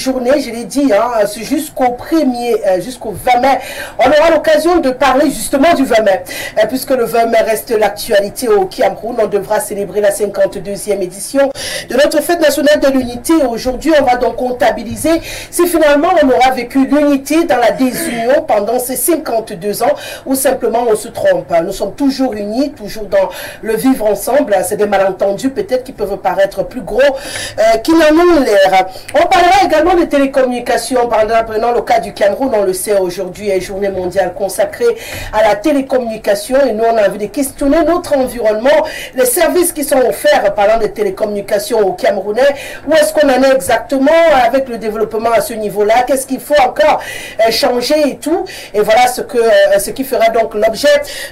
journée, je l'ai dit, hein, jusqu'au 20 mai. On aura l'occasion de parler justement du 20 mai, puisque le 20 mai reste l'actualité au Cameroun. On devra célébrer la 52e édition de notre fête nationale de l'unité. Aujourd'hui, on va donc comptabiliser si finalement on aura vécu l'unité dans la désunion pendant ces 52 ans ou simplement on se trompe. Nous sommes toujours unis, toujours dans le vivre ensemble. C'est des malentendus peut-être qui peuvent paraître plus gros qu'il n'en ont l'air. On parlera également de télécommunications. Prenant le cas du Cameroun, on le sait, aujourd'hui est journée mondiale consacrée à la télécommunication et nous on a envie de questionner notre environnement, les services qui sont offerts parlant de télécommunications au Camerounais. Où est-ce qu'on en est exactement avec le développement à ce niveau-là? Qu'est-ce qu'il faut encore changer et tout? Et voilà ce qui fera donc l'objet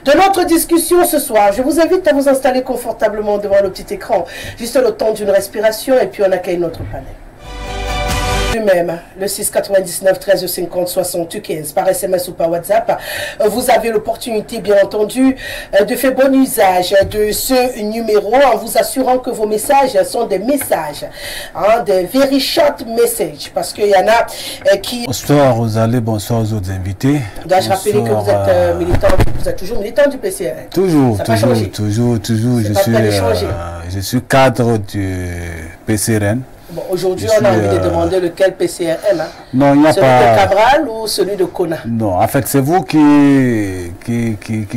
de notre discussion ce soir. Je vous invite à vous installer confortablement devant le petit écran, juste le temps d'une respiration et puis on accueille notre panel. Lui-même, le 699 13 50 75 par SMS ou par WhatsApp. Vous avez l'opportunité, bien entendu, de faire bon usage de ce numéro en vous assurant que vos messages sont des messages, hein, des very short messages, parce qu'il y en a qui... Bonsoir Rosalie, bonsoir aux autres invités. Dois-je rappeler que vous êtes militant, vous êtes toujours militant du PCRN? Toujours. Je suis cadre du PCRN. Bon, aujourd'hui, on a envie de demander lequel PCRN. Hein? Non, il n'y a celui pas... de Cabral ou celui de Kona? Non, en fait, c'est vous qui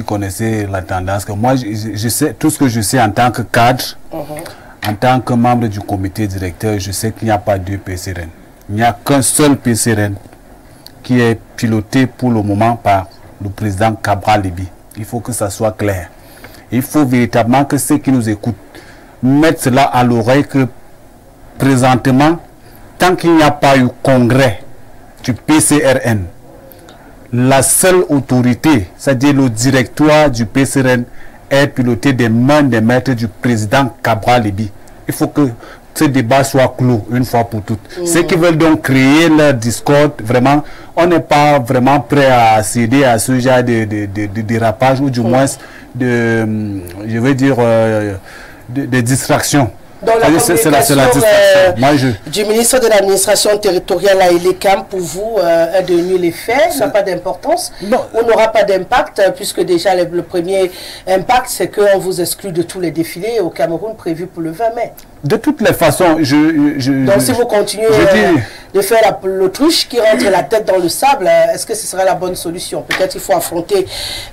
connaissez la tendance. Que moi, je sais tout ce que je sais en tant que cadre, en tant que membre du comité directeur, je sais qu'il n'y a pas deux PCRN. Il n'y a qu'un seul PCRN qui est piloté pour le moment par le président Cabral Libi. Il faut que ça soit clair. Il faut véritablement que ceux qui nous écoutent mettent cela à l'oreille que présentement, tant qu'il n'y a pas eu congrès du PCRN, la seule autorité, c'est-à-dire le directoire du PCRN, est piloté des mains des maîtres du président Cabral Libi. Il faut que ce débat soit clos une fois pour toutes. Ceux qui veulent donc créer leur discorde, vraiment, on n'est pas vraiment prêt à céder à ce genre de dérapage ou du moins de, je veux dire, de distraction. Donc la communication du ministre de l'administration territoriale à Elecam, pour vous, est devenu les faits, n'a pas d'importance, ou n'aura pas d'impact, puisque déjà le premier impact, c'est qu'on vous exclut de tous les défilés au Cameroun prévus pour le 20 mai. De toutes les façons, donc si vous continuez de faire l'autruche qui rentre la tête dans le sable, est-ce que ce serait la bonne solution? Peut-être qu'il faut affronter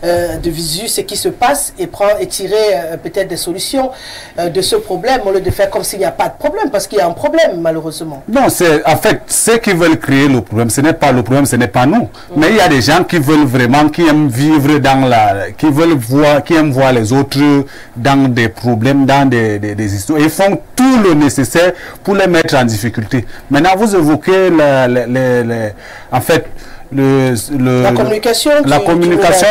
de visu ce qui se passe et tirer peut-être des solutions de ce problème au lieu de faire comme s'il n'y a pas de problème, parce qu'il y a un problème malheureusement. Non, c'est en fait ceux qui veulent créer le problème, ce n'est pas le problème, ce n'est pas nous. Mais il y a des gens qui veulent vraiment, qui aiment vivre dans la, qui aiment voir les autres dans des problèmes, dans des histoires. Ils font tout le nécessaire pour les mettre en difficulté. Maintenant, vous évoquez en fait la communication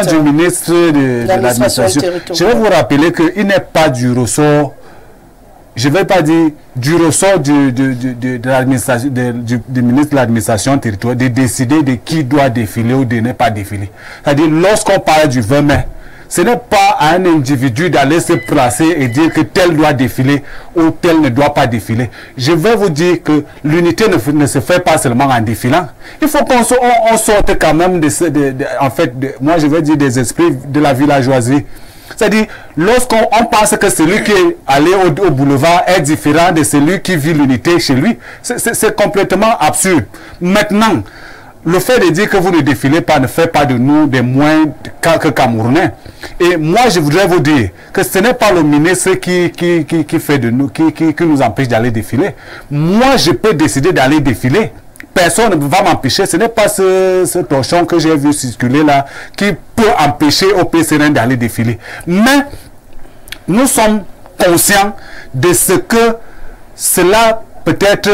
du ministre de l'administration. Je vais vous rappeler qu'il n'est pas du ressort, je ne vais pas dire du ressort du ministre de l'administration territoriale de décider de qui doit défiler ou de ne pas défiler. C'est-à-dire, lorsqu'on parle du 20 mai, ce n'est pas à un individu d'aller se placer et dire que tel doit défiler ou tel ne doit pas défiler. Je vais vous dire que l'unité ne se fait pas seulement en défilant. Il faut qu'on sorte quand même moi je vais dire des esprits de la villageoisie. C'est-à-dire, lorsqu'on pense que celui qui est allé au boulevard est différent de celui qui vit l'unité chez lui, c'est complètement absurde. Maintenant, le fait de dire que vous ne défilez pas ne fait pas de nous des moins que Camerounais. Et moi, je voudrais vous dire que ce n'est pas le ministre qui fait de nous, qui nous empêche d'aller défiler. Moi, je peux décider d'aller défiler. Personne ne va m'empêcher. Ce n'est pas ce torchon que j'ai vu circuler là qui peut empêcher au PCRN d'aller défiler. Mais nous sommes conscients de ce que cela peut-être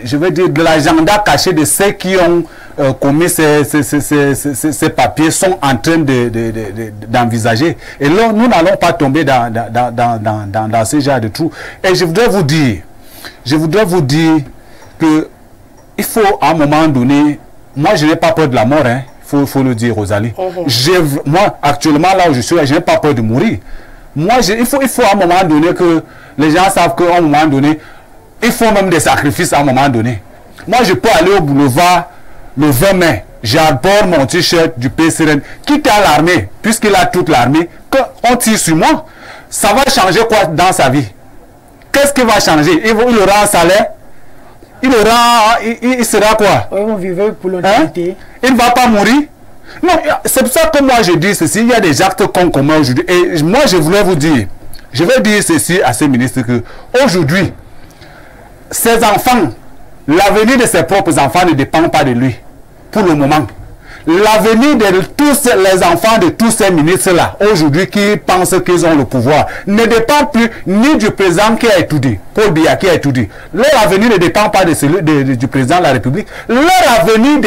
je veux dire de l'agenda caché de ceux qui ont commis ces papiers sont en train d'envisager. Et là, nous n'allons pas tomber dans ce genre de trou. Et je voudrais vous dire que il faut à un moment donné, moi je n'ai pas peur de la mort, hein, faut le dire, Rosalie. Moi, actuellement, là où je suis, je n'ai pas peur de mourir. Moi, il faut à un moment donné que les gens savent qu'à un moment donné, il faut même des sacrifices à un moment donné. Moi, je peux aller au boulevard le 20 mai. J'arbore mon t-shirt du PCRN. Quitte à l'armée, puisqu'il a toute l'armée, qu'on tire sur moi. Ça va changer quoi dans sa vie? Qu'est-ce qui va changer? Il aura un salaire? Il sera quoi? On vivait pour l'autorité. Il ne va pas mourir? Non, c'est pour ça que moi je dis ceci. Il y a des actes qu'on commet aujourd'hui. Et moi je voulais vous dire, je vais dire ceci à ces ministres que aujourd'hui, ses enfants, l'avenir de ses propres enfants ne dépend pas de lui. Pour le moment. L'avenir de tous les enfants de tous ces ministres-là, aujourd'hui, qui pensent qu'ils ont le pouvoir, ne dépend plus ni du président qui a étudié, Paul Biya qui a étudié. Leur avenir ne dépend pas de celui du président de la République. Leur avenir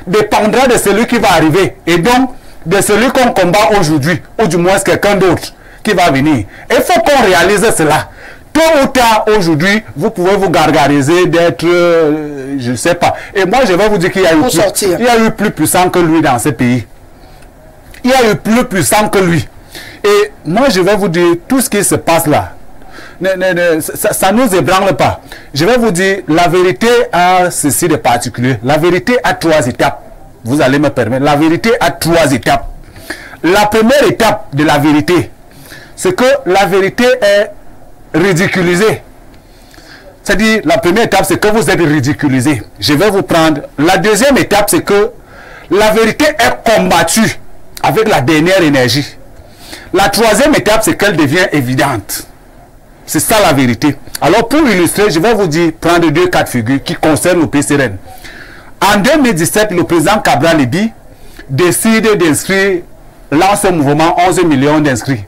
dépendra de celui qui va arriver. Et donc, de celui qu'on combat aujourd'hui, ou du moins quelqu'un d'autre qui va venir. Il faut qu'on réalise cela. Tôt ou tard, aujourd'hui, vous pouvez vous gargariser d'être, je ne sais pas. Et moi, je vais vous dire qu'il y a eu plus puissant que lui dans ce pays. Il y a eu plus puissant que lui. Et moi, je vais vous dire, tout ce qui se passe là, ça ne nous ébranle pas. Je vais vous dire, la vérité a ceci de particulier. La vérité a 3 étapes. Vous allez me permettre. La vérité a 3 étapes. La première étape de la vérité, c'est que la vérité est ridiculisé. C'est-à-dire, la première étape, c'est que vous êtes ridiculisé. Je vais vous prendre. La deuxième étape, c'est que la vérité est combattue avec la dernière énergie. La troisième étape, c'est qu'elle devient évidente. C'est ça la vérité. Alors, pour illustrer, je vais vous dire, prendre 2 cas de figure qui concernent le PCRN. En 2017, le président Cabral Libi décide d'inscrire, lance un mouvement 11 millions d'inscrits.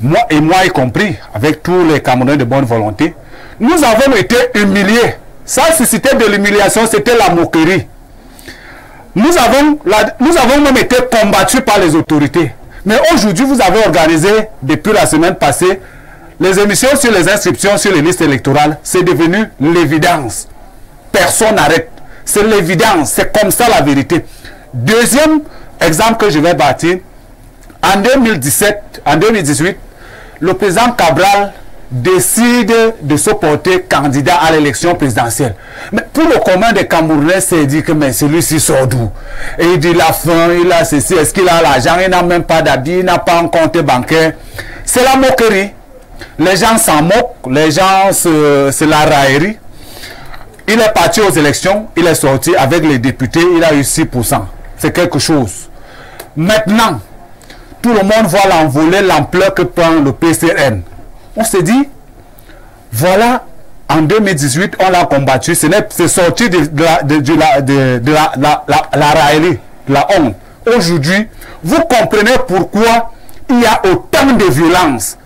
Moi y compris, avec tous les Camerounais de bonne volonté, nous avons été humiliés. Ça, c'était de l'humiliation, c'était la moquerie. Nous avons même été combattus par les autorités. Mais aujourd'hui, vous avez organisé, depuis la semaine passée, les émissions sur les inscriptions sur les listes électorales. C'est devenu l'évidence. Personne n'arrête. C'est l'évidence. C'est comme ça la vérité. Deuxième exemple que je vais bâtir, en 2018, le président Cabral décide de se porter candidat à l'élection présidentielle. Mais pour le commun des Camerounais, c'est dit que mais celui-ci sort d'où? Et il dit la faim, il a ceci, est-ce qu'il a l'argent? Il n'a même pas d'habit, il n'a pas un compte bancaire. C'est la moquerie. Les gens s'en moquent, les gens, c'est la raillerie. Il est parti aux élections, il est sorti avec les députés, il a eu 6%. C'est quelque chose. Maintenant, tout le monde voit l'envolée, l'ampleur que prend le PCRN. On se dit, voilà, en 2018, on l'a combattu. C'est sorti de la raillerie, de la honte. Aujourd'hui, vous comprenez pourquoi il y a autant de violence.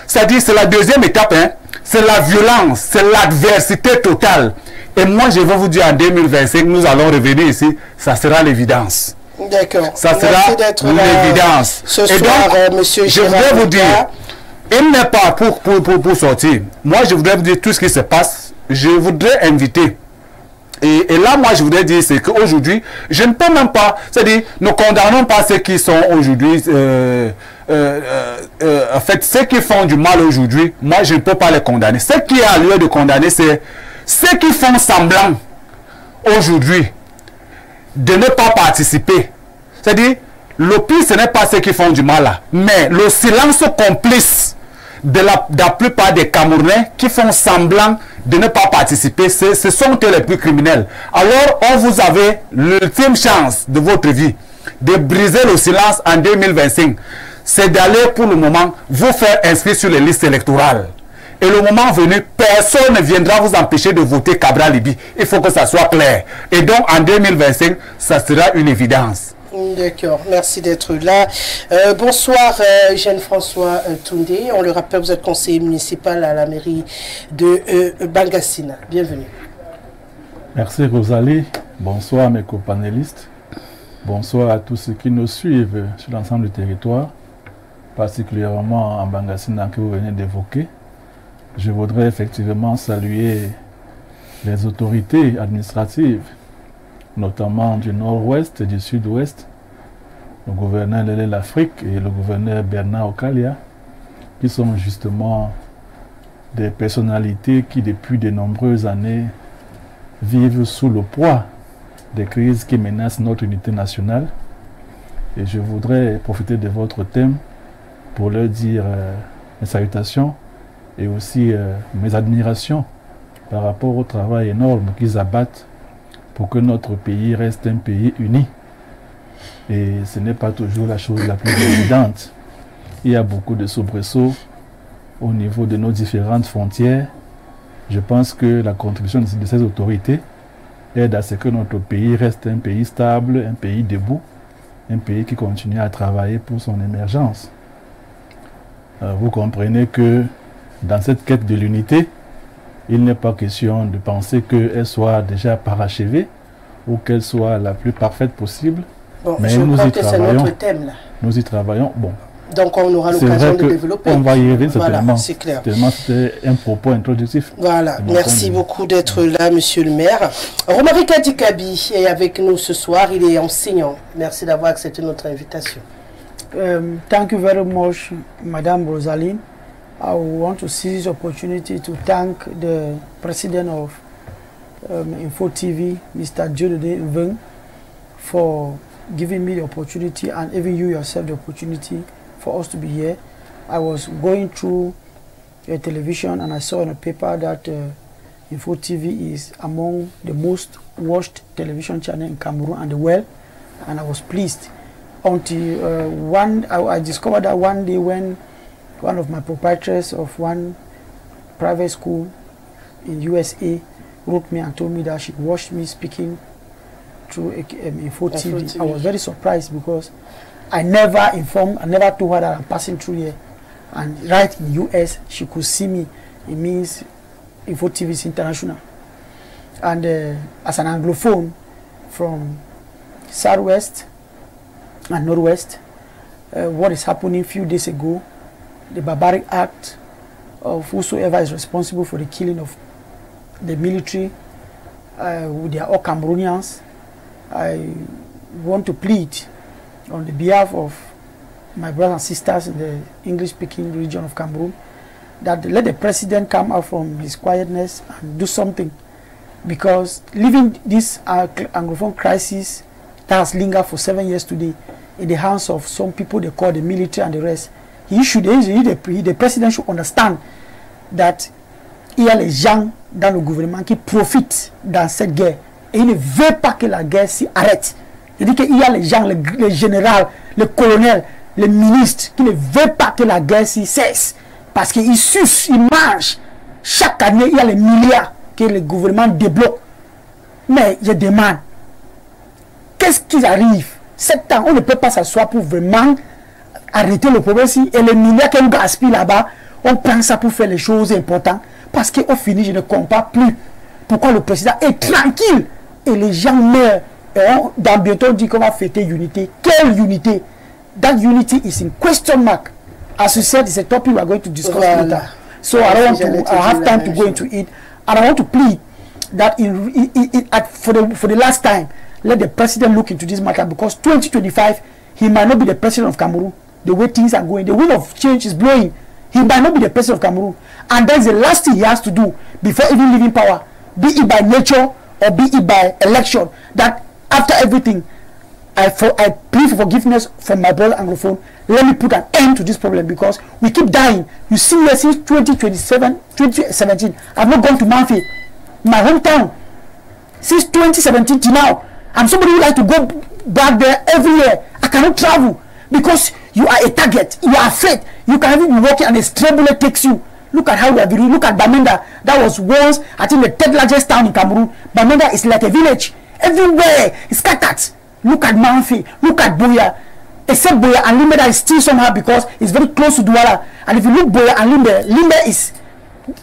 C'est-à-dire, c'est la deuxième étape, hein? C'est la violence, c'est l'adversité totale. Et moi, je vais vous dire, en 2025, nous allons revenir ici, ça sera l'évidence. D'accord. Ça sera l'évidence. Et donc, monsieur je voudrais vous dire, il n'est pas pour sortir. Moi, je voudrais vous dire tout ce qui se passe. Je voudrais inviter. Et là, moi, je voudrais dire, c'est qu'aujourd'hui, je ne peux même pas, c'est-à-dire, ne condamnons pas ceux qui sont aujourd'hui, en fait, ceux qui font du mal aujourd'hui, moi, je ne peux pas les condamner. Ce qui a lieu de condamner, c'est ceux qui font semblant aujourd'hui de ne pas participer. C'est-à-dire, le pire, ce n'est pas ceux qui font du mal là, mais le silence complice de la plupart des Camerounais qui font semblant de ne pas participer, ce sont eux les plus criminels. Alors, on vous avait l'ultime chance de votre vie de briser le silence en 2025. C'est d'aller pour le moment vous faire inscrire sur les listes électorales. Et le moment venu, personne ne viendra vous empêcher de voter Cabral Libi. Il faut que ça soit clair. Et donc, en 2025, ça sera une évidence. D'accord, merci d'être là. Bonsoir, Jean-François Toundé. On le rappelle, vous êtes conseiller municipal à la mairie de Bangassina. Bienvenue. Merci Rosalie. Bonsoir mes copanélistes. Bonsoir à tous ceux qui nous suivent sur l'ensemble du territoire, particulièrement en Bangassina que vous venez d'évoquer. Je voudrais effectivement saluer les autorités administratives, notamment du nord-ouest et du sud-ouest, le gouverneur Lélé L'Afrique et le gouverneur Bernard Okalia, qui sont justement des personnalités qui, depuis de nombreuses années, vivent sous le poids des crises qui menacent notre unité nationale. Et je voudrais profiter de votre thème pour leur dire mes salutations et aussi mes admirations par rapport au travail énorme qu'ils abattent pour que notre pays reste un pays uni. Et ce n'est pas toujours la chose la plus évidente. Il y a beaucoup de soubresauts au niveau de nos différentes frontières. Je pense que la contribution de ces autorités aide à ce que notre pays reste un pays stable, un pays debout, un pays qui continue à travailler pour son émergence. Vous comprenez que dans cette quête de l'unité, il n'est pas question de penser qu'elle soit déjà parachevée ou qu'elle soit la plus parfaite possible. Bon, mais je nous crois y que c'est travaillons. notre thème là. Nous y travaillons. Bon. Donc on aura l'occasion de développer. On va y revenir certainement. Voilà, c'est clair. C'était un propos introductif. Voilà, merci beaucoup d'être là, monsieur le maire. Romaric Adikabi est avec nous ce soir, il est enseignant. Merci d'avoir accepté notre invitation. Thank you very much, Madame Rosaline. I want to seize this opportunity to thank the president of Info TV, Mr. Jodede Mveng, for giving me the opportunity, and even you yourself the opportunity for us to be here. I was going through a television and I saw in a paper that Info TV is among the most watched television channel in Cameroon and the world, and I was pleased until I discovered that one day when one of my proprietors of one private school in USA wrote me and told me that she watched me speaking through Info TV. I was very surprised because I never told her that I'm passing through here. And right in US, she could see me. It means Info TV is international. And as an Anglophone from Southwest and Northwest, what is happening a few days ago, the barbaric act of whosoever is responsible for the killing of the military, they are all Cameroonians. I want to plead on the behalf of my brothers and sisters in the English-speaking region of Cameroon that let the president come out from his quietness and do something, because leaving this Anglophone crisis that has lingered for 7 years today in the hands of some people they call the military and the rest, the president should understand that il y a les gens dans le gouvernement qui profitent dans cette guerre et il ne veut pas que la guerre s'y arrête. Il dit qu'il y a les gens, les généraux, les colonels, les ministres qui ne veulent pas que la guerre s'y cesse parce qu'ils sucent, ils mangent. Chaque année, il y a les milliards que le gouvernement débloque. Mais je demande, qu'est-ce qui arrive? 7 ans, on ne peut pas s'asseoir pour vraiment arrêter le problème si et les milliards qu'on gaspille là-bas, on prend ça pour faire les choses importantes. Parce qu'au fini, je ne comprends plus pourquoi le président est tranquille et les gens meurent. Et dans bientôt, on dit qu'on va fêter unité. Quelle unité? That unity is in question mark. As you said, it's a topic we are going to discuss later. So I have time to go into it. And I want to plead that for the last time, let the president look into this matter, because 2025, he might not be the president of Cameroon. The way things are going, the wind of change is blowing. He might not be the president of Cameroon. And that's the last thing he has to do before even leaving power, be it by nature or be it by election. That after everything, I plead for forgiveness from my brother Anglophone. Let me put an end to this problem, because we keep dying. You see here since 2017, I've not gone to Manfi, my hometown, since 2017 till now. I'm somebody who like to go back there every year. I cannot travel because you are a target. You are afraid. You can even be walking and a stray bullet takes you. Look at how we are doing. Look at Bamenda. That was once, I think, the third largest town in Cameroon. Bamenda is like a village. Everywhere it's scattered. Look at Manfi. Look at Boya. Except Boya and Limbe, that is still somehow because it's very close to Douala. And if you look Boya and Limbe, Limbe is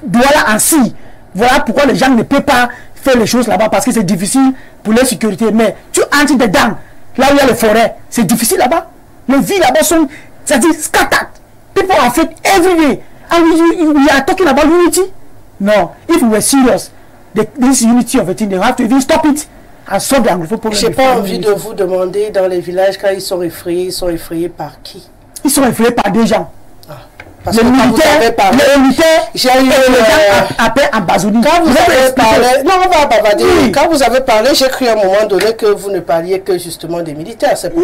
Douala and Si. Voilà pourquoi les gens ne peuvent pas faire les choses là-bas, parce que c'est difficile pour la sécurité. Mais tu entres dedans, là où il y a les forêts, c'est difficile là-bas. Les villes là-bas sont, c'est-à-dire scattered. People are afraid everywhere. And we are talking about unity? No. If we were serious, this unity of a thing, they have to even stop it and solve the Anglophone problem. J'ai pas envie de vous demander dans les villages quand ils sont effrayés par qui? Ils sont effrayés par des gens. Ah. Parce que quand vous avez parlé, j'ai eu appel en Bazouni. Quand vous avez parlé, non, on va bavarder. Oui. Quand vous avez parlé, j'ai cru à un moment donné que vous ne parliez que justement des militaires. Non,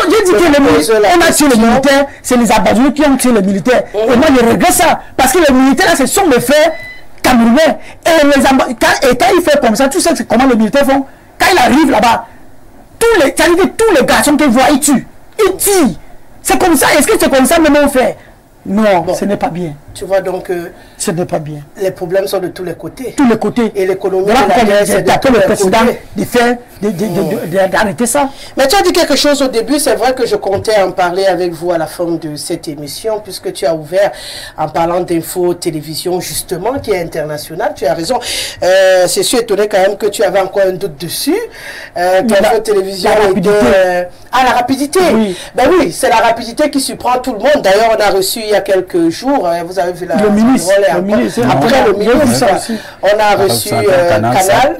j'ai dit que les militaires, on a tué les militaires, c'est les Abazounis qui ont tué les militaires. Et moi, je regrette ça. Parce que les militaires, là, ce sont mes frères camerounais. Et quand il fait comme ça, tu sais comment les militaires font. Quand il arrive là-bas, tous les garçons qu'ils voient, ils tuent. Ils tirent. C'est comme ça. Est-ce que c'est comme ça même on fait? Non, bon, ce n'est pas bien. Tu vois donc ce n'est pas bien. Les problèmes sont de tous les côtés. Tous les côtés. Et l'économie, c'est d'après le président de faire, d'arrêter ça. Mais tu as dit quelque chose au début, c'est vrai que je comptais en parler avec vous à la fin de cette émission, puisque tu as ouvert en parlant d'info télévision justement, qui est internationale. Tu as raison. C'est sûr, étonné quand même que tu avais encore un doute dessus. Qu'info télévision était... la rapidité. Oui. Ben oui, c'est la rapidité qui surprend tout le monde. D'ailleurs, on a reçu il y a quelques jours, vous avez vu le ministre, après le ministre, on a reçu Canal,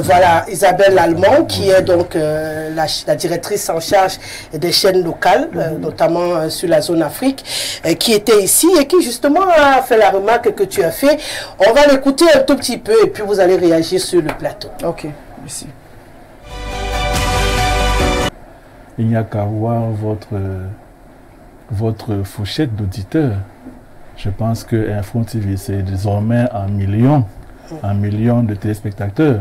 voilà, Isabelle Allemand, qui est donc la directrice en charge des chaînes locales, notamment sur la zone Afrique, qui était ici et qui justement a fait la remarque que tu as fait. On va l'écouter un tout petit peu et puis vous allez réagir sur le plateau. Ok, merci. Il n'y a qu'à voir votre fourchette d'auditeurs. Je pense que Info TV, c'est désormais un million de téléspectateurs.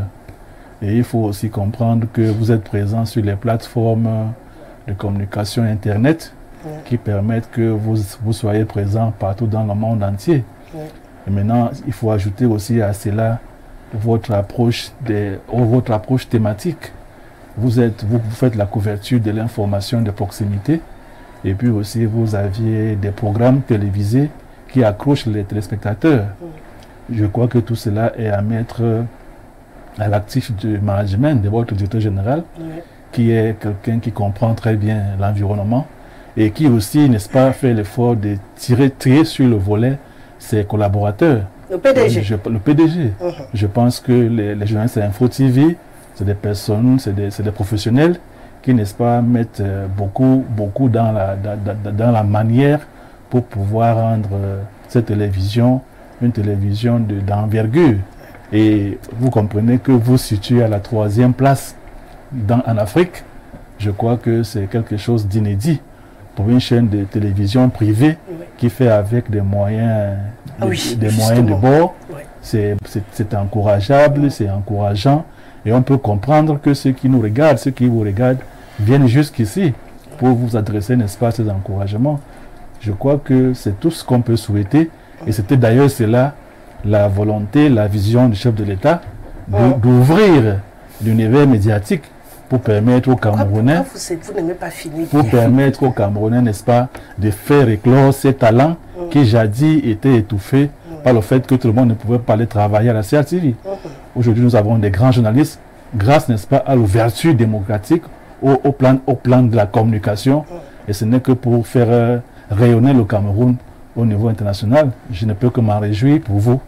Et il faut aussi comprendre que vous êtes présent sur les plateformes de communication Internet qui permettent que vous soyez présent partout dans le monde entier. Et maintenant, il faut ajouter aussi à cela votre approche thématique. Vous faites la couverture de l'information de proximité. Et puis aussi, vous aviez des programmes télévisés qui accrochent les téléspectateurs. Je crois que tout cela est à mettre à l'actif du management de votre directeur général, qui est quelqu'un qui comprend très bien l'environnement et qui aussi, n'est-ce pas, fait l'effort de tirer sur le volet ses collaborateurs. Le PDG. Le PDG. Je pense que les journalistes d'Info TV, c'est des personnes, c'est des professionnels qui, n'est-ce pas, mettent beaucoup dans la manière pour pouvoir rendre cette télévision une télévision d'envergure. Et vous comprenez que vous situez à la 3e place en Afrique. Je crois que c'est quelque chose d'inédit pour une chaîne de télévision privée qui fait avec des moyens, moyens de bord. C'est encourageable, c'est encourageant. Et on peut comprendre que ceux qui nous regardent, ceux qui vous regardent, viennent jusqu'ici pour vous adresser, n'est-ce pas, ces encouragements. Je crois que c'est tout ce qu'on peut souhaiter. Et c'était d'ailleurs cela, la volonté, la vision du chef de l'État, d'ouvrir l'univers médiatique pour permettre aux Camerounais, n'est-ce pas, de faire éclore ces talents qui jadis étaient étouffés par le fait que tout le monde ne pouvait pas aller travailler à la CRTV. Aujourd'hui, nous avons des grands journalistes, grâce, n'est-ce pas, à l'ouverture démocratique au plan de la communication. Et ce n'est que pour faire rayonner le Cameroun au niveau international. Je ne peux que m'en réjouir pour vous.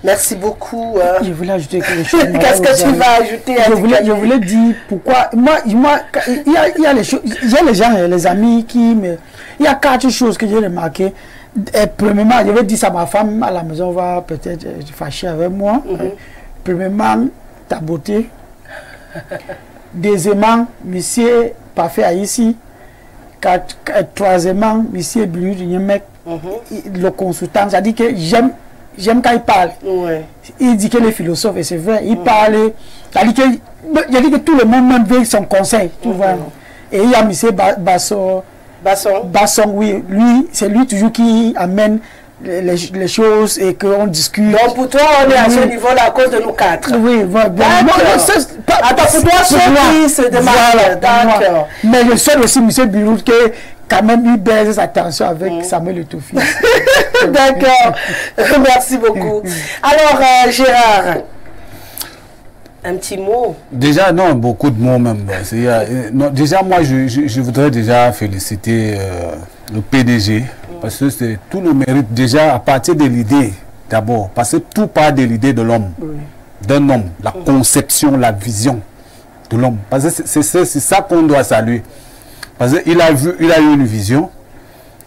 Merci beaucoup. Je voulais ajouter quelque chose. Qu'est-ce que tu vas ajouter? Je voulais dire pourquoi. Moi, il y a les choses. J'ai les gens, les amis qui me. Il y a 4 choses que j'ai remarquées. Premièrement, je vais dire ça à ma femme à la maison, va peut-être fâcher avec moi. Premièrement, ta beauté. Deuxièmement, monsieur parfait ici. Troisièmement, monsieur Blue, le consultant, ça dit que j'aime quand il parle. Il dit que les philosophes, et c'est vrai, il parle. Il dit que tout le monde même veut son conseil. Tu vois. Et il y a monsieur Basson, oui, lui, c'est lui toujours qui amène les choses et qu'on discute. Donc pour toi, on est à ce niveau-là à cause de nous 4. Oui, voilà. Attends, pour toi, ceux qui se demandent. D'accord. Mais je sais aussi, M. Bilou, que quand même, il baise attention avec Samuel Etoufi. D'accord. Merci beaucoup. Alors, Gérard, un petit mot. Déjà, non, beaucoup de mots même. Déjà, moi, je voudrais déjà féliciter le PDG. Parce que c'est tout le mérite déjà à partir de l'idée, d'abord. Parce que tout part de l'idée de l'homme, d'un homme, la conception, la vision de l'homme. Parce que c'est ça qu'on doit saluer. Parce qu'il a eu une vision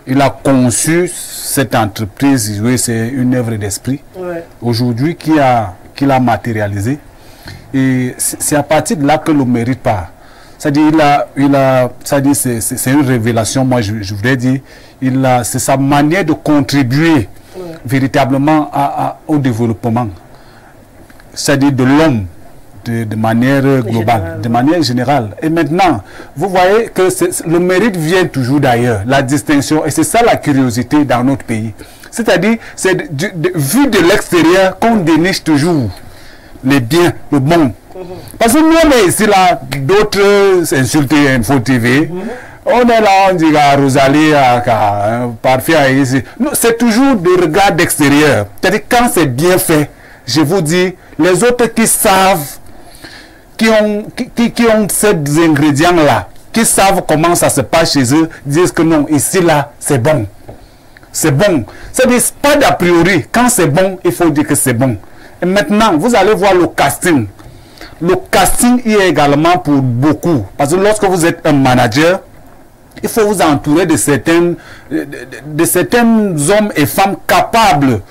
il a conçu cette entreprise, oui, c'est une œuvre d'esprit. Ouais. Aujourd'hui, qu'il a matérialisé. Et c'est à partir de là que le mérite part. C'est-à-dire, c'est une révélation, moi je voudrais dire, c'est sa manière de contribuer véritablement au développement. C'est-à-dire de l'homme. De manière globale, de manière générale. Et maintenant, vous voyez que le mérite vient toujours d'ailleurs, la distinction, et c'est ça la curiosité dans notre pays. C'est-à-dire, c'est vu de l'extérieur qu'on déniche toujours les biens, le bon. Parce que nous, on est ici là, d'autres insultent Info TV. On est là, on dit à Rosalie, parfait ici. C'est toujours de regard d'extérieur. C'est-à-dire, quand c'est bien fait, je vous dis, les autres qui savent, qui ont ces ingrédients-là, qui savent comment ça se passe chez eux, disent que non, ici, là, c'est bon. C'est bon. C'est-à-dire, pas d'a priori. Quand c'est bon, il faut dire que c'est bon. Et maintenant, vous allez voir le casting. Le casting y est également pour beaucoup. Parce que lorsque vous êtes un manager, il faut vous entourer de certains hommes et femmes capables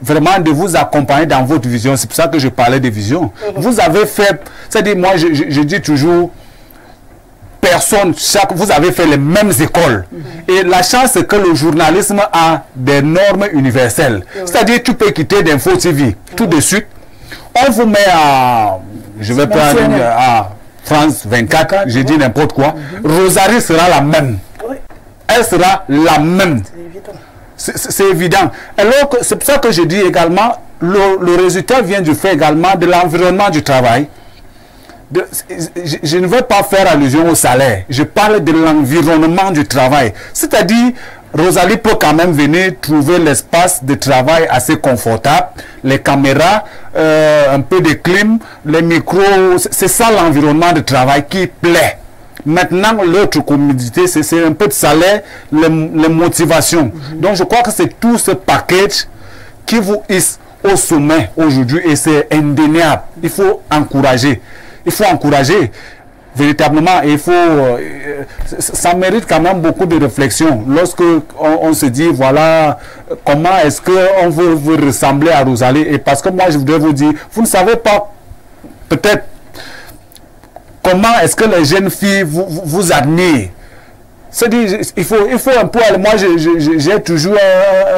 vraiment de vous accompagner dans votre vision. C'est pour ça que je parlais de vision. Vous avez fait, c'est-à-dire moi je dis toujours, vous avez fait les mêmes écoles. Et la chance c'est que le journalisme a des normes universelles. C'est-à-dire tu peux quitter d'Info TV tout de suite. On vous met à, je vais prendre à France 24, je dis n'importe quoi. Rosalie sera la même. Elle sera la même. C'est évident. Alors c'est pour ça que je dis également, le résultat vient du fait également de l'environnement du travail. Je ne veux pas faire allusion au salaire. Je parle de l'environnement du travail. C'est-à-dire, Rosalie peut quand même venir trouver l'espace de travail assez confortable, les caméras, un peu de clim, les micros. C'est ça l'environnement de travail qui plaît. Maintenant, l'autre commodité, c'est un peu de salaire, les motivations. Donc, je crois que c'est tout ce package qui vous hisse au sommet aujourd'hui et c'est indéniable. Il faut encourager. Il faut encourager. Véritablement, il faut. Ça mérite quand même beaucoup de réflexion. Lorsque on se dit, voilà, comment est-ce qu'on veut ressembler à Rosalie. Et parce que moi, je voudrais vous dire, vous ne savez pas, peut-être, comment est-ce que les jeunes filles vous admirent. C'est-à-dire, il faut un peu. Moi, j'ai toujours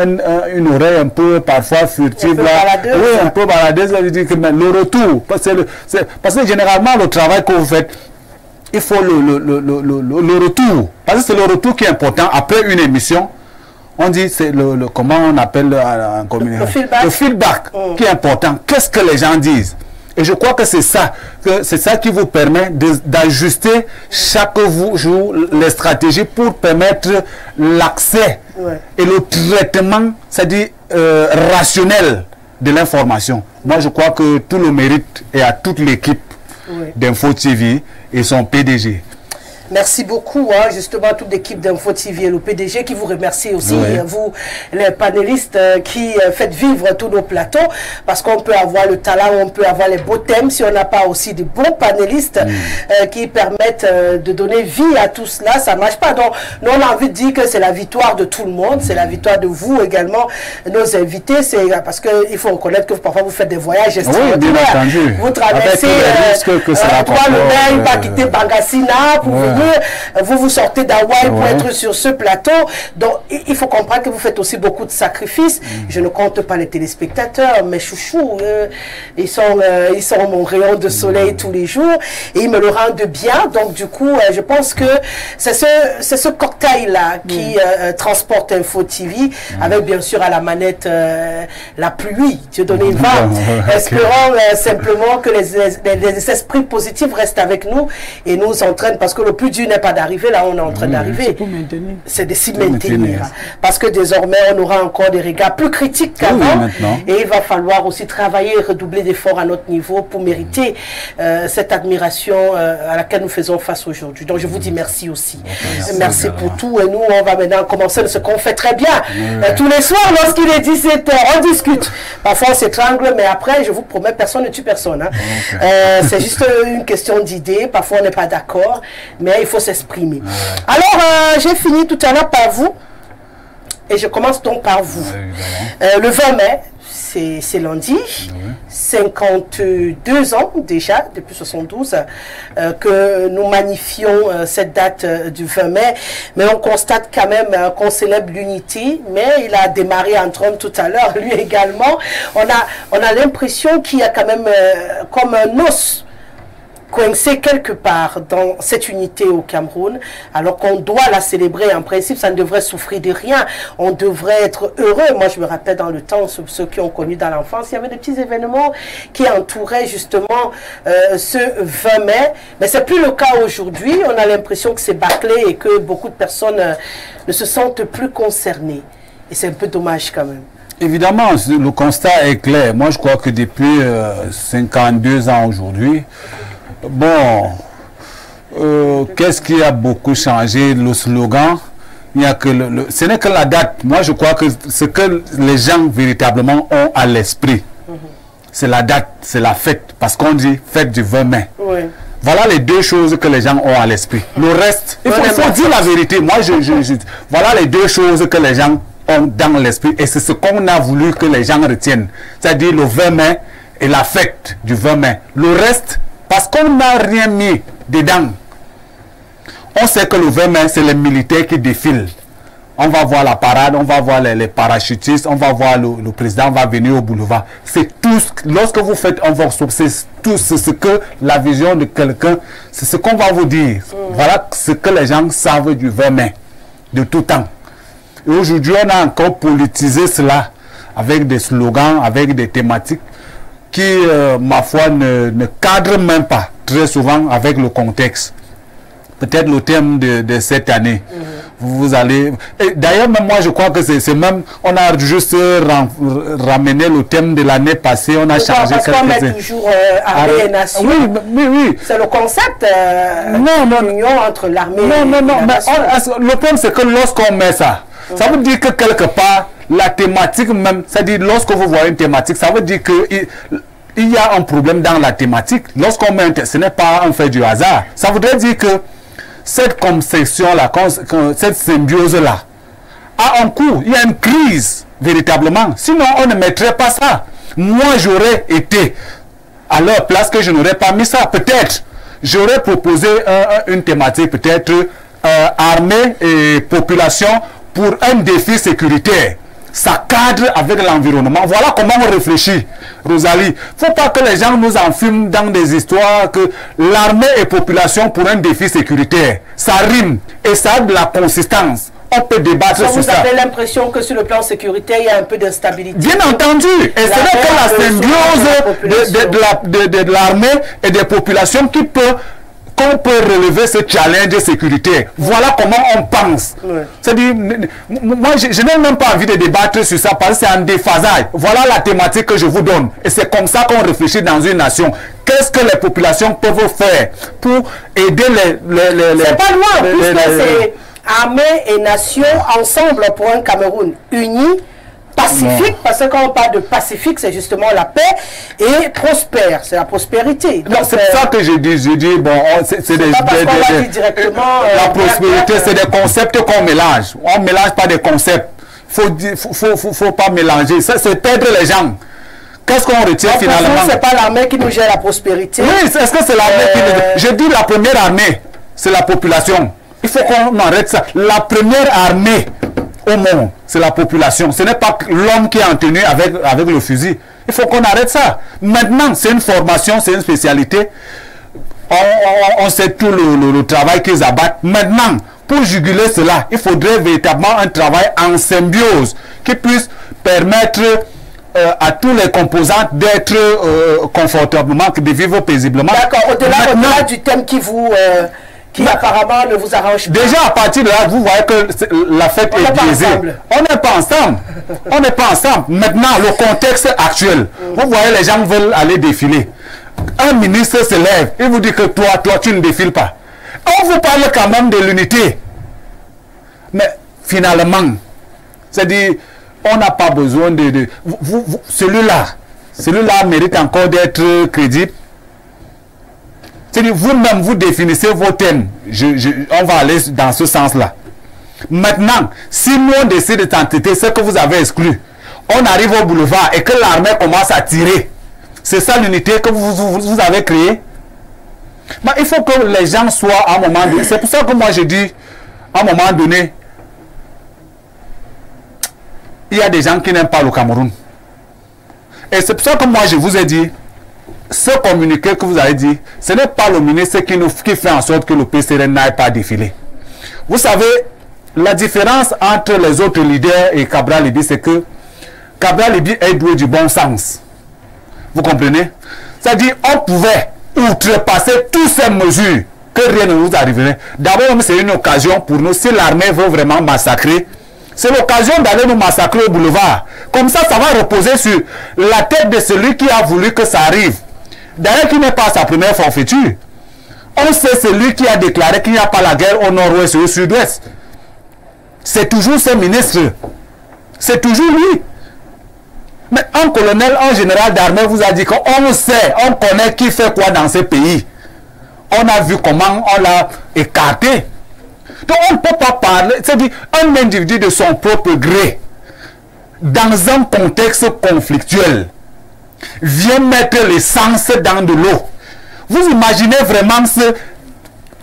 une oreille un peu parfois furtive. Oui, un peu baladeuse. Je dis que le retour. Parce que généralement, le travail que vous faites, il faut le retour. Parce que c'est le retour qui est important. Après une émission, on dit, c'est comment on appelle en communication, le feedback qui est important. Qu'est-ce que les gens disent? Et je crois que c'est ça qui vous permet d'ajuster chaque jour les stratégies pour permettre l'accès et le traitement, c'est-à-dire rationnel de l'information. Moi, je crois que tout le mérite est à toute l'équipe d'Info TV et son PDG. Merci beaucoup, justement, toute l'équipe d'Info TV et le PDG qui vous remercie aussi, vous, les panélistes qui faites vivre tous nos plateaux, parce qu'on peut avoir le talent, on peut avoir les beaux thèmes, si on n'a pas aussi de bons panélistes qui permettent de donner vie à tout cela, ça ne marche pas. Donc, nous, on a envie de dire que c'est la victoire de tout le monde, c'est la victoire de vous également, nos invités, c'est parce qu'il faut reconnaître que parfois vous faites des voyages extraordinaires. Vous traversez le Mer, pas quitter Bangassina pour venir. Vous sortez d'Hawaï pour être sur ce plateau. Donc, il faut comprendre que vous faites aussi beaucoup de sacrifices. Je ne compte pas les téléspectateurs, mes chouchous, ils sont mon rayon de soleil tous les jours et ils me le rendent bien. Donc, du coup, je pense que c'est ce cocktail-là qui transporte Info TV avec, bien sûr, à la manette la pluie. Dieu donne une vente. Espérons simplement que les esprits positifs restent avec nous et nous entraînent parce que le plus dur n'est pas d'arriver, là on est en train d'arriver. C'est de s'y maintenir. Parce que désormais on aura encore des regards plus critiques qu'avant. Et il va falloir aussi travailler et redoubler d'efforts à notre niveau pour mériter cette admiration à laquelle nous faisons face aujourd'hui. Donc je vous dis merci aussi. Merci pour tout. Et nous on va maintenant commencer ce qu'on fait très bien. Tous les soirs lorsqu'il est 17h, on discute. Parfois on s'étrangle, mais après je vous promets, personne ne tue personne. C'est juste une question d'idée. Parfois on n'est pas d'accord. Mais il faut s'exprimer. Alors, j'ai fini tout à l'heure par vous. Et je commence donc par vous. Le 20 mai, c'est lundi, 52 ans déjà, depuis 72, que nous magnifions cette date du 20 mai. Mais on constate quand même qu'on célèbre l'unité. Mais il a démarré en trompe tout à l'heure, lui également. On a l'impression qu'il y a quand même comme un os coincé quelque part dans cette unité au Cameroun, alors qu'on doit la célébrer. En principe, ça ne devrait souffrir de rien. On devrait être heureux. Moi, je me rappelle dans le temps, ceux qui ont connu dans l'enfance, il y avait des petits événements qui entouraient justement ce 20 mai. Mais c'est plus le cas aujourd'hui. On a l'impression que c'est bâclé et que beaucoup de personnes ne se sentent plus concernées. Et c'est un peu dommage quand même. Évidemment, le constat est clair. Moi, je crois que depuis 52 ans aujourd'hui, bon, qu'est-ce qui a beaucoup changé? Le slogan, il n'y a que ce n'est que la date. Moi, je crois que ce que les gens véritablement ont à l'esprit, c'est la date, c'est la fête. Parce qu'on dit fête du 20 mai. Oui. Voilà les deux choses que les gens ont à l'esprit. Le reste, il faut dire la vérité. Moi, voilà les deux choses que les gens ont dans l'esprit. Et c'est ce qu'on a voulu que les gens retiennent. C'est-à-dire le 20 mai et la fête du 20 mai. Le reste, parce qu'on n'a rien mis dedans. On sait que le 20 mai, c'est les militaires qui défilent. On va voir la parade, on va voir les parachutistes, on va voir le président va venir au boulevard. C'est tout, lorsque vous faites un workshop, c'est tout ce que la vision de quelqu'un, c'est ce qu'on va vous dire. Voilà ce que les gens savent du 20 mai, de tout temps. Et aujourd'hui, on a encore politisé cela avec des slogans, avec des thématiques qui, ma foi, ne cadrent même pas très souvent avec le contexte. Peut-être le thème de cette année. Vous allez... D'ailleurs, même moi, je crois que c'est même... On a juste ramené le thème de l'année passée. On a changé quelques... Parce qu'on met toujours armée et nation. Oui. C'est le concept d'union entre l'armée et la nation. Mais le problème, c'est que lorsqu'on met ça, ça veut dire que quelque part, la thématique même... C'est-à-dire, lorsque vous voyez une thématique, ça veut dire que... Il y a un problème dans la thématique. Lorsqu'on met... Ce n'est pas un fait du hasard. Ça voudrait dire que cette conception-là, cette symbiose-là, a un coût. Il y a une crise, véritablement. Sinon, on ne mettrait pas ça. Moi, j'aurais été à leur place que je n'aurais pas mis ça. Peut-être, j'aurais proposé une thématique, peut-être armée et population pour un défi sécuritaire. Ça cadre avec l'environnement. Voilà comment on réfléchit, Rosalie. Il ne faut pas que les gens nous enfument dans des histoires que l'armée et population pour un défi sécuritaire. Ça rime et ça a de la consistance. On peut débattre sur ça. Vous avez l'impression que sur le plan sécuritaire, il y a un peu d'instabilité. Bien entendu. Et ce n'est que la symbiose de l'armée et des populations qui peut... qu'on peut relever ce challenge sécuritaire. Voilà comment on pense. C'est-à-dire, moi, je n'ai même pas envie de débattre sur ça parce que c'est un déphasage. Voilà la thématique que je vous donne. Et c'est comme ça qu'on réfléchit dans une nation. Qu'est-ce que les populations peuvent faire pour aider les... C'est pas loin, puisque c'est armée et nation ensemble pour un Cameroun uni, pacifique, parce que quand on parle de pacifique, c'est justement la paix, et prospère, c'est la prospérité. Non, c'est ça que je dis, bon, c'est des... la prospérité, c'est des concepts qu'on mélange. On ne mélange pas des concepts. Faut pas mélanger. C'est perdre les gens. Qu'est-ce qu'on retient finalement? C'est pas l'armée qui nous gère la prospérité. Oui, est-ce que c'est l'armée qui nous... Je dis la première armée, c'est la population. Il faut qu'on arrête ça. La première armée au monde, c'est la population. Ce n'est pas l'homme qui est en tenue avec le fusil. Il faut qu'on arrête ça. Maintenant, c'est une formation, c'est une spécialité. On sait tout le travail qu'ils abattent. Maintenant, pour juguler cela, il faudrait véritablement un travail en symbiose qui puisse permettre à tous les composants d'être confortablement, de vivre paisiblement. D'accord, au-delà du thème qui vous... qui apparemment ne vous arrange pas. Déjà, à partir de là, vous voyez que la fête est biaisée. On n'est pas ensemble. On n'est pas ensemble. Maintenant, le contexte actuel, vous voyez, les gens veulent aller défiler. Un ministre se lève, il vous dit que toi, tu ne défiles pas. On vous parle quand même de l'unité. Mais finalement, c'est-à-dire, on n'a pas besoin de... Celui-là mérite encore d'être crédible. C'est-à-dire, vous-même, vous définissez vos thèmes. On va aller dans ce sens-là. Maintenant, si nous on décide de tenter ce que vous avez exclu, on arrive au boulevard et que l'armée commence à tirer. C'est ça l'unité que vous avez créée. Mais il faut que les gens soient à un moment donné. C'est pour ça que moi je dis, à un moment donné, il y a des gens qui n'aiment pas le Cameroun. Et c'est pour ça que moi je vous ai dit, ce communiqué que vous avez dit, ce n'est pas le ministre qui fait en sorte que le PCRN n'aille pas défiler. Vous savez, la différence entre les autres leaders et Cabral Libby, c'est que Cabral Libby est doué du bon sens. Vous comprenez? C'est-à-dire, on pouvait outrepasser toutes ces mesures, que rien ne nous arriverait. D'abord, c'est une occasion pour nous, si l'armée veut vraiment massacrer, c'est l'occasion d'aller nous massacrer au boulevard. Comme ça, ça va reposer sur la tête de celui qui a voulu que ça arrive. D'ailleurs, qui n'est pas sa première forfaiture. On sait celui qui a déclaré qu'il n'y a pas la guerre au nord-ouest et au sud-ouest. C'est toujours ce ministre. C'est toujours lui. Mais un colonel, un général d'armée vous a dit qu'on sait, on connaît qui fait quoi dans ce pays. On a vu comment on l'a écarté. Donc on ne peut pas parler, c'est-à-dire un individu de son propre gré, dans un contexte conflictuel, vient mettre l'essence dans de l'eau. Vous imaginez vraiment ce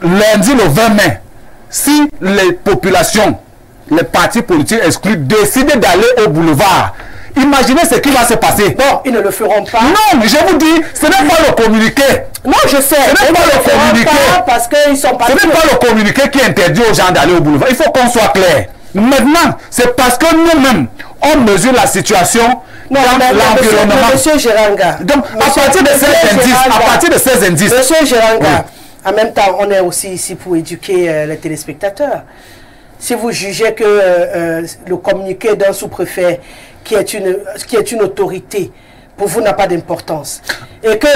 lundi le 20 mai, si les populations, les partis politiques exclus décident d'aller au boulevard, imaginez ce qui va se passer. Non, ils ne le feront pas. Non, je vous dis, ce n'est pas le communiqué. Non, je sais. Ce n'est pas le communiqué. Parce qu'ils sont pas. Ce n'est pas le communiqué qui interdit aux gens d'aller au boulevard. Il faut qu'on soit clair. Maintenant, c'est parce que nous-mêmes, on mesure la situation dans l'environnement. Monsieur Géranga. Donc, à partir de ces indices. Monsieur Géranga, en même temps, on est aussi ici pour éduquer les téléspectateurs. Si vous jugez que le communiqué d'un sous-préfet qui est une autorité, pour vous n'a pas d'importance, et que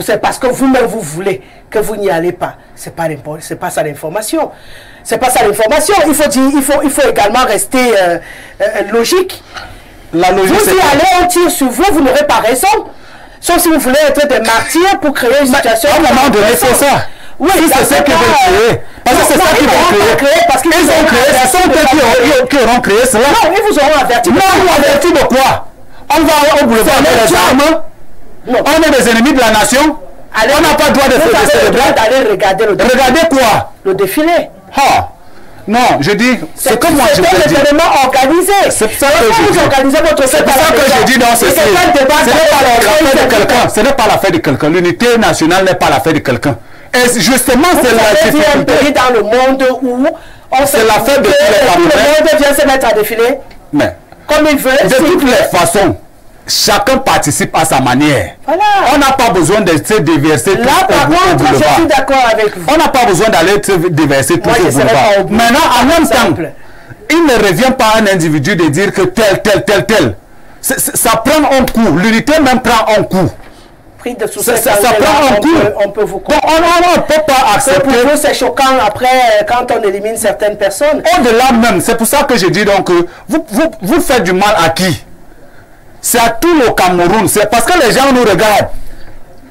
c'est parce que vous-même vous voulez que vous n'y allez pas, c'est pas ça l'information. C'est pas ça l'information. Il faut également rester logique. La logique, vous y allez, on tire sur vous, vous n'aurez pas raison. Sauf si vous voulez être des martyrs pour créer une situation. À un moment donné, c'est ça. Oui, c'est ça qu'ils veulent créer. Parce que c'est ça qu'ils vont créer. Parce qu'ils ont créé. Ce sont eux qui auront créé cela. Non, ils vous auront averti. Non, vous averti de quoi? On va au boulevard avec les armes. On est des ennemis de la nation. On n'a pas le droit de célébrer. D'aller regarder le défilé. Regardez quoi? Le défilé. Ah. Non, je dis, c'est comme moi je vous dis. C'est un événement organisé. C'est ça que je dis. C'est pour ça que je dis dans ceci. Ce n'est pas l'affaire de quelqu'un. L'unité nationale n'est pas l'affaire de quelqu'un. Et justement, c'est la difficulté. Un pays dans le monde où c'est l'affaire de tous les Camerounais. Tout le monde vient se mettre à défiler. Mais, comme il veut. De toutes les façons, chacun participe à sa manière. Voilà. On n'a pas besoin de se déverser tout là, par contre, je suis d'accord avec vous. On n'a pas besoin d'aller se déverser tout au boulevard. Maintenant, en même temps, il ne revient pas à un individu de dire que tel. Ça prend un coup. L'unité même prend un coup. Ça prend un coup. On peut vous comprendre. On ne peut pas accepter. Pour vous, c'est choquant après quand on élimine certaines personnes. Au-delà même, c'est pour ça que je dis donc, vous faites du mal à qui? C'est à tout le Cameroun. C'est parce que les gens nous regardent.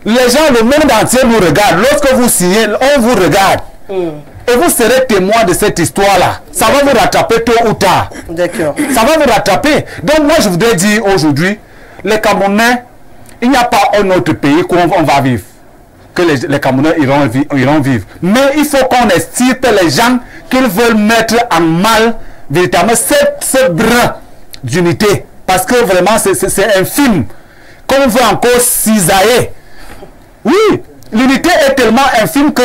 Les gens, le monde entier nous regarde. Lorsque vous signez, on vous regarde. Et vous serez témoin de cette histoire-là. Ça va vous rattraper tôt ou tard. D'accord. Ça va vous rattraper. Donc moi, je voudrais dire aujourd'hui, les Camerounais, il n'y a pas un autre pays où on va vivre. Que les Camerounais iront vivre. Mais il faut qu'on estirpe les gens qu'ils veulent mettre en mal, véritablement, ce brin d'unité. Parce que vraiment, c'est infime. Qu'on veut encore cisailler. Oui, l'unité est tellement infime que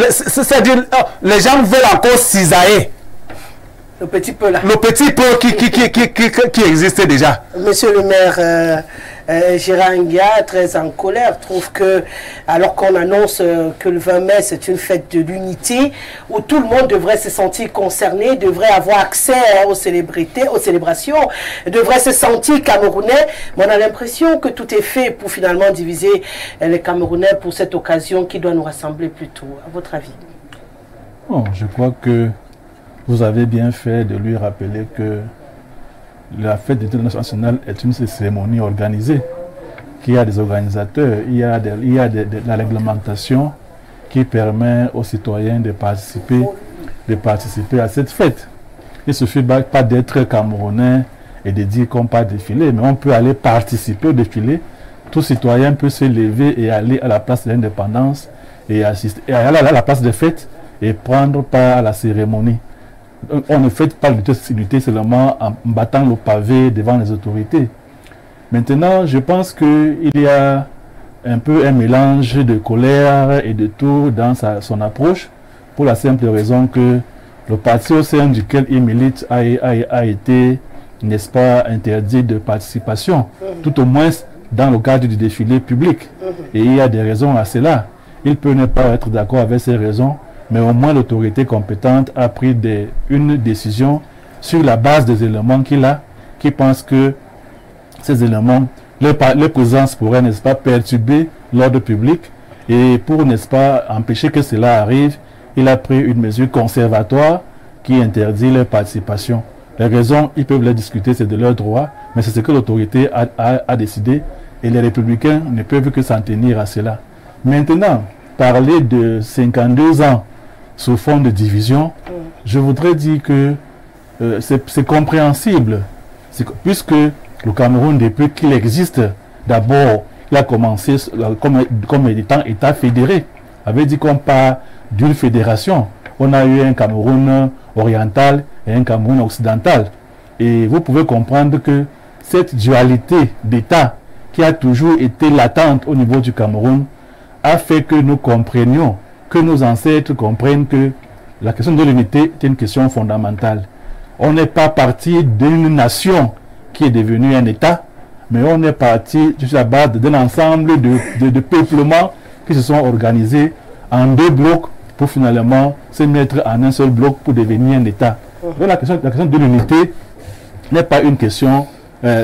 c'est-à-dire, les gens veulent encore cisailler. Le petit peu là. Le petit peu qui existait déjà. Monsieur le maire Géranga, très en colère, trouve que, alors qu'on annonce que le 20 mai c'est une fête de l'unité, où tout le monde devrait se sentir concerné, devrait avoir accès aux célébrations, devrait se sentir camerounais, mais on a l'impression que tout est fait pour finalement diviser les Camerounais pour cette occasion qui doit nous rassembler plutôt. À votre avis? Bon, je crois que vous avez bien fait de lui rappeler que la fête de l'unité nationale est une cérémonie organisée, qu'il y a des organisateurs, il y a la réglementation qui permet aux citoyens de participer de participer à cette fête. Il ne suffit pas d'être Camerounais et de dire qu'on peut défiler, mais on peut aller participer au défilé. Tout citoyen peut se lever et aller à la place de l'indépendance et assister à la place de fête et prendre part à la cérémonie. On ne fête pas l'unité seulement en battant le pavé devant les autorités. Maintenant, je pense qu'il y a un peu un mélange de colère et de tout dans son approche, pour la simple raison que le parti au sein duquel il milite a été, n'est-ce pas, interdit de participation, tout au moins dans le cadre du défilé public. Et il y a des raisons à cela. Il peut ne pas être d'accord avec ces raisons, mais au moins l'autorité compétente a pris une décision sur la base des éléments qu'il a, qui pense que ces éléments, leur présence pourrait, n'est-ce pas, perturber l'ordre public, et pour, n'est-ce pas, empêcher que cela arrive, il a pris une mesure conservatoire qui interdit leur participation. Les raisons, ils peuvent les discuter, c'est de leur droit, mais c'est ce que l'autorité a décidé, et les républicains ne peuvent que s'en tenir à cela. Maintenant, parler de 52 ans sous fond de division, je voudrais dire que c'est compréhensible, puisque le Cameroun, depuis qu'il existe, d'abord, il a commencé comme État fédéré. On avait dit qu'on part d'une fédération. On a eu un Cameroun oriental et un Cameroun occidental. Et vous pouvez comprendre que cette dualité d'État qui a toujours été latente au niveau du Cameroun a fait que nous comprenions, que nos ancêtres comprennent que la question de l'unité est une question fondamentale. On n'est pas parti d'une nation qui est devenue un État, mais on est parti sur la base d'un ensemble de peuplements qui se sont organisés en deux blocs pour finalement se mettre en un seul bloc pour devenir un État. Donc la question de l'unité n'est pas une question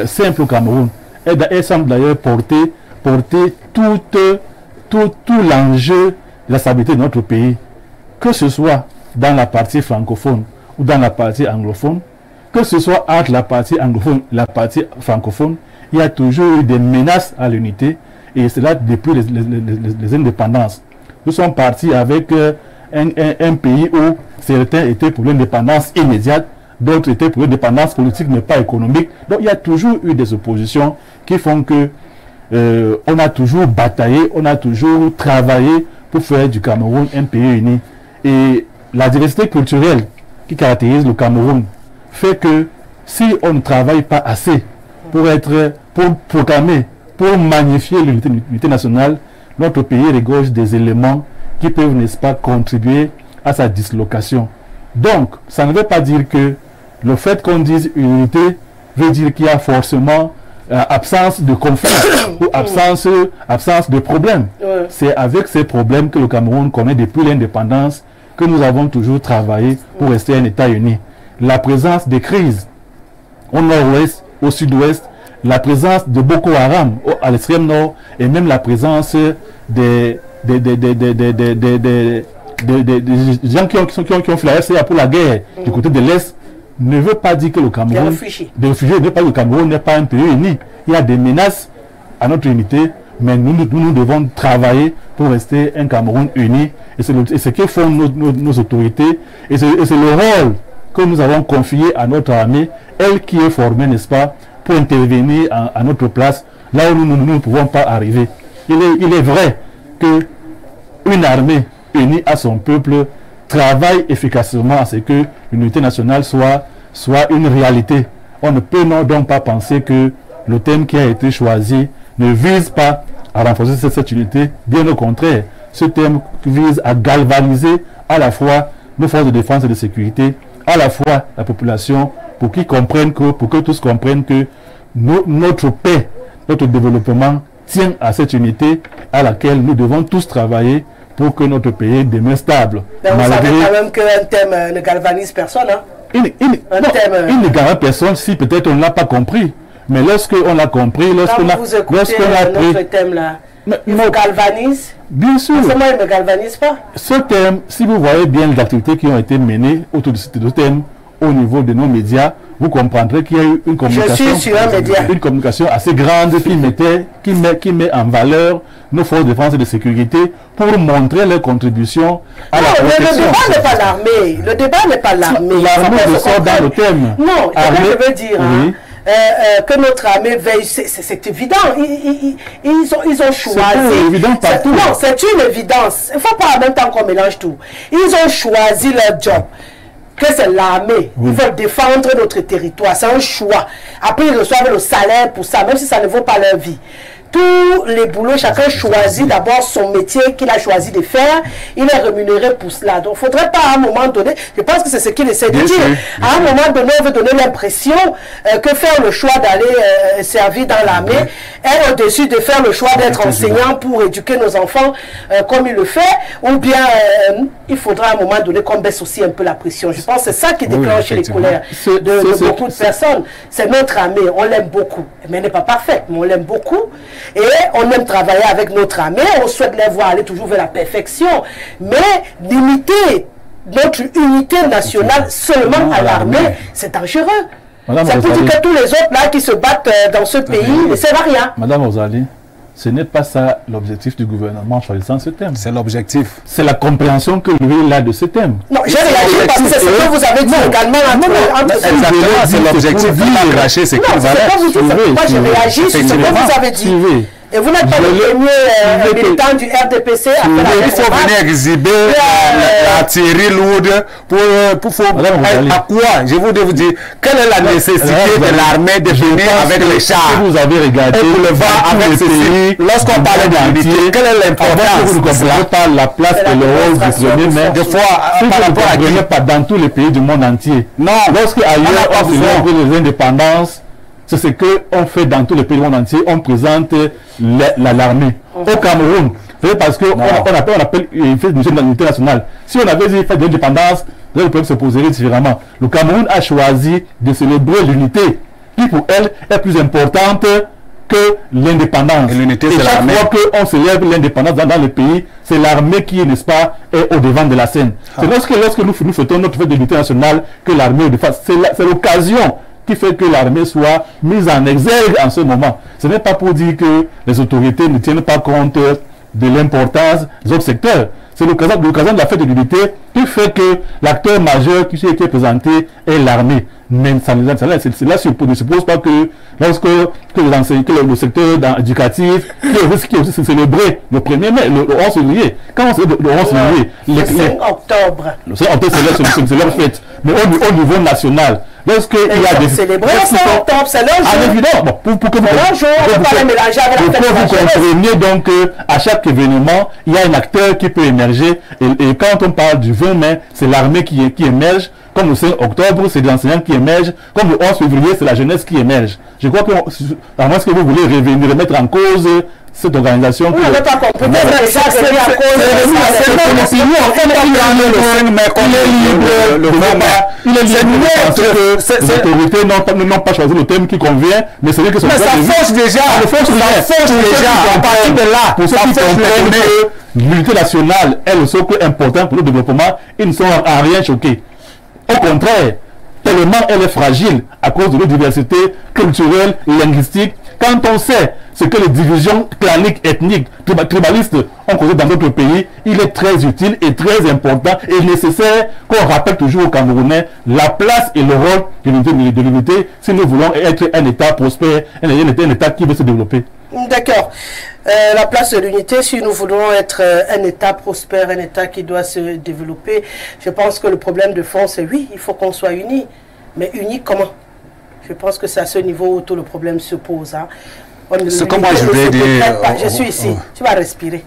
simple au Cameroun. Elle semble d'ailleurs porter tout l'enjeu de la stabilité de notre pays, que ce soit dans la partie francophone ou dans la partie anglophone, que ce soit entre la partie anglophone et la partie francophone, il y a toujours eu des menaces à l'unité, et c'est là depuis les indépendances. Nous sommes partis avec un pays où certains étaient pour l'indépendance immédiate, d'autres étaient pour l'indépendance politique mais pas économique. Donc il y a toujours eu des oppositions qui font que on a toujours bataillé, on a toujours travaillé pour faire du Cameroun un pays uni. Et la diversité culturelle qui caractérise le Cameroun fait que si on ne travaille pas assez pour proclamer, pour magnifier l'unité nationale, notre pays regorge des éléments qui peuvent, n'est-ce pas, contribuer à sa dislocation. Donc, ça ne veut pas dire que le fait qu'on dise unité veut dire qu'il y a forcément absence de conflit ou absence de problème. C'est avec ces problèmes que le Cameroun connaît depuis l'indépendance que nous avons toujours travaillé pour rester un État uni. La présence des crises au nord-ouest, au sud-ouest, la présence de Boko Haram à l'extrême nord, et même la présence des gens qui ont fait pour la guerre du côté de l'Est, ne veut pas dire que le Cameroun, ne veut pas que le Cameroun n'est pas un pays uni. Il y a des menaces à notre unité, mais nous devons travailler pour rester un Cameroun uni. Et c'est ce que font nos autorités, et c'est le rôle que nous avons confié à notre armée, elle qui est formée, n'est-ce pas, pour intervenir à notre place, là où nous ne pouvons pas arriver. Il est vrai que une armée unie à son peuple travaille efficacement à ce que l'unité nationale soit une réalité. On ne peut donc pas penser que le thème qui a été choisi ne vise pas à renforcer cette unité. Bien au contraire, ce thème vise à galvaniser à la fois nos forces de défense et de sécurité, à la fois la population, pour que tous comprennent que notre paix, notre développement tient à cette unité à laquelle nous devons tous travailler pour que notre pays demeure stable. Mais vous savez quand même qu'un thème ne galvanise personne. Hein? Il ne galvanise personne si peut-être on ne l'a pas compris. Mais lorsqu'on l'a compris, lorsqu'on a pris notre thème là, il vous galvanise. Bien sûr. Forcément, il ne galvanise pas. Ce thème, si vous voyez bien les activités qui ont été menées autour de ce thème au niveau de nos médias, vous comprendrez qu'il y a eu une communication assez grande qui met en valeur nos forces de défense et de sécurité pour montrer leur contribution à la protection. Le débat n'est pas l'armée. Le débat n'est pas l'armée. L'armée sort dans le thème. Non, je veux dire que notre armée veille, c'est évident. Ils ont choisi. C'est évident partout. Non, c'est une évidence. Il ne faut pas en même temps qu'on mélange tout. Ils ont choisi leur job. Que c'est l'armée. Ils veulent défendre notre territoire. C'est un choix. Après, ils reçoivent le salaire pour ça, même si ça ne vaut pas leur vie. Tous les boulots, chacun choisit d'abord son métier qu'il a choisi de faire. Il est rémunéré pour cela. Donc, il ne faudrait pas à un moment donné, je pense que c'est ce qu'il essaie de dire. À un moment donné, on veut donner l'impression que faire le choix d'aller servir dans l'armée est au-dessus de faire le choix d'être enseignant pour éduquer nos enfants comme il le fait. Ou bien, il faudra à un moment donné qu'on baisse aussi un peu la pression. Je pense que c'est ça qui déclenche les colères de beaucoup de personnes. C'est notre armée. On l'aime beaucoup. Mais elle n'est pas parfaite, mais on l'aime beaucoup. Et on aime travailler avec notre armée, on souhaite les voir aller toujours vers la perfection, mais limiter notre unité nationale seulement à l'armée, c'est dangereux. C'est pour dire que tous les autres là qui se battent dans ce pays ne servent à rien. Madame Rosalie, ce n'est pas ça l'objectif du gouvernement en choisissant ce thème. C'est l'objectif. C'est la compréhension que lui il a de ce thème. Non, j'ai réagi parce que c'est ce que vous avez dit également entre exactement, c'est l'objectif. Vous lâcher, c'est qu'il va moi j'ai réagi sur ce que vous avez dit. Et vous n'êtes pas le premier militant du RDPC à faire la il faut venir exhiber la Thierry lourde pour à quoi? Je voudrais vous dire, quelle est la nécessité de l'armée de venir avec les chars? Vous avez regardé et pour le voir avec ceci. Lorsqu'on parlait d'unité, quelle est l'importance? Vous ne comprenez pas la place et le rôle du premier maire. Des fois, par rapport à qui pas dans tous les pays du monde entier. Non. Lorsque ailleurs on célèbre les indépendances, c'est ce qu'on fait dans tous les pays du monde entier. On présente l'armée. Au Cameroun, c'est parce qu'on appelle une fête de l'unité nationale. Si on avait dit fête de l'indépendance, le problème se poserait différemment. Le Cameroun a choisi de célébrer l'unité, qui pour elle est plus importante que l'indépendance. Et chaque fois qu'on célèbre l'indépendance dans le pays, c'est l'armée qui, n'est-ce pas, est au devant de la scène. C'est lorsque nous fêtons notre fête de l'unité nationale que l'armée est au devant. C'est l'occasion qui fait que l'armée soit mise en exergue en ce moment. Ce n'est pas pour dire que les autorités ne tiennent pas compte de l'importance des autres secteurs. C'est l'occasion de la fête de l'unité qui fait que l'acteur majeur qui est présenté est l'armée. Mais cela ne suppose pas que lorsque le secteur éducatif qui est aussi célébré le 1er mai, le 11 février, quand on célèbre le 11 février, le 5 octobre. Le 5 octobre, c'est leur fête. Mais au niveau national, lorsqu'il y a des... célébrer le 5 octobre, c'est leur jour. Évidemment, pour que vous compreniez donc à chaque événement, il y a un acteur qui peut émerger. Et quand on parle du 20 mai, c'est l'armée qui émerge. Comme le 5 octobre, c'est l'enseignant qui émerge. Comme le 11 février, c'est la jeunesse qui émerge. Je crois que, à moins que vous voulez revenir, remettre en cause cette organisation. Vous n'avez pas compris. Il est libre parce que les autorités n'ont pas choisi le thème qui convient, mais c'est vrai que ça force déjà. Ça force déjà. À partir de là, pour ceux qui comprennent que l'unité nationale est le socle important pour le développement, ils ne sont en rien choqués. Au contraire, tellement elle est fragile à cause de nos diversités culturelles, linguistiques. Quand on sait ce que les divisions claniques, ethniques, tribalistes ont causé dans d'autres pays, il est très utile et très important et nécessaire qu'on rappelle toujours aux Camerounais la place et le rôle de l'unité si nous voulons être un État prospère, un État qui veut se développer. D'accord. La place de l'unité, si nous voulons être un État prospère, un État qui doit se développer, je pense que le problème de fond, c'est oui, il faut qu'on soit unis. Mais unis comment? Je pense que c'est à ce niveau où tout le problème se pose. Hein. C'est comme moi je voulais dire... Je suis ici, tu vas respirer.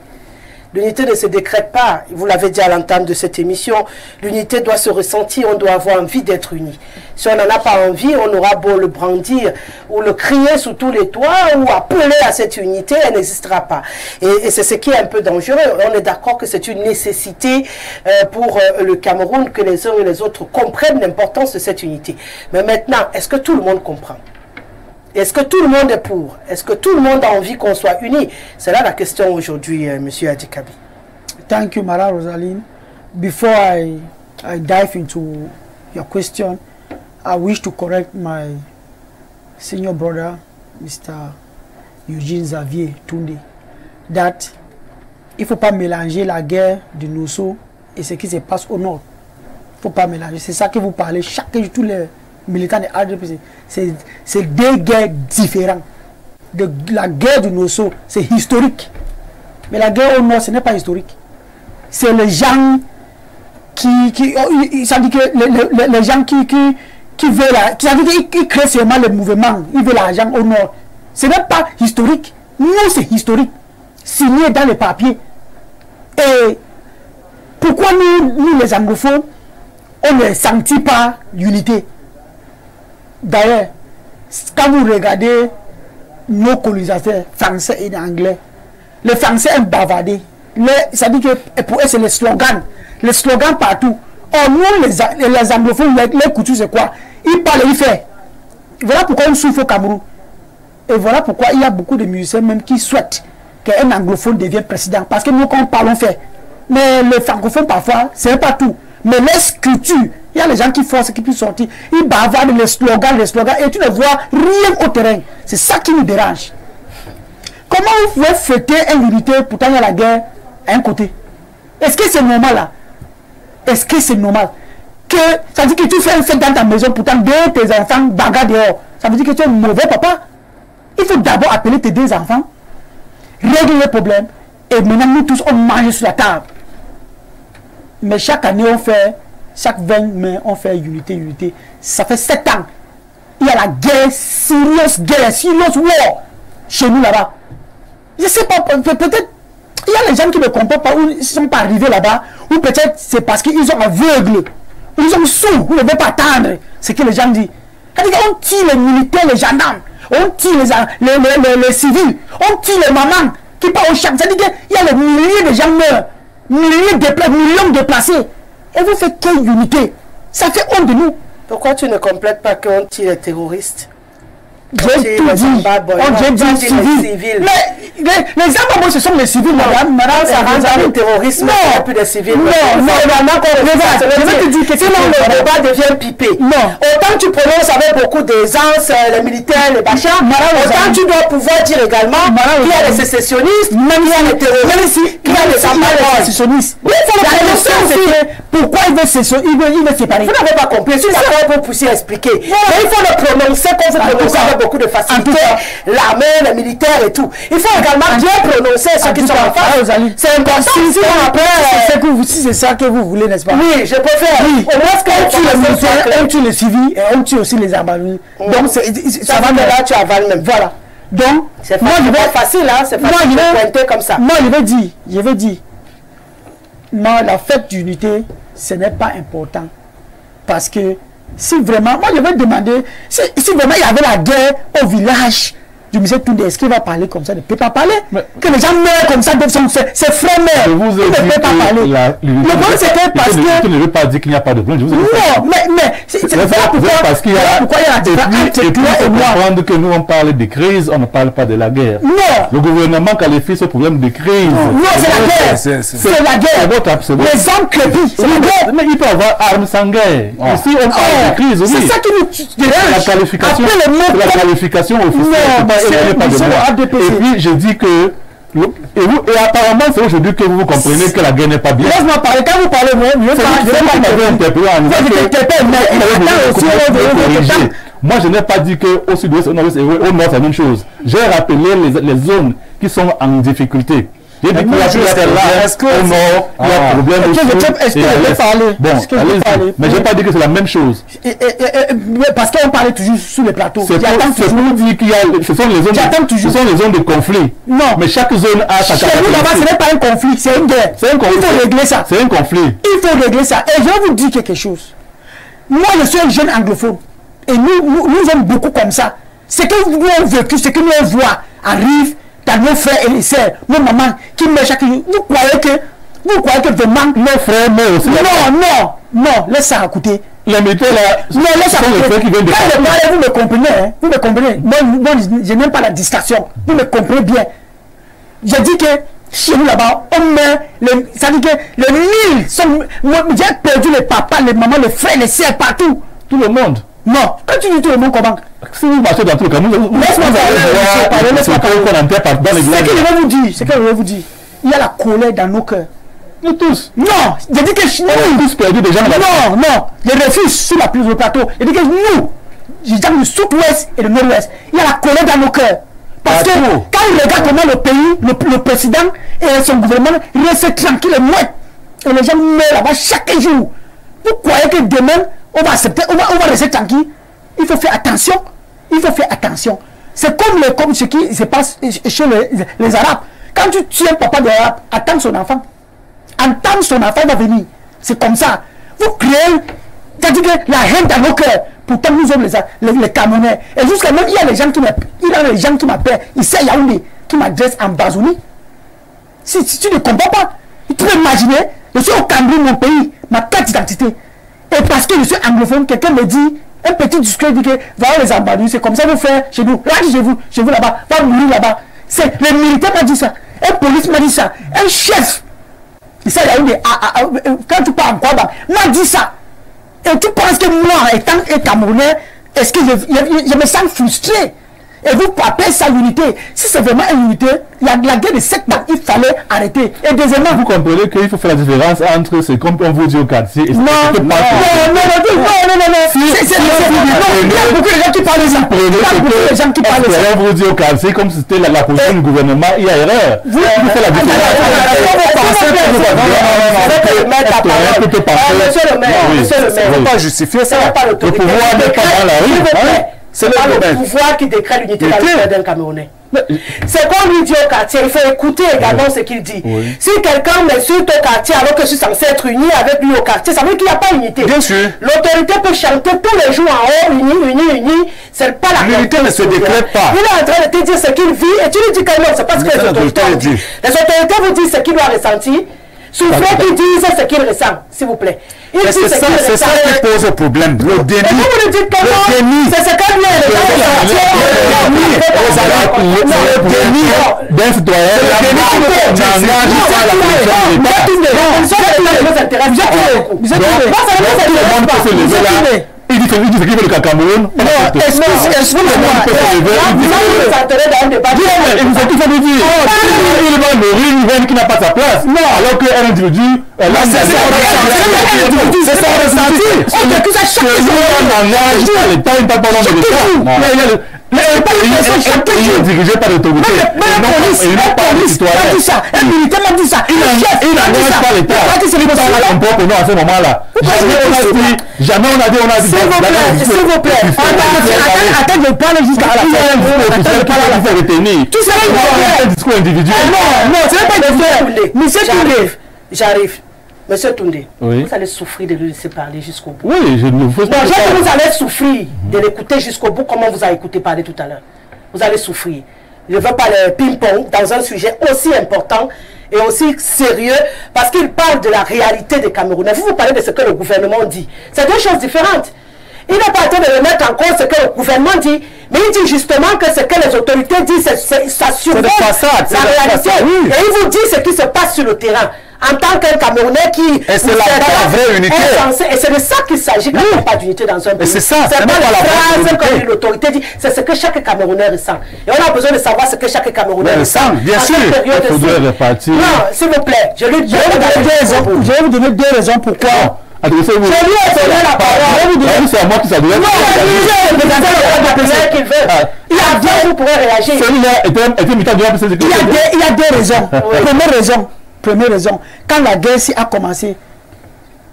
L'unité ne se décrète pas, vous l'avez dit à l'entame de cette émission, l'unité doit se ressentir, on doit avoir envie d'être unis. Si on n'en a pas envie, on aura beau le brandir ou le crier sous tous les toits ou appeler à cette unité, elle n'existera pas. Et c'est ce qui est un peu dangereux. On est d'accord que c'est une nécessité pour le Cameroun que les uns et les autres comprennent l'importance de cette unité. Mais maintenant, est-ce que tout le monde comprend? Est-ce que tout le monde est pour? Est-ce que tout le monde a envie qu'on soit unis? C'est là la question aujourd'hui, Monsieur Adikabi. Thank you, Mara Rosaline. Before I dive into your question, I wish to correct my senior brother, Mr. Eugene Xavier Toundé, that il ne faut pas mélanger la guerre du Nosso et ce qui se passe au nord. Il ne faut pas mélanger. C'est ça que vous parlez. Chaque jour, tous les militants de RDPC, c'est deux guerres différentes. La guerre du Nosso, c'est historique. Mais la guerre au nord, ce n'est pas historique. C'est les gens ça dit que les gens qui veulent, ça dit qu'ils créent seulement le mouvement, ils veulent l'argent au nord. Ce n'est pas historique. Nous, c'est historique. Signé dans les papiers. Et pourquoi nous les anglophones, on ne sentit pas l'unité? D'ailleurs, quand vous regardez nos colonisateurs français et anglais, les Français aiment bavarder. Ça dit que pour eux, c'est les slogans. Les slogans partout. Or, nous, les anglophones, les coutumes, c'est quoi? Ils parlent et ils font. Voilà pourquoi on souffre au Cameroun. Et voilà pourquoi il y a beaucoup de musiciens même qui souhaitent qu'un anglophone devienne président. Parce que nous, quand on parle, on fait. Mais les francophones, parfois, c'est pas tout. Mais les sculptures, il y a les gens qui forcent, qui peuvent sortir. Ils bavardent les slogans, et tu ne vois rien au terrain. C'est ça qui nous dérange. Comment vous pouvez fêter une unité, pourtant il y a la guerre à un côté? Est-ce que c'est normal là? Est-ce que c'est normal? Ça veut dire que tu fais une fête dans ta maison, pourtant tes enfants bagarrent dehors. Ça veut dire que tu es un mauvais papa. Il faut d'abord appeler tes deux enfants, régler les problèmes, et maintenant nous tous on mange sur la table. Mais chaque année on fait, chaque 20 mai on fait unité. Ça fait 7 ans. Il y a la guerre, serious war chez nous là-bas. Je sais pas, peut-être il y a les gens qui ne comprennent pas, ou ils ne sont pas arrivés là-bas, ou peut-être c'est parce qu'ils sont aveugles, ou ils sont sourds, ou ils ne veulent pas attendre ce que les gens disent. On tue les militaires, les gendarmes, on tue les civils, on tue les mamans qui partent au champ. C'est-à-dire qu'il y a des milliers de gens meurent, millions de déplacés. Et vous faites quelle unité? Ça fait honte de nous. Pourquoi tu ne complètes pas qu'on tue les terroristes? J'ai tout dit. On dit civils. Mais les Zimbabwe, ce sont les civils, madame. Ça rentre dans le terrorisme, il n'y a plus de civils. Non, je vais te dire que sinon le débat devient pipé. Non. Autant tu prononces avec beaucoup d'aisance les militaires, les bachars, autant tu dois pouvoir dire également qu'il y a les sécessionnistes, même il y a les terroristes, qu'il y a les sécessionnistes. Il faut le prononcer aussi. Pourquoi il veut séparer? Vous n'avez pas compris. Je suis d'accord pour pousser à expliquer. Mais il faut le prononcer comme vous prononcez avec beaucoup de facilité. L'armée, les militaires et tout. Il faut également bien prononcer ceux qui sont en face. C'est important. Si c'est ça que vous voulez, n'est-ce pas? Oui, je préfère. Oui. Au moins, quand on tue les militaires, on tue les civils et on tue aussi les armes. Donc, ça va de là, tu avales même. Voilà. Donc, moi, je vais facile, hein. C'est facile de pointer comme ça. Moi, je vais dire, non, la fête d'unité, ce n'est pas important. Parce que si vraiment, moi je vais demander, si vraiment il y avait la guerre au village du musée Toundé, est-ce qu'il va parler comme ça? Il ne peut pas parler. Mais, que les gens meurent comme ça, c'est frères mères. Je vous ai dit ne peut pas parler. Le problème c'est que parce que... Tu ne veux pas dire qu'il n'y a pas de problème. Non, mais c'est parce qu'il y a la différence entre toi et moi. Comprendre que nous on parle de crise, on ne parle pas de la guerre. Non. Le gouvernement qualifie ce problème de crise. Non, c'est la guerre. C'est la guerre. Les hommes crépissent. C'est la guerre. Mais il peut y avoir armes sans guerre. Ici on parle de crise aussi. C'est ça qui nous dérange. La qualification officielle. Et puis je dis que et apparemment c'est aujourd'hui que vous comprenez que la guerre n'est pas bien. Laisse-moi parler, quand vous parlez moi, moi je n'ai pas dit que au sud-ouest, au nord-ouest et au nord c'est la même chose. J'ai rappelé les zones qui sont en difficulté. J'ai dit qu'il y a au nord, il y a problème aussi. Bon, allez-y. Mais je n'ai pas dit que c'est la même chose. Parce qu'on parlait toujours sur les plateaux. C'est pour dire qu'il y a, ce sont les zones de conflit. Non. Mais chaque zone a sa caractéristique. Chez nous, là-bas, ce n'est pas un conflit, c'est une guerre. C'est un conflit. Il faut régler ça. C'est un conflit. Il faut régler ça. Et je vais vous dire quelque chose. Moi, je suis un jeune anglophone. Et nous sommes beaucoup comme ça. Ce que nous avons vécu, ce que nous on voit arrive dans nos frères et les sœurs, nos mamans qui meurent chaque jour. Vous croyez que vraiment nos frères meurent aussi? Non, laisse ça écouter. Les militaires là, non, laisse ça écouter. Quand je parle, vous me comprenez, hein? Vous me comprenez. Moi, je n'aime pas la distraction. Vous me comprenez bien. Je dis que chez nous là-bas, on meurt, ça dit que les 1000 sont. J'ai perdu les papas, les mamans, les frères, les sœurs, partout. Tout le monde. Non, quand tu dis tout le monde comment? Si vous marchez dans tout le Cameroun, laisse-moi parler. C'est ce que je vais vous dire, c'est que je vais vous dire. Il y a la colère dans nos cœurs. Nous tous. Non, je dis que nous tous perdu des gens. Non, je refuse sur la plus de plateau. Je dis que nous, les gens du sud-ouest et du nord-ouest, il y a la colère dans nos cœurs. Parce que quand il regarde comment le pays, le président et son gouvernement restent tranquilles et mouettes, et les gens meurent là-bas chaque jour. Vous croyez que demain, on va accepter, on va rester tranquille? Il faut faire attention. Il faut faire attention. C'est comme ce qui se passe chez les Arabes. Quand tu tues un papa d'Arabe, attends son enfant. Attends son enfant va venir. C'est comme ça. Vous créez, c'est-à-dire que la haine dans nos cœurs. Pourtant, nous sommes les Camerounais. Et jusqu'à même, il y a les gens qui m'appellent. Ici à Yaoundé, qui m'adressent en Bazouni. Si tu ne comprends pas, tu peux imaginer, je suis au Cameroun, mon pays, ma carte d'identité. Et parce que je suis anglophone, quelqu'un me dit, un petit discours dit que voilà les ambassadeurs, c'est comme ça vous faites chez nous. Là, chez vous là-bas, va mourir là-bas. Le militaire m'a dit ça, un police m'a dit ça, un chef. Ici à Yaoundé, quand tu parles en quoi, m'a dit ça. Et tu penses que moi, étant un Camerounais, est-ce que je me sens frustré? Et vous appelez ça l'unité. Si c'est vraiment une unité, la guerre de 7 ans, il fallait arrêter. Et deuxièmement, vous comprenez qu'il faut faire la différence entre ce qu'on vous dit au quartier et ce non. C'est beaucoup de gens qui parlent de ça. Beaucoup de gens qui parlent de ça. On vous dit au quartier comme si c'était la position du gouvernement, il y a erreur. Vous faites la différence. Monsieur le maire, il ne faut pas justifier ça. Le pouvoir n'est pas dans la rue. C'est le pouvoir qui décrète l'unité dans le cœur d'un Camerounais. C'est qu'on lui dit au quartier, il faut écouter également ce qu'il dit. Oui. Si quelqu'un m'insulte au quartier alors que je suis censé être uni avec lui au quartier, ça veut dire qu'il n'y a pas d'unité. Bien sûr. L'autorité peut chanter tous les jours en haut, uni. C'est pas la l'unité ne se décrète pas. Il est en train de te dire ce qu'il vit et tu lui dis que non, c'est parce que les autorités ont dit. Les autorités vous disent ce qu'il doit ressentir. Soufflez qui disent ce qu'il ressent, s'il vous plaît. C'est ça qui pose le problème. Le déni. Et vous nous dites que non, c'est ce que le déni d'un citoyen. Il dit qu'il veut le Cameroun. Il va mourir une reine qui n'a pas sa place. Non, alors qu'un individu. C'est ça ressenti. L'État n'est pas pendant l'État. Il est dirigé par l'autorité. Il n'a pas de citoyen. Un militaire m'a dit ça. Il n'engage pas l'État. On peut pour nous à ce moment-là. Jamais on a dit. S'il vous plaît. Attends, je parle jusqu'à la fin. Tout ça, c'est un discours individuel. Non, ce n'est pas individuel. Monsieur Toundé, j'arrive. Monsieur Toundé, oui. Vous allez souffrir de le laisser parler jusqu'au bout. Oui, je ne veux pas. Vous allez souffrir de l'écouter jusqu'au bout, comme on vous a écouté parler tout à l'heure. Vous allez souffrir. Je ne veux pas le ping-pong dans un sujet aussi important et aussi sérieux, parce qu'il parle de la réalité des Camerounais. Vous parlez de ce que le gouvernement dit. C'est deux choses différentes. Il n'est pas en train de remettre en cause ce que le gouvernement dit, mais il dit justement que ce que les autorités disent, ça survole la réalité. Oui. Et il vous dit ce qui se passe sur le terrain. En tant qu'un Camerounais qui... Et c'est la vraie unité. Et c'est de ça qu'il s'agit quand il n'y a pas d'unité dans un pays. C'est ça, c'est pas la phrase comme l'autorité dit, c'est ce que chaque Camerounais ressent. Et on a besoin de savoir ce que chaque Camerounais ressent. Bien sûr. Il faudrait répartir. Non, s'il vous plaît, je vais vous donner deux raisons pourquoi. Adressez-vous. Je lui ai donné la parole. C'est à moi qui s'adresse. Il y a deux, vous pourrez réagir. Celui-là était militant de la il y a deux raisons. Première raison, quand la guerre a commencé,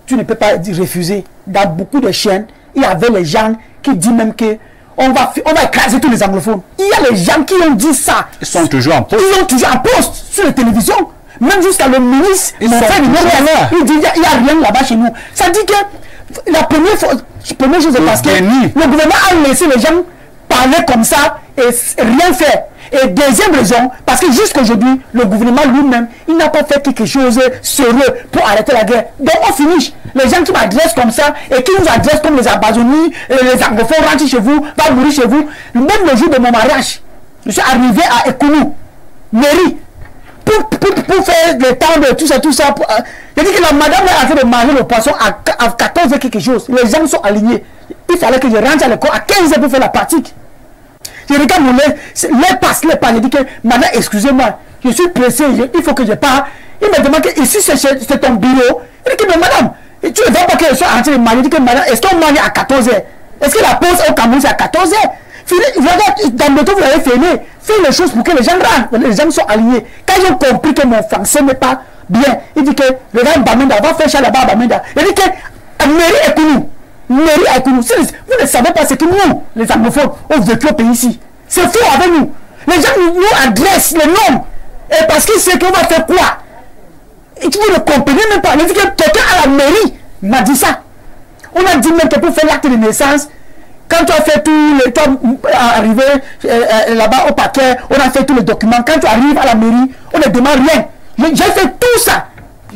tu ne peux pas refuser. Dans beaucoup de chaînes, il y avait les gens qui disent même que on va écraser tous les anglophones. Il y a les gens qui ont dit ça. Ils sont toujours en poste. Ils sont toujours en poste sur la télévision. Même jusqu'à le ministre, il dit il n'y a rien là-bas chez nous. Ça dit que la première chose c'est parce que le gouvernement a laissé les gens parler comme ça et rien faire. Et deuxième raison, parce que jusqu'aujourd'hui, le gouvernement lui-même, il n'a pas fait quelque chose de sérieux pour arrêter la guerre. Donc on finit. Les gens qui m'adressent comme ça et qui nous adressent comme les Ambazonis, les anglophones rentrent chez vous, va mourir chez vous. Même le jour de mon mariage, je suis arrivé à Ekounou, mairie, pour faire le temps de tout ça. Je dis que la madame est en train de manger le poisson à 14 14h quelque chose. Les gens sont alignés. Il fallait que je rentre à l'école à 15h pour faire la pratique. Je regarde mon lait, les passe. Je dis que, madame, excusez-moi, je suis pressé, il faut que je parte. Il me demande que ici c'est ton bureau. Il dit que, mais madame, tu ne veux pas que je sois en train de manger. Il dit que, madame, est-ce qu'on mange à 14h? Est-ce que la pause au Cameroun c'est à 14h? Regarde, dans le temps vous l'avez fait, faites les choses pour que les gens rentrent. Les gens sont alignés. Quand ils ont compris que mon français n'est pas bien, il dit que, regarde Bamenda, va faire ça là-bas à Bamenda. Il dit que, mairie est nous. Mairie est nous. Vous ne savez pas ce que nous, les anglophones, ont vécu au pays ici. C'est faux avec nous. Les gens nous adressent les noms. Et parce qu'ils savent qu'on va faire quoi? Et vous ne comprenez même pas. Il dit que quelqu'un à la mairie m'a dit ça. On a dit même que pour faire l'acte de naissance, quand tu as fait tout, tu es arrivé là-bas au paquet, on a fait tous les documents. Quand tu arrives à la mairie, on ne demande rien. J'ai fait tout ça.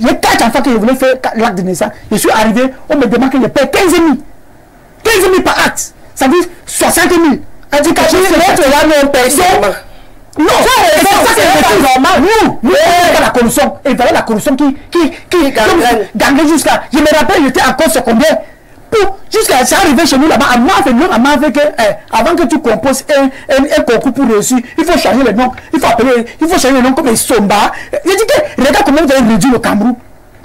J'ai 4 enfants que je voulais faire l'acte de naissance. Je suis arrivé, on me demande que je paie 15 000. 15 000 par acte. Ça veut dire 60 000. On dit que je vais mettre là mon personne. Non, c'est ça c'est normal. Nous, la corruption. Et voilà la corruption qui gagne jusqu'à. Je me rappelle, j'étais encore secondaire. Jusqu'à ça arrivé chez nous là-bas, à fait que avant que tu composes un concours pour réussir, il faut changer le nom. Il faut changer le nom comme Somba. Je dis que regarde comment vous avez réduit le Cameroun.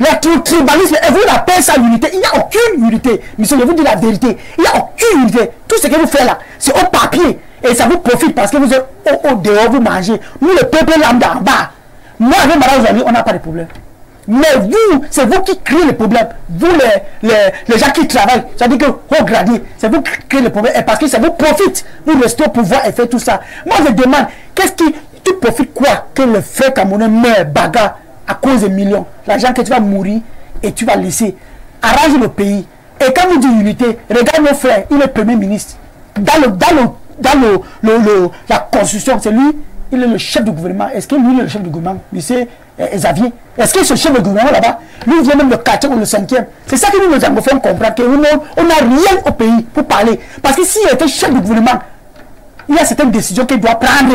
Le tribalisme, et vous l'appelez ça l'unité. Il n'y a aucune unité. Monsieur, je vous dis la vérité. Il n'y a aucune unité. Tout ce que vous faites là, c'est au papier. Et ça vous profite parce que vous êtes au dehors, vous mangez. Nous, le peuple lambda en bas. Moi, avec Madame Zali, on n'a pas de problème. Mais vous, c'est vous qui créez les problèmes. Vous, les gens qui travaillent, ça dit que haut gradé, c'est vous qui créez les problèmes. Et parce que ça vous profite. Vous restez au pouvoir et faites tout ça. Moi, je demande, qu'est-ce qui, tu profites quoi que le frère camerounais meurt bagarre à cause de millions? L'argent que tu vas mourir et tu vas laisser. Arrange le pays. Et quand vous dites unité, regarde nos frères, il est premier ministre. Dans la constitution, c'est lui, il est le chef du gouvernement. Est-ce que lui, il est le chef du gouvernement? Monsieur Xavier. Est-ce que ce chef de gouvernement là-bas, lui vient même le 4e ou le 5e? C'est ça que nous nous anglophones comprendre, que nous, on n'a rien au pays pour parler. Parce que s'il était chef du gouvernement, il y a certaines décisions qu'il doit prendre.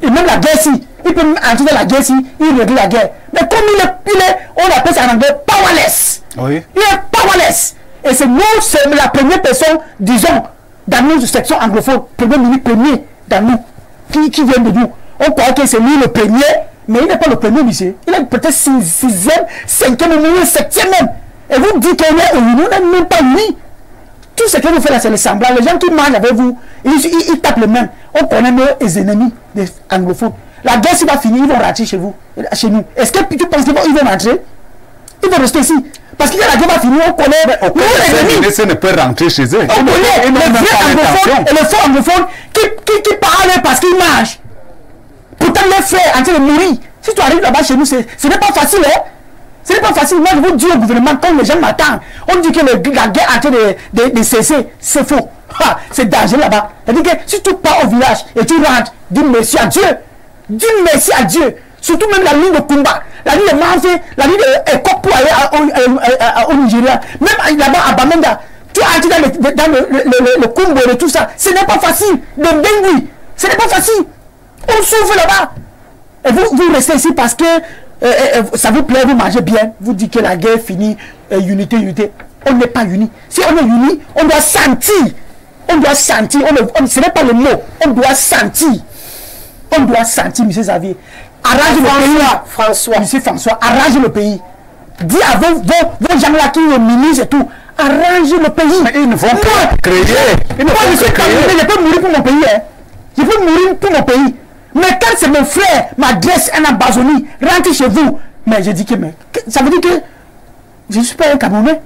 Et même la guerre, si, il peut entrer dans la guerre, si, il règle la guerre. Mais comme il est, on appelle ça en anglais powerless. Oui. Il est powerless. Et c'est nous, c'est la première personne, disons, dans nos sections anglophones, premier ministre premier dans nous, qui vient de nous. On croit que c'est lui le premier, mais il n'est pas le premier, monsieur. Il est peut-être 6e, 5e, ou même 7e même. Et vous dites qu'on est unis, on n'est même pas unis. Tout ce que vous faites là, c'est le semblant. Les gens qui mangent avec vous, ils tapent les mains. On connaît nos ennemis des anglophones. La guerre, s'il va finir, ils vont rentrer chez vous, chez nous. Est-ce que tu penses qu'ils vont rentrer? Ils vont rester ici. Parce que la guerre va finir, on connaît. Les ennemis ne peuvent rentrer chez eux. On connaît les vrais anglophones et les faux anglophones qui parlent parce qu'ils mangent. Pourtant, les frères en train de mourir. Si tu arrives là-bas chez nous, ce n'est pas facile, hein? Ce n'est pas facile. Moi, je vous dis au gouvernement, quand les gens m'attendent, on dit que la guerre est en train de cesser. C'est faux. C'est dangereux là-bas. C'est-à-dire que si tu pars au village et tu rentres, dis merci à Dieu. Dis merci à Dieu. Surtout même la ligne de combat, la ligne de Manfé, la ligne de Ekop pour aller au Nigeria. Même là-bas à Bamenda, tu entres dans le combo et tout ça. Ce n'est pas facile. De Bengui, ce n'est pas facile. On souffre là-bas. Et vous restez ici parce que ça vous plaît, vous mangez bien. Vous dites que la guerre est finie, unité. On n'est pas unis. Si on est unis, on doit sentir. On doit sentir. Ce n'est pas le mot. On doit sentir. On doit sentir, M. Xavier. Arrange le pays. François. M. François, arrange le pays. Dis à vos gens là qui sont ministres et tout. Arrange le pays. Mais ils ne vont pas créer. Moi, je suis camerounais, je peux mourir pour mon pays. Hein. Je peux mourir pour mon pays. Mais quand c'est mon frère m'adresse un ambazoni, rentre chez vous. Mais je dis que, ça veut dire que je ne suis pas un Camerounais.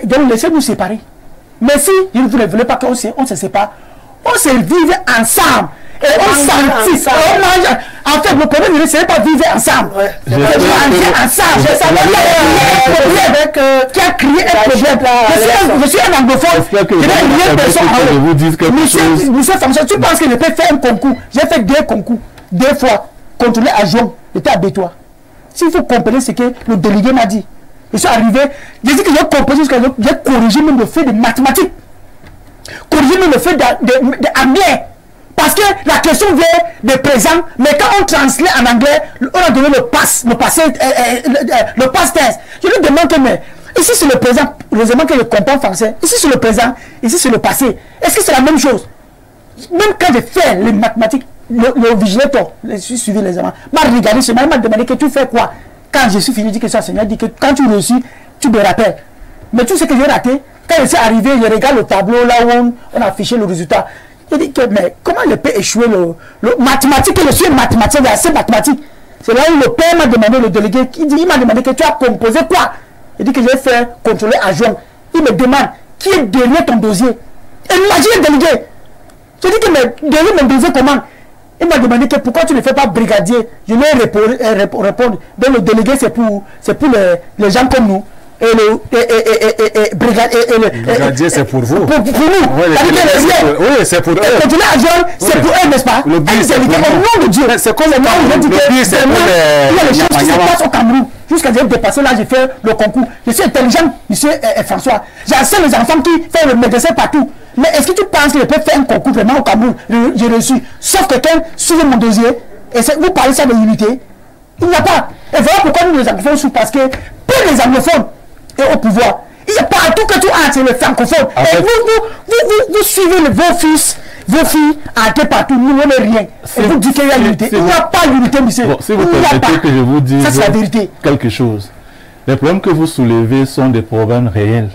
Donc laissez-nous séparer. Mais si vous ne voulez pas qu'on se sépare, on se vive ensemble. Et on s'entisse, on mange. En fait, le problème, ce n'est pas vivre ensemble. C'est manger ensemble. C'est ça qui a créé un problème. Je suis un anglophone. Je n'ai rien personne en haut. Monsieur François, tu penses que je peux faire un concours? J'ai fait 2 concours, 2 fois. Contrôler à Jean, j'étais à Bétois. S'il faut comprendre ce que le délégué m'a dit. Je suis arrivé, j'ai dit que j'ai compris jusqu'à j'ai corrigé même le fait de mathématiques. Corrigé même le fait d'anglais. Parce que la question vient de présent, mais quand on translate en anglais, on a donné le pass test. Je lui demande que, mais ici c'est le présent, heureusement que je comprends français. Ici, c'est le présent, ici, c'est le passé. Est-ce que c'est la même chose? Même quand j'ai fait les mathématiques, le vigilateur, je suis suivi les examens, m'a regardé, il m'a demandé que tu fais quoi? Quand je suis fini, il dit que ça, Seigneur dit que quand tu réussis, tu me rappelles. Mais tu sais que j'ai raté. Quand je suis arrivé, je regarde le tableau là où on a affiché le résultat. Il dit que, mais comment je peux échouer le mathématique? Je suis mathématicien, il y a assez mathématiques. C'est là où le père m'a demandé, le délégué, il m'a demandé que tu as composé quoi? Il dit que j'ai fait contrôler adjoint. Il me demande qui est derrière ton dossier. Et imagine le délégué. Je dis que mais derrière mon dossier comment? Il m'a demandé que pourquoi tu ne fais pas brigadier. Je lui ai répondu. Donc le délégué c'est pour les gens comme nous. Et le brigadier c'est pour vous. Pour nous. Oui, c'est pour eux. Contrôler adjoint, c'est pour eux, n'est-ce pas? Le but c'est pour au nom de Dieu. C'est comme le but c'est pour il y a les choses qui se passent au Cameroun. Jusqu'à j'ai dépassé là, j'ai fait le concours. Je suis intelligent, monsieur François. J'enseigne les enfants qui font le médecin partout. Mais est-ce que tu penses que je peux faire un concours vraiment au Cameroun? J'ai reçu. Sauf que quelqu'un suit mon dossier. Et vous parlez ça de unité. Il n'y a pas. Et voilà pourquoi nous les anglophones sont parce que peu les anglophones est au pouvoir. Il y a partout que tu entres, c'est le francophone. Et vous suivez vos fils, vos filles, entrez partout, nous on n'est rien. Et vous dites qu'il y a unité. Il n'y a pas d'unité, monsieur. Bon, si vous permettez que je vous dise ça, c'est la vérité. Quelque chose. Les problèmes que vous soulevez sont des problèmes réels.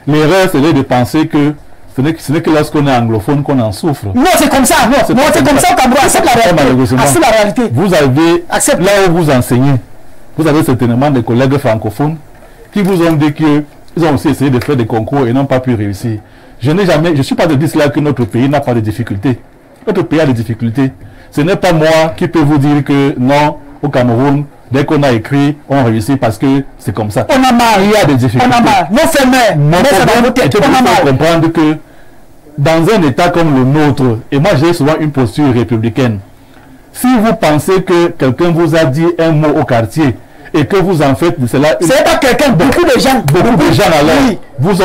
L'erreur, c'est de penser que ce n'est que lorsqu'on est anglophone qu'on en souffre. Non, c'est comme ça. Non, c'est comme ça au Cameroun. Accepte la réalité. Accepte la réalité. Vous avez, là où vous enseignez, vous avez certainement des collègues francophones qui vous ont dit qu'ils ont aussi essayé de faire des concours et n'ont pas pu réussir. Je ne suis pas de dire cela que notre pays n'a pas de difficultés. Notre pays a des difficultés. Ce n'est pas moi qui peux vous dire que non, au Cameroun, dès qu'on a écrit, on réussit parce que c'est comme ça. On a marre. Il y a des difficultés. On a marre. Non seulement, mon problème était de comprendre que dans un État comme le nôtre, et moi j'ai souvent une posture républicaine, si vous pensez que quelqu'un vous a dit un mot au quartier et que vous en faites de cela... C'est pas quelqu'un, beaucoup de gens. Beaucoup de gens alors, oui. vous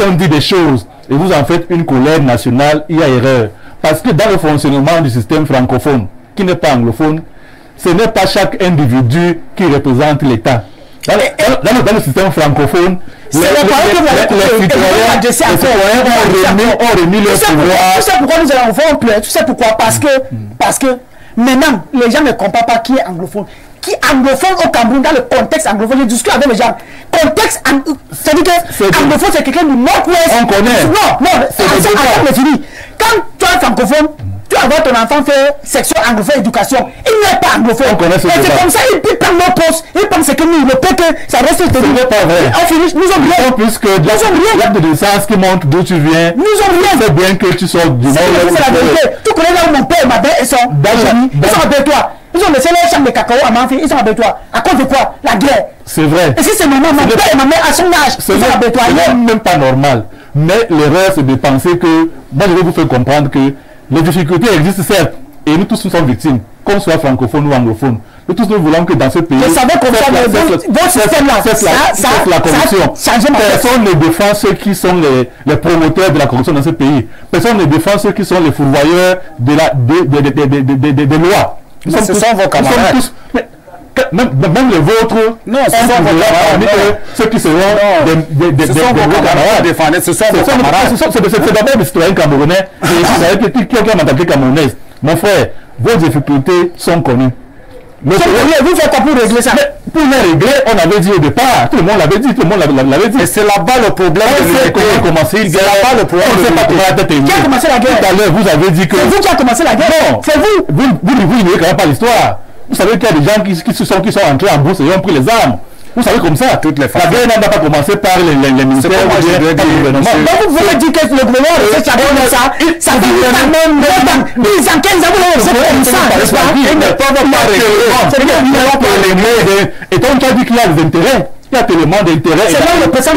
ont dit des choses et vous en faites une colère nationale, il y a erreur. Parce que dans le fonctionnement du système francophone, qui n'est pas anglophone, ce n'est pas chaque individu qui représente l'État. Dans le système francophone, les citoyens ont remis leur pouvoir. Tu sais pourquoi nous allons faire un pleur? Tu sais pourquoi? Parce que maintenant, les gens ne comprennent pas qui est anglophone. Qui est anglophone au Cameroun, dans le contexte anglophone, je discute avec les gens. Contexte, c'est-à-dire que anglophone, c'est quelqu'un du nord-ouest. On connaît. Non, c'est fini. Quand tu es francophone, tu vas voir ton enfant faire section anglophone éducation. Il n'est pas anglophone. On connaît ce débat. Et c'est comme ça, il prend nos postes. Il pense que nous, le fait que ça reste ce n'est pas vrai. On finit, nous sommes rien. Plus que l'acte de naissance qui montre d'où tu viens. Nous sommes rien. C'est bien que tu sors du monde. C'est la vérité. Tu connais là où mon père et ma mère sont. Ils sont avec toi. Ils ont laissé leur chambre de cacao à ma fille. Ils sont avec toi. À cause de quoi? La guerre. C'est vrai. Et si c'est normal, mon père et ma mère à son âge, ils sont avec toi. Ce n'est même pas normal. Mais l'erreur, c'est de penser que, moi je vais vous faire comprendre que les difficultés existent certes, et nous tous nous sommes victimes, qu'on soit francophone ou anglophone. Nous tous nous voulons que dans ce pays, votre système là, c'est la corruption. Personne ne défend ceux qui sont les promoteurs de la corruption dans ce pays. Personne ne défend ceux qui sont les fourvoyeurs des lois. Ce sont vos camarades. Même les vôtres, non, ce sont vos camarades. Ceux qui seront des camarades. Ce sont vos camarades. C'est d'abord des citoyens camerounais qui ont la mentalité camerounaise. Mon frère, vos difficultés sont connues. Vous faites quoi pour régler ça? Pour les régler, on avait dit au départ. Tout le monde l'avait dit, Et c'est là-bas le problème de l'unité. C'est là-bas le problème de l'unité. Qui a commencé la guerre? Tout à l'heure, vous avez dit que... C'est vous qui avez commencé la guerre? Non. C'est vous. Vous n'ignorez quand même pas l'histoire. Vous savez qu'il y a des gens qui sont entrés en bourse et ont pris les armes. Vous savez comme ça. Toutes les la guerre n'a pas commencé par les ministères du gouvernement. Donc vous voulez dire que le gouvernement a fait ça fait même 10 ans, 15 ans, c'est comme ça, n'est-ce pas? Ils ne peuvent pas régler. Et donc tu as dit qu'il y a des intérêts. Il y a tellement d'intérêts. C'est là le président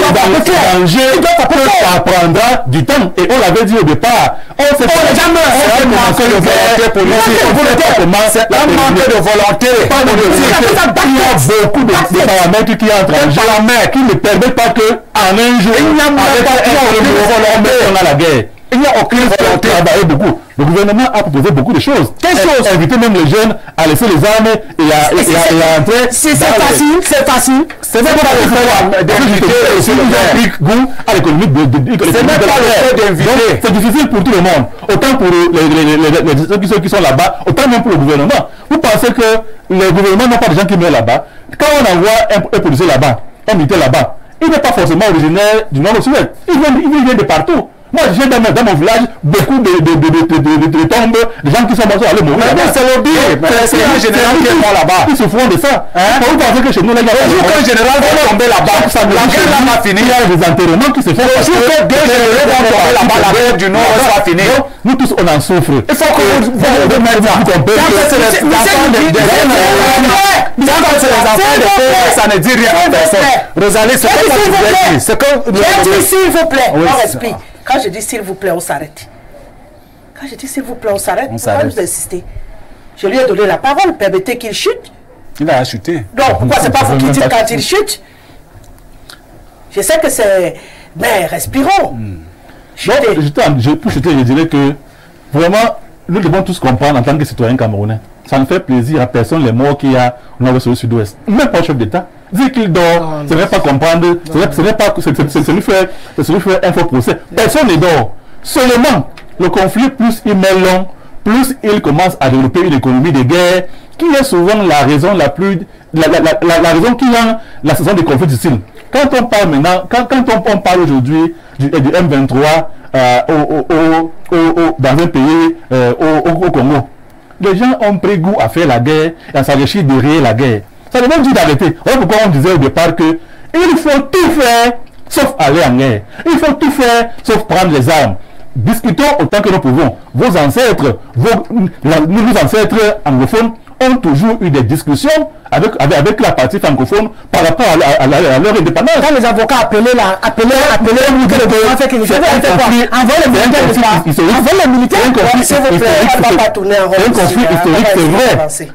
ça prendra du temps. Et on l'avait dit au départ. On s'est c'est un manque de volonté. Il y a beaucoup de paramètres qui entrent en jeu qui ne permettent pas que en un jour, avec on a la guerre. Il n'y a aucune volonté. Beaucoup. Le gouvernement a proposé beaucoup de choses. Quelles choses? Inviter même les jeunes à laisser les armes et à entrer. C'est facile, c'est facile. C'est même pas le fait d'inviter aussi le goût à l'économie de c'est même pas le fait d'inviter. C'est difficile pour tout le monde. Autant pour ceux qui sont là-bas, autant même pour le gouvernement. Vous pensez que le gouvernement n'a pas de gens qui meurent là-bas? Quand on envoie un policier là-bas, un militaire là-bas, il n'est pas forcément originaire du nord-ouest. Il vient de partout. Moi, j'ai dans mon village beaucoup de tombes, de gens qui sont morts à aller mourir. C'est le but. C'est un général qui est mort là-bas. Ils se font de ça. Vous pensez que chez nous, là, il y a un général va tomber là-bas. La guerre là va finir. Il y a des enterrements qui se font. Le jour que deux généraux vont tomber là-bas, la guerre du Nord va finir. Nous tous, on en souffre. Il faut que vous mettez ça. Ça ne dit rien à personne. Rosalie, c'est pas ce que tu veux dire. C'est que j'ai dit s'il vous plaît, on explique. Quand je dis s'il vous plaît, on s'arrête. Quand je dis s'il vous plaît, on s'arrête. Pourquoi vous insistez? Je lui ai donné la parole. Permettez qu'il chute. Il a chuté. Donc, pourquoi c'est pas vous qui dites quand il chute? Je sais que c'est... Mais respirons. Pour chuter, je dirais que vraiment, nous devons tous comprendre en tant que citoyens camerounais. Ça ne fait plaisir à personne les morts qu'il y a au nord sur le sud-ouest. Même pas le chef d'État. Dire qu'il dort, ce n'est pas comprendre, ce n'est pas lui faire un faux procès. Personne ne dort. Seulement, le conflit, plus il met long, plus il commence à développer une économie de guerre, qui est souvent la raison la plus, la raison qui rend la saison des conflits difficile. Quand on parle maintenant, quand on parle aujourd'hui du M23 dans un pays au Congo, les gens ont pris goût à faire la guerre et à s'enrichir derrière la guerre. Ça ne veut pas dire d'arrêter. Voilà pourquoi on disait au départ que il faut tout faire sauf aller en guerre. Il faut tout faire sauf prendre les armes. Discutons autant que nous pouvons. Vos ancêtres, nos ancêtres anglophones ont toujours eu des discussions avec la partie francophone par rapport à leur indépendance. Quand les avocats appelaient le gouvernement fait quelque chose, envoie les militaires.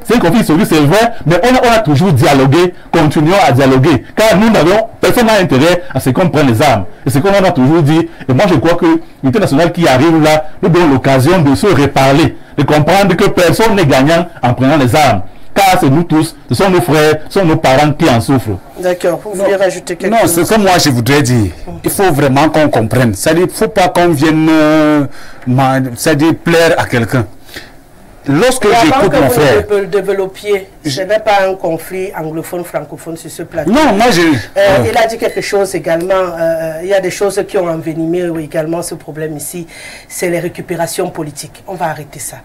C'est un conflit historique, c'est vrai, mais on a toujours dialogué, continuons à dialoguer, car nous n'avons, personne n'a intérêt à ce qu'on prenne les armes. Et c'est comme on a toujours dit, et moi je crois que l'unité nationale qui arrive là, nous donnons l'occasion de se reparler, de comprendre que personne n'est gagnant en prenant les armes. Car c'est nous tous, ce sont nos frères, ce sont nos parents qui en souffrent. D'accord, vous voulez rajouter quelque chose? Non, c'est comme moi je voudrais dire. Il faut vraiment qu'on comprenne. C'est-à-dire, il ne faut pas qu'on vienne plaire à quelqu'un. Lorsque j'écoute mon frère... Avant que vous développiez, ce n'est pas un conflit anglophone-francophone sur ce plateau. Non, moi il a dit quelque chose également, il y a des choses qui ont envenimé également ce problème ici, c'est les récupérations politiques. On va arrêter ça.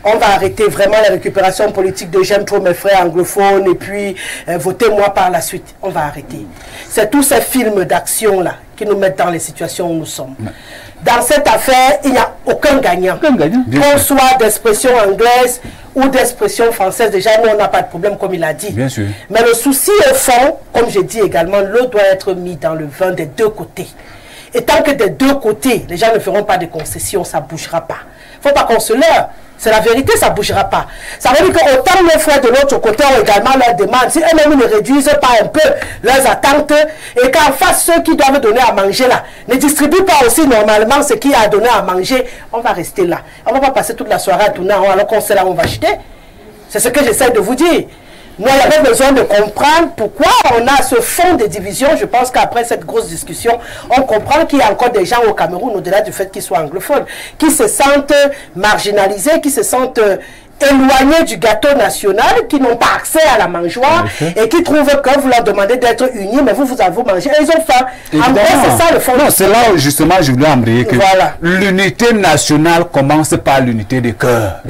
On va arrêter vraiment la récupération politique de j'aime trop mes frères anglophones et puis votez-moi par la suite. On va arrêter. C'est tous ces films d'action-là qui nous mettent dans les situations où nous sommes. Dans cette affaire, il n'y a aucun gagnant. Qu'on soit d'expression anglaise ou d'expression française, déjà nous on n'a pas de problème comme il a dit. Bien sûr. Mais le souci au fond, comme j'ai dit également, l'eau doit être mise dans le vin des deux côtés. Et tant que des deux côtés, les gens ne feront pas de concessions, ça ne bougera pas. Il ne faut pas qu'on se leurre. C'est la vérité, ça ne bougera pas. Ça veut dire qu'autant nos frères de l'autre côté ont également leurs demandes. Si eux-mêmes ne réduisent pas un peu leurs attentes et qu'en face, ceux qui doivent donner à manger là, ne distribuent pas aussi normalement ce qu'il y a à donner à manger, on va rester là. On ne va pas passer toute la soirée à tourner alors qu'on sait là où on va acheter. C'est ce que j'essaie de vous dire. Nous, on avait besoin de comprendre pourquoi on a ce fond de division. Je pense qu'après cette grosse discussion, on comprend qu'il y a encore des gens au Cameroun, au-delà du fait qu'ils soient anglophones, qui se sentent marginalisés, qui se sentent éloignés du gâteau national, qui n'ont pas accès à la mangeoire et qui trouvent que vous leur demandez d'être unis, mais vous avez mangé et ils ont faim. En vrai, c'est ça le fond. Non, c'est là où justement je voulais embrayer que l'unité nationale commence par l'unité des cœurs.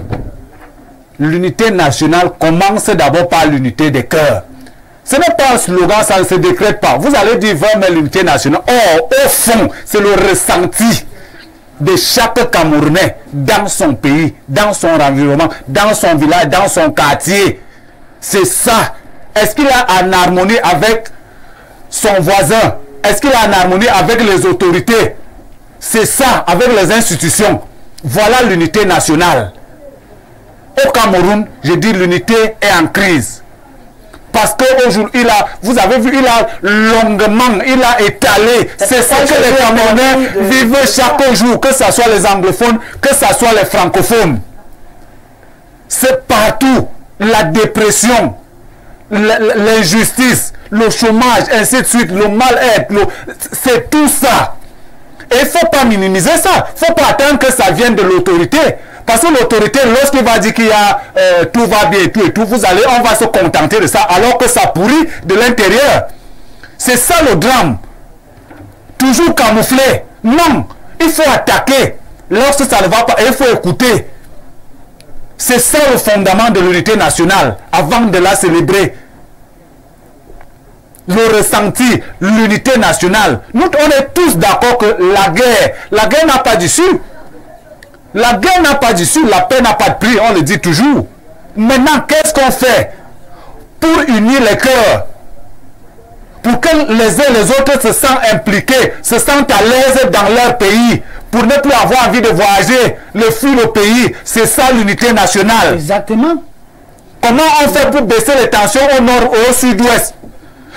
L'unité nationale commence d'abord par l'unité des cœurs. Ce n'est pas un slogan, ça ne se décrète pas. Vous allez dire 20 mais l'unité nationale. Or, au fond, c'est le ressenti de chaque Camerounais dans son pays, dans son environnement, dans son village, dans son quartier. C'est ça. Est-ce qu'il est en harmonie avec son voisin? Est-ce qu'il est en harmonie avec les autorités? C'est ça, avec les institutions. Voilà l'unité nationale. Au Cameroun, je dis l'unité est en crise. parce qu'aujourd'hui, vous avez vu, il a longuement, il a étalé. C'est ça que les Camerounais vivent chaque jour, que ce soit les anglophones, que ce soit les francophones. C'est partout la dépression, l'injustice, le chômage, ainsi de suite, le mal-être, c'est tout ça. Et il ne faut pas minimiser ça. Il ne faut pas attendre que ça vienne de l'autorité. Parce que l'autorité, lorsqu'il va dire qu'il y a tout va bien et tout, on va se contenter de ça, alors que ça pourrit de l'intérieur. C'est ça le drame. Toujours camouflé. Non, il faut attaquer. Lorsque ça ne va pas, il faut écouter. C'est ça le fondament de l'unité nationale, avant de la célébrer. Le ressenti, l'unité nationale. Nous, on est tous d'accord que la guerre n'a pas d'issue. La guerre n'a pas d'issue, la paix n'a pas de prix, on le dit toujours. Maintenant, qu'est-ce qu'on fait pour unir les cœurs? Pour que les uns et les autres se sentent impliqués, se sentent à l'aise dans leur pays, pour ne plus avoir envie de voyager, le fuir le pays. C'est ça l'unité nationale. Exactement. Comment on fait pour baisser les tensions au nord ou au sud-ouest?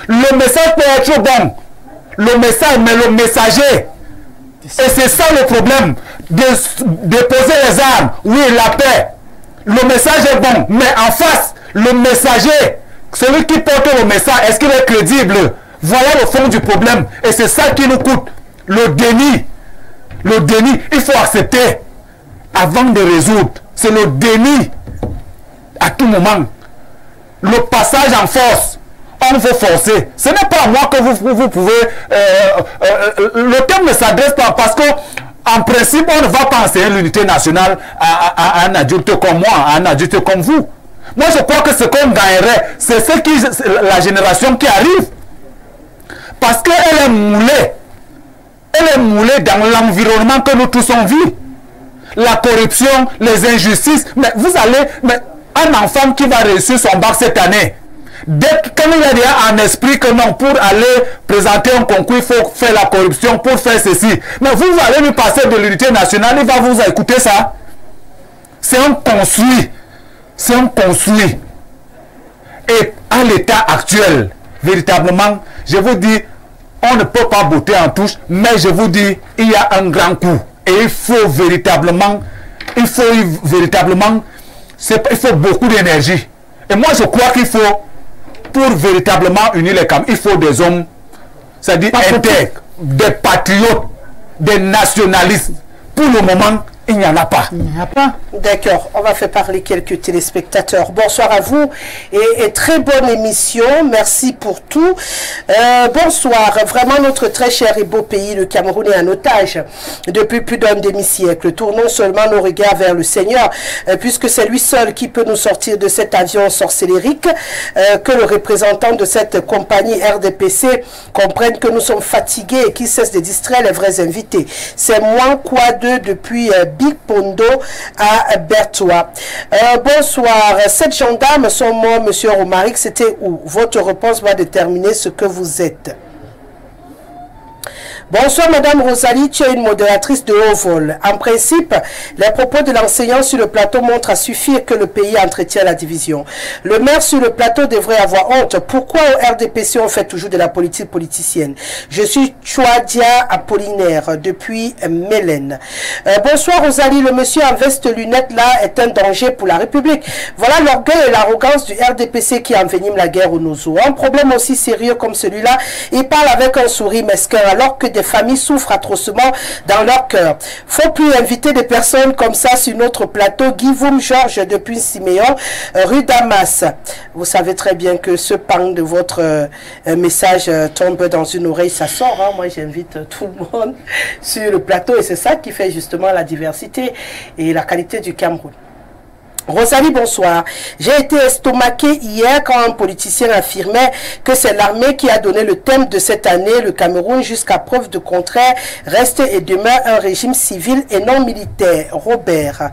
Le message peut être bon. Le message, mais le messager. Et c'est ça le problème. De déposer les armes, oui, la paix. Le message est bon, mais en face, le messager, celui qui porte le message, est-ce qu'il est crédible? Voilà le fond du problème. Et c'est ça qui nous coûte. Le déni. Le déni, il faut accepter avant de résoudre. C'est le déni à tout moment. Le passage en force. On veut forcer. Ce n'est pas à moi que vous pouvez... le thème ne s'adresse pas parce que en principe, on ne va pas enseigner l'unité nationale à un adulte comme moi, à un adulte comme vous. Moi, je crois que ce qu'on gagnerait, c'est la génération qui arrive. Parce qu'elle est moulée. Elle est moulée dans l'environnement que nous tous on vit. La corruption, les injustices. Mais vous allez... Mais un enfant qui va réussir son bac cette année, quand il y a déjà un esprit que non, pour aller présenter un concours, il faut faire la corruption, pour faire ceci. Mais vous allez lui passer de l'unité nationale, il va vous écouter ça. C'est un construit. C'est un construit. Et à l'état actuel, véritablement, je vous dis, on ne peut pas botter en touche, mais je vous dis, il y a un grand coup. Et il faut véritablement, il faut beaucoup d'énergie. Et moi, je crois qu'il faut, pour véritablement unir les Camerounais, il faut des hommes, c'est-à-dire intègres, des patriotes, des nationalistes. Pour le moment, il n'y en a pas. Il n'y en a pas. D'accord, on va faire parler quelques téléspectateurs. Bonsoir à vous et très bonne émission. Merci pour tout. Bonsoir. Vraiment notre très cher et beau pays, le Cameroun, est en otage depuis plus d'un demi-siècle. Tournons seulement nos regards vers le Seigneur, puisque c'est lui seul qui peut nous sortir de cet avion sorcellérique. Que le représentant de cette compagnie RDPC comprenne que nous sommes fatigués et qu'il cesse de distraire les vrais invités. C'est moi, quoi d'eux, depuis Big Pondo à Bertois. Bonsoir. 7 gendarmes sont morts, monsieur Romaric. C'était où? Votre réponse va déterminer ce que vous êtes. Bonsoir Madame Rosalie, tu es une modératrice de haut vol. En principe, les propos de l'enseignant sur le plateau montrent à suffire que le pays entretient la division. Le maire sur le plateau devrait avoir honte. Pourquoi au RDPC on fait toujours de la politique politicienne? Je suis Chouadia Apollinaire depuis Mélène. Bonsoir Rosalie, le monsieur en veste lunettes là est un danger pour la République. Voilà l'orgueil et l'arrogance du RDPC qui envenime la guerre au Nozo. Un problème aussi sérieux comme celui-là, il parle avec un sourire mesquin alors que des familles souffrent atrocement dans leur cœur. Faut plus inviter des personnes comme ça sur notre plateau. Guy Voum Georges depuis Siméon, rue Damas. Vous savez très bien que ce pan de votre message tombe dans une oreille, ça sort. Hein. Moi, j'invite tout le monde sur le plateau et c'est ça qui fait justement la diversité et la qualité du Cameroun. Rosalie, bonsoir. J'ai été estomaqué hier quand un politicien affirmait que c'est l'armée qui a donné le thème de cette année. Le Cameroun, jusqu'à preuve de contraire, reste et demeure un régime civil et non militaire. Robert.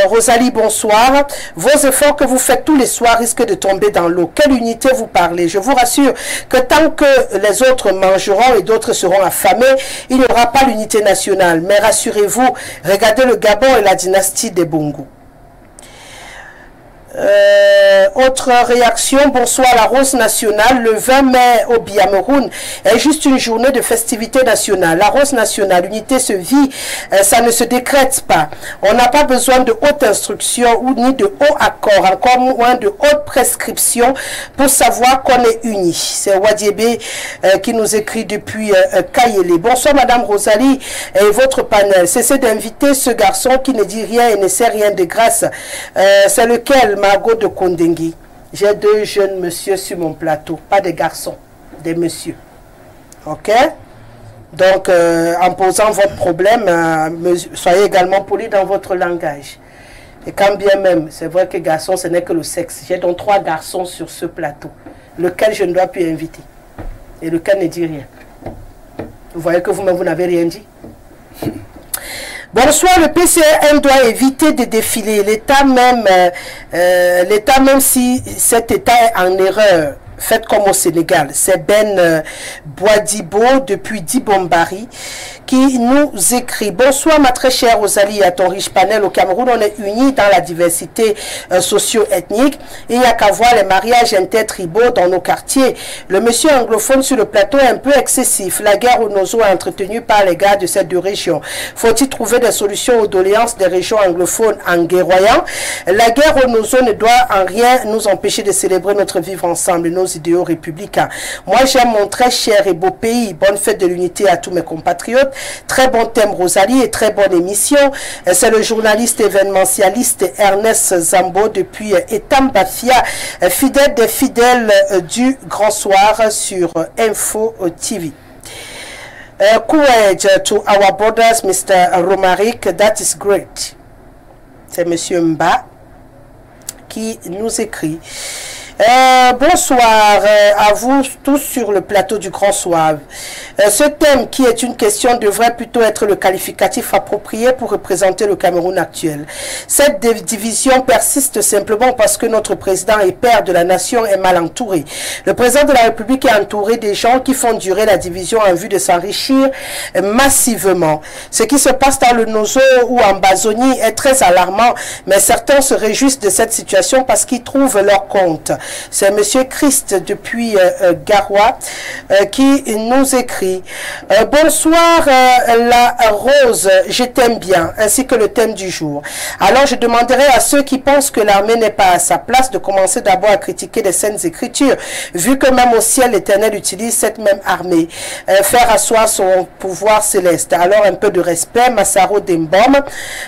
Rosalie, bonsoir. Vos efforts que vous faites tous les soirs risquent de tomber dans l'eau. Quelle unité vous parlez? Je vous rassure que tant que les autres mangeront et d'autres seront affamés, il n'y aura pas l'unité nationale. Mais rassurez-vous, regardez le Gabon et la dynastie des Bongo. Autre réaction, bonsoir, la Rose nationale, le 20 mai au Biameroun est juste une journée de festivité nationale. La Rose nationale, l'unité se vit, ça ne se décrète pas. On n'a pas besoin de haute instruction ou ni de haut accord, encore moins de haute prescription pour savoir qu'on est unis. C'est Wadiébé qui nous écrit depuis Kayele. Bonsoir Madame Rosalie et votre panel. Cessez d'inviter ce garçon qui ne dit rien et ne sait rien de grâce. C'est lequel, Margot de Kondengi? J'ai deux jeunes messieurs sur mon plateau, pas des garçons, des messieurs. Ok? Donc, en posant votre problème, soyez également poli dans votre langage. Et quand bien même, c'est vrai que garçon, ce n'est que le sexe. J'ai donc 3 garçons sur ce plateau, lequel je ne dois plus inviter. Et lequel ne dit rien. Vous voyez que vous-même, vous n'avez rien dit. Bonsoir, le PCN doit éviter de défiler. L'État même si cet État est en erreur, faites comme au Sénégal. C'est Ben Boadibo depuis Dibombari qui nous écrit. Bonsoir ma très chère Rosalie, à ton riche panel. Au Cameroun, on est unis dans la diversité socio-ethnique. Il n'y a qu'à voir les mariages intertribaux dans nos quartiers. Le monsieur anglophone sur le plateau est un peu excessif. La guerre au Nozo est entretenue par les gars de ces 2 régions. Faut-il trouver des solutions aux doléances des régions anglophones en guerroyant? La guerre au Nozo ne doit en rien nous empêcher de célébrer notre vivre ensemble, nos idéaux républicains. Moi, j'aime mon très cher et beau pays. Bonne fête de l'unité à tous mes compatriotes. Très bon thème Rosalie et très bonne émission. C'est le journaliste événementialiste Ernest Zambo depuis Etambafia, fidèle des fidèles du Grand Soir sur Info TV. Courage to our brothers, Mr. Romaric, that is great. C'est Monsieur Mba qui nous écrit. Bonsoir à vous tous sur le plateau du Grand Soir. Ce thème qui est une question devrait plutôt être le qualificatif approprié pour représenter le Cameroun actuel. Cette division persiste simplement parce que notre président et père de la nation est mal entouré. Le président de la République est entouré des gens qui font durer la division en vue de s'enrichir massivement. Ce qui se passe dans le Nozo ou en Bazonie est très alarmant, mais certains se réjouissent de cette situation parce qu'ils trouvent leur compte. C'est Monsieur Christ depuis Garoua qui nous écrit. Bonsoir la Rose, je t'aime bien, ainsi que le thème du jour. Alors je demanderai à ceux qui pensent que l'armée n'est pas à sa place de commencer d'abord à critiquer les Saintes Écritures, vu que même au ciel l'Éternel utilise cette même armée, faire asseoir son pouvoir céleste. Alors un peu de respect, Massaro Dembom.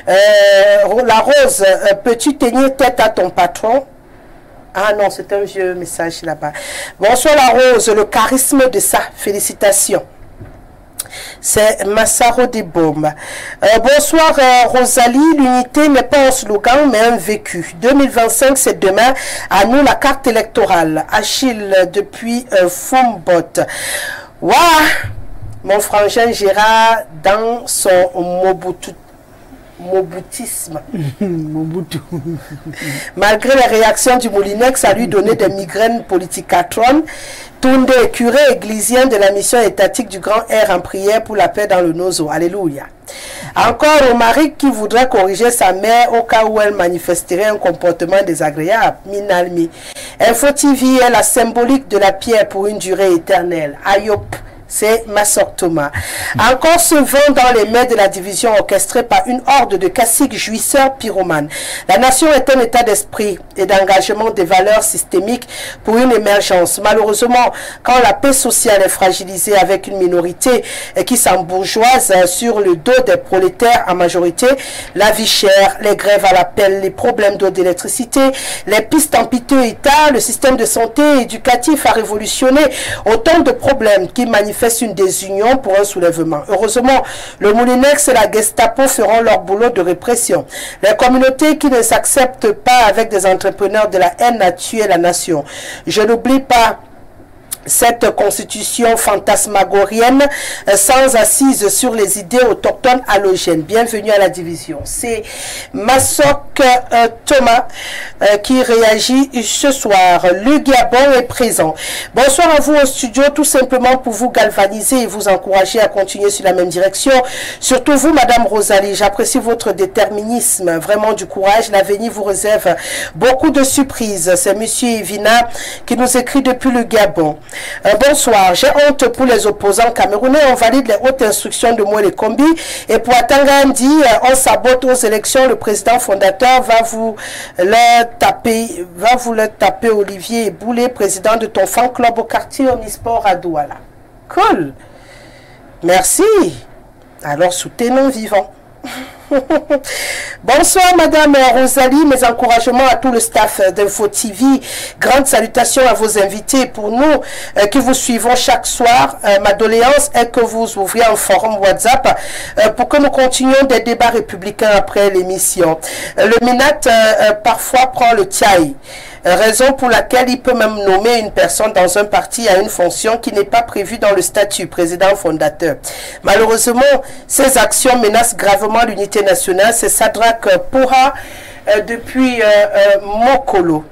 La Rose, peux-tu tenir tête à ton patron? Ah non, c'est un vieux message là-bas. Bonsoir la Rose, le charisme de ça. Félicitations. C'est Massaro Dembom. Bonsoir Rosalie, l'unité n'est pas un slogan mais un vécu. 2025 c'est demain, à nous la carte électorale. Achille depuis Fombot. Waouh, mon frangin Gérard dans son Mobutisme. Malgré les réactions du Moulinex à lui donner des migraines politicatron, Toundé, curé églysien de la mission étatique du Grand Air en prière pour la paix dans le Nozo. Alléluia. Encore Romaric qui voudrait corriger sa mère au cas où elle manifesterait un comportement désagréable. Minalmi. Info TV est la symbolique de la pierre pour une durée éternelle. Ayop. C'est Massor Thomas. Encore ce vent dans les mains de la division orchestrée par une horde de caciques jouisseurs pyromanes. La nation est un état d'esprit et d'engagement des valeurs systémiques pour une émergence. Malheureusement, quand la paix sociale est fragilisée avec une minorité qui s'embourgeoise sur le dos des prolétaires en majorité, la vie chère, les grèves à l'appel, les problèmes d'eau, d'électricité, les pistes en piteux état, le système de santé éducatif a révolutionné, autant de problèmes qui manifestent une désunion pour un soulèvement. Heureusement, le Moulinex et la Gestapo feront leur boulot de répression. Les communautés qui ne s'acceptent pas avec des entrepreneurs de la haine à tuer la nation. Je n'oublie pas cette constitution fantasmagorienne sans assise sur les idées autochtones halogènes. Bienvenue à la division. C'est Massok Thomas qui réagit ce soir. Le Gabon est présent. Bonsoir à vous au studio, tout simplement pour vous galvaniser et vous encourager à continuer sur la même direction. Surtout vous, Madame Rosalie, j'apprécie votre déterminisme, vraiment du courage. L'avenir vous réserve beaucoup de surprises. C'est Monsieur Evina qui nous écrit depuis le Gabon. Bonsoir, j'ai honte pour les opposants camerounais, on valide les hautes instructions de Moël Kombi et pour Atangandi, on sabote aux élections, le président fondateur va vous le taper Olivier Boulay, président de ton fan club au quartier Omnisport à Douala. Cool, merci, alors soutenons vivants. Bonsoir Madame Rosalie, mes encouragements à tout le staff d'Info TV, grandes salutations à vos invités pour nous qui vous suivons chaque soir. Ma doléance est que vous ouvriez un forum WhatsApp pour que nous continuions des débats républicains après l'émission. Le Minat parfois prend le tiaï. Raison pour laquelle il peut même nommer une personne dans un parti à une fonction qui n'est pas prévue dans le statut président fondateur. Malheureusement, ces actions menacent gravement l'unité nationale. C'est Sadrak Poura depuis Mokolo.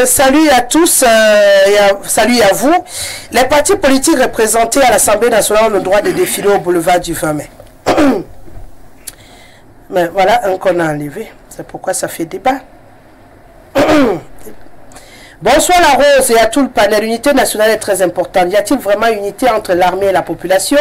Salut à tous, salut à vous. Les partis politiques représentés à l'Assemblée nationale ont le droit de défiler au boulevard du 20 mai. Mais voilà un qu'on a enlevé. C'est pourquoi ça fait débat. Bonsoir la Rose et à tout le panel. L'unité nationale est très importante. Y a-t-il vraiment unité entre l'armée et la population?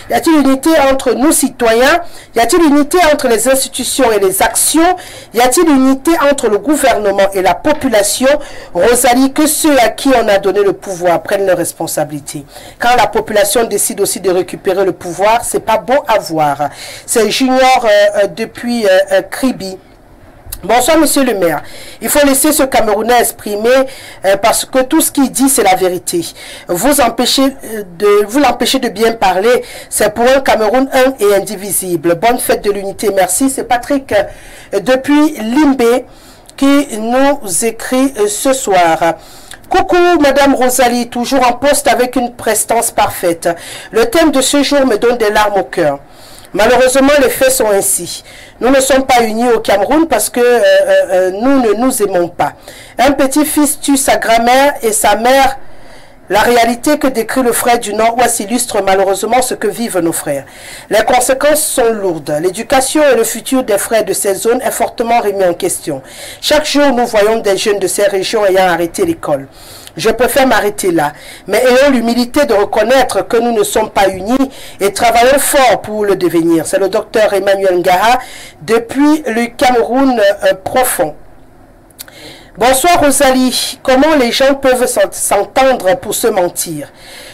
Y a-t-il unité entre nous citoyens? Y a-t-il unité entre les institutions et les actions? Y a-t-il unité entre le gouvernement et la population? Rosalie, que ceux à qui on a donné le pouvoir prennent leurs responsabilités. Quand la population décide aussi de récupérer le pouvoir, c'est pas beau à voir. C'est Junior depuis Kribi. Bonsoir Monsieur le maire. Il faut laisser ce Camerounais exprimer parce que tout ce qu'il dit c'est la vérité. Vous l'empêchez de bien parler. C'est pour un Cameroun un et indivisible. Bonne fête de l'unité. Merci. C'est Patrick depuis Limbé qui nous écrit ce soir. Coucou Madame Rosalie, toujours en poste avec une prestance parfaite. Le thème de ce jour me donne des larmes au cœur. Malheureusement, les faits sont ainsi. Nous ne sommes pas unis au Cameroun parce que nous ne nous aimons pas. Un petit-fils tue sa grand-mère et sa mère. La réalité que décrit le frère du Nord-Ouest illustre malheureusement ce que vivent nos frères. Les conséquences sont lourdes. L'éducation et le futur des frères de ces zones est fortement remis en question. Chaque jour, nous voyons des jeunes de ces régions ayant arrêté l'école. Je préfère m'arrêter là, mais ayons l'humilité de reconnaître que nous ne sommes pas unis et travaillons fort pour le devenir. C'est le docteur Emmanuel Ngaha depuis le Cameroun profond. Bonsoir Rosalie, comment les gens peuvent s'entendre pour se mentir?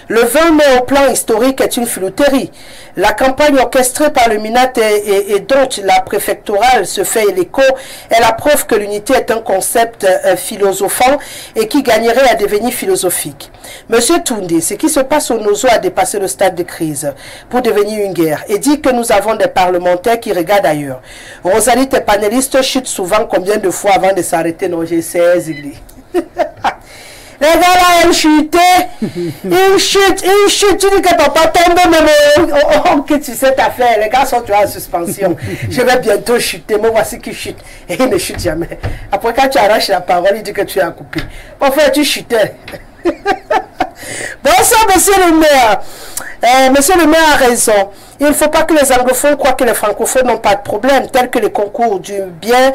Le 20 mai au plan historique est une filouterie. La campagne orchestrée par le Minat et dont la préfectorale se fait l'écho est la preuve que l'unité est un concept philosophant et qui gagnerait à devenir philosophique. Monsieur Toundé, ce qui se passe au Nozo a dépassé le stade de crise pour devenir une guerre et dit que nous avons des parlementaires qui regardent ailleurs. Rosalie, tes panélistes chutent souvent combien de fois avant de s'arrêter? Non, j'ai 16 églises. Les gars là, ils chutent, ils chutent, tu dis que papa tombe, mais que tu sais ta affaire, les gars sont toujours en suspension. Je vais bientôt chuter, moi voici qui chute, et il ne chute jamais. Après quand tu arraches la parole, il dit que tu as coupé. Enfin, tu chutais. Bonsoir, monsieur le maire. Monsieur le maire a raison. Il ne faut pas que les anglophones croient que les francophones n'ont pas de problème, tels que les concours du bien,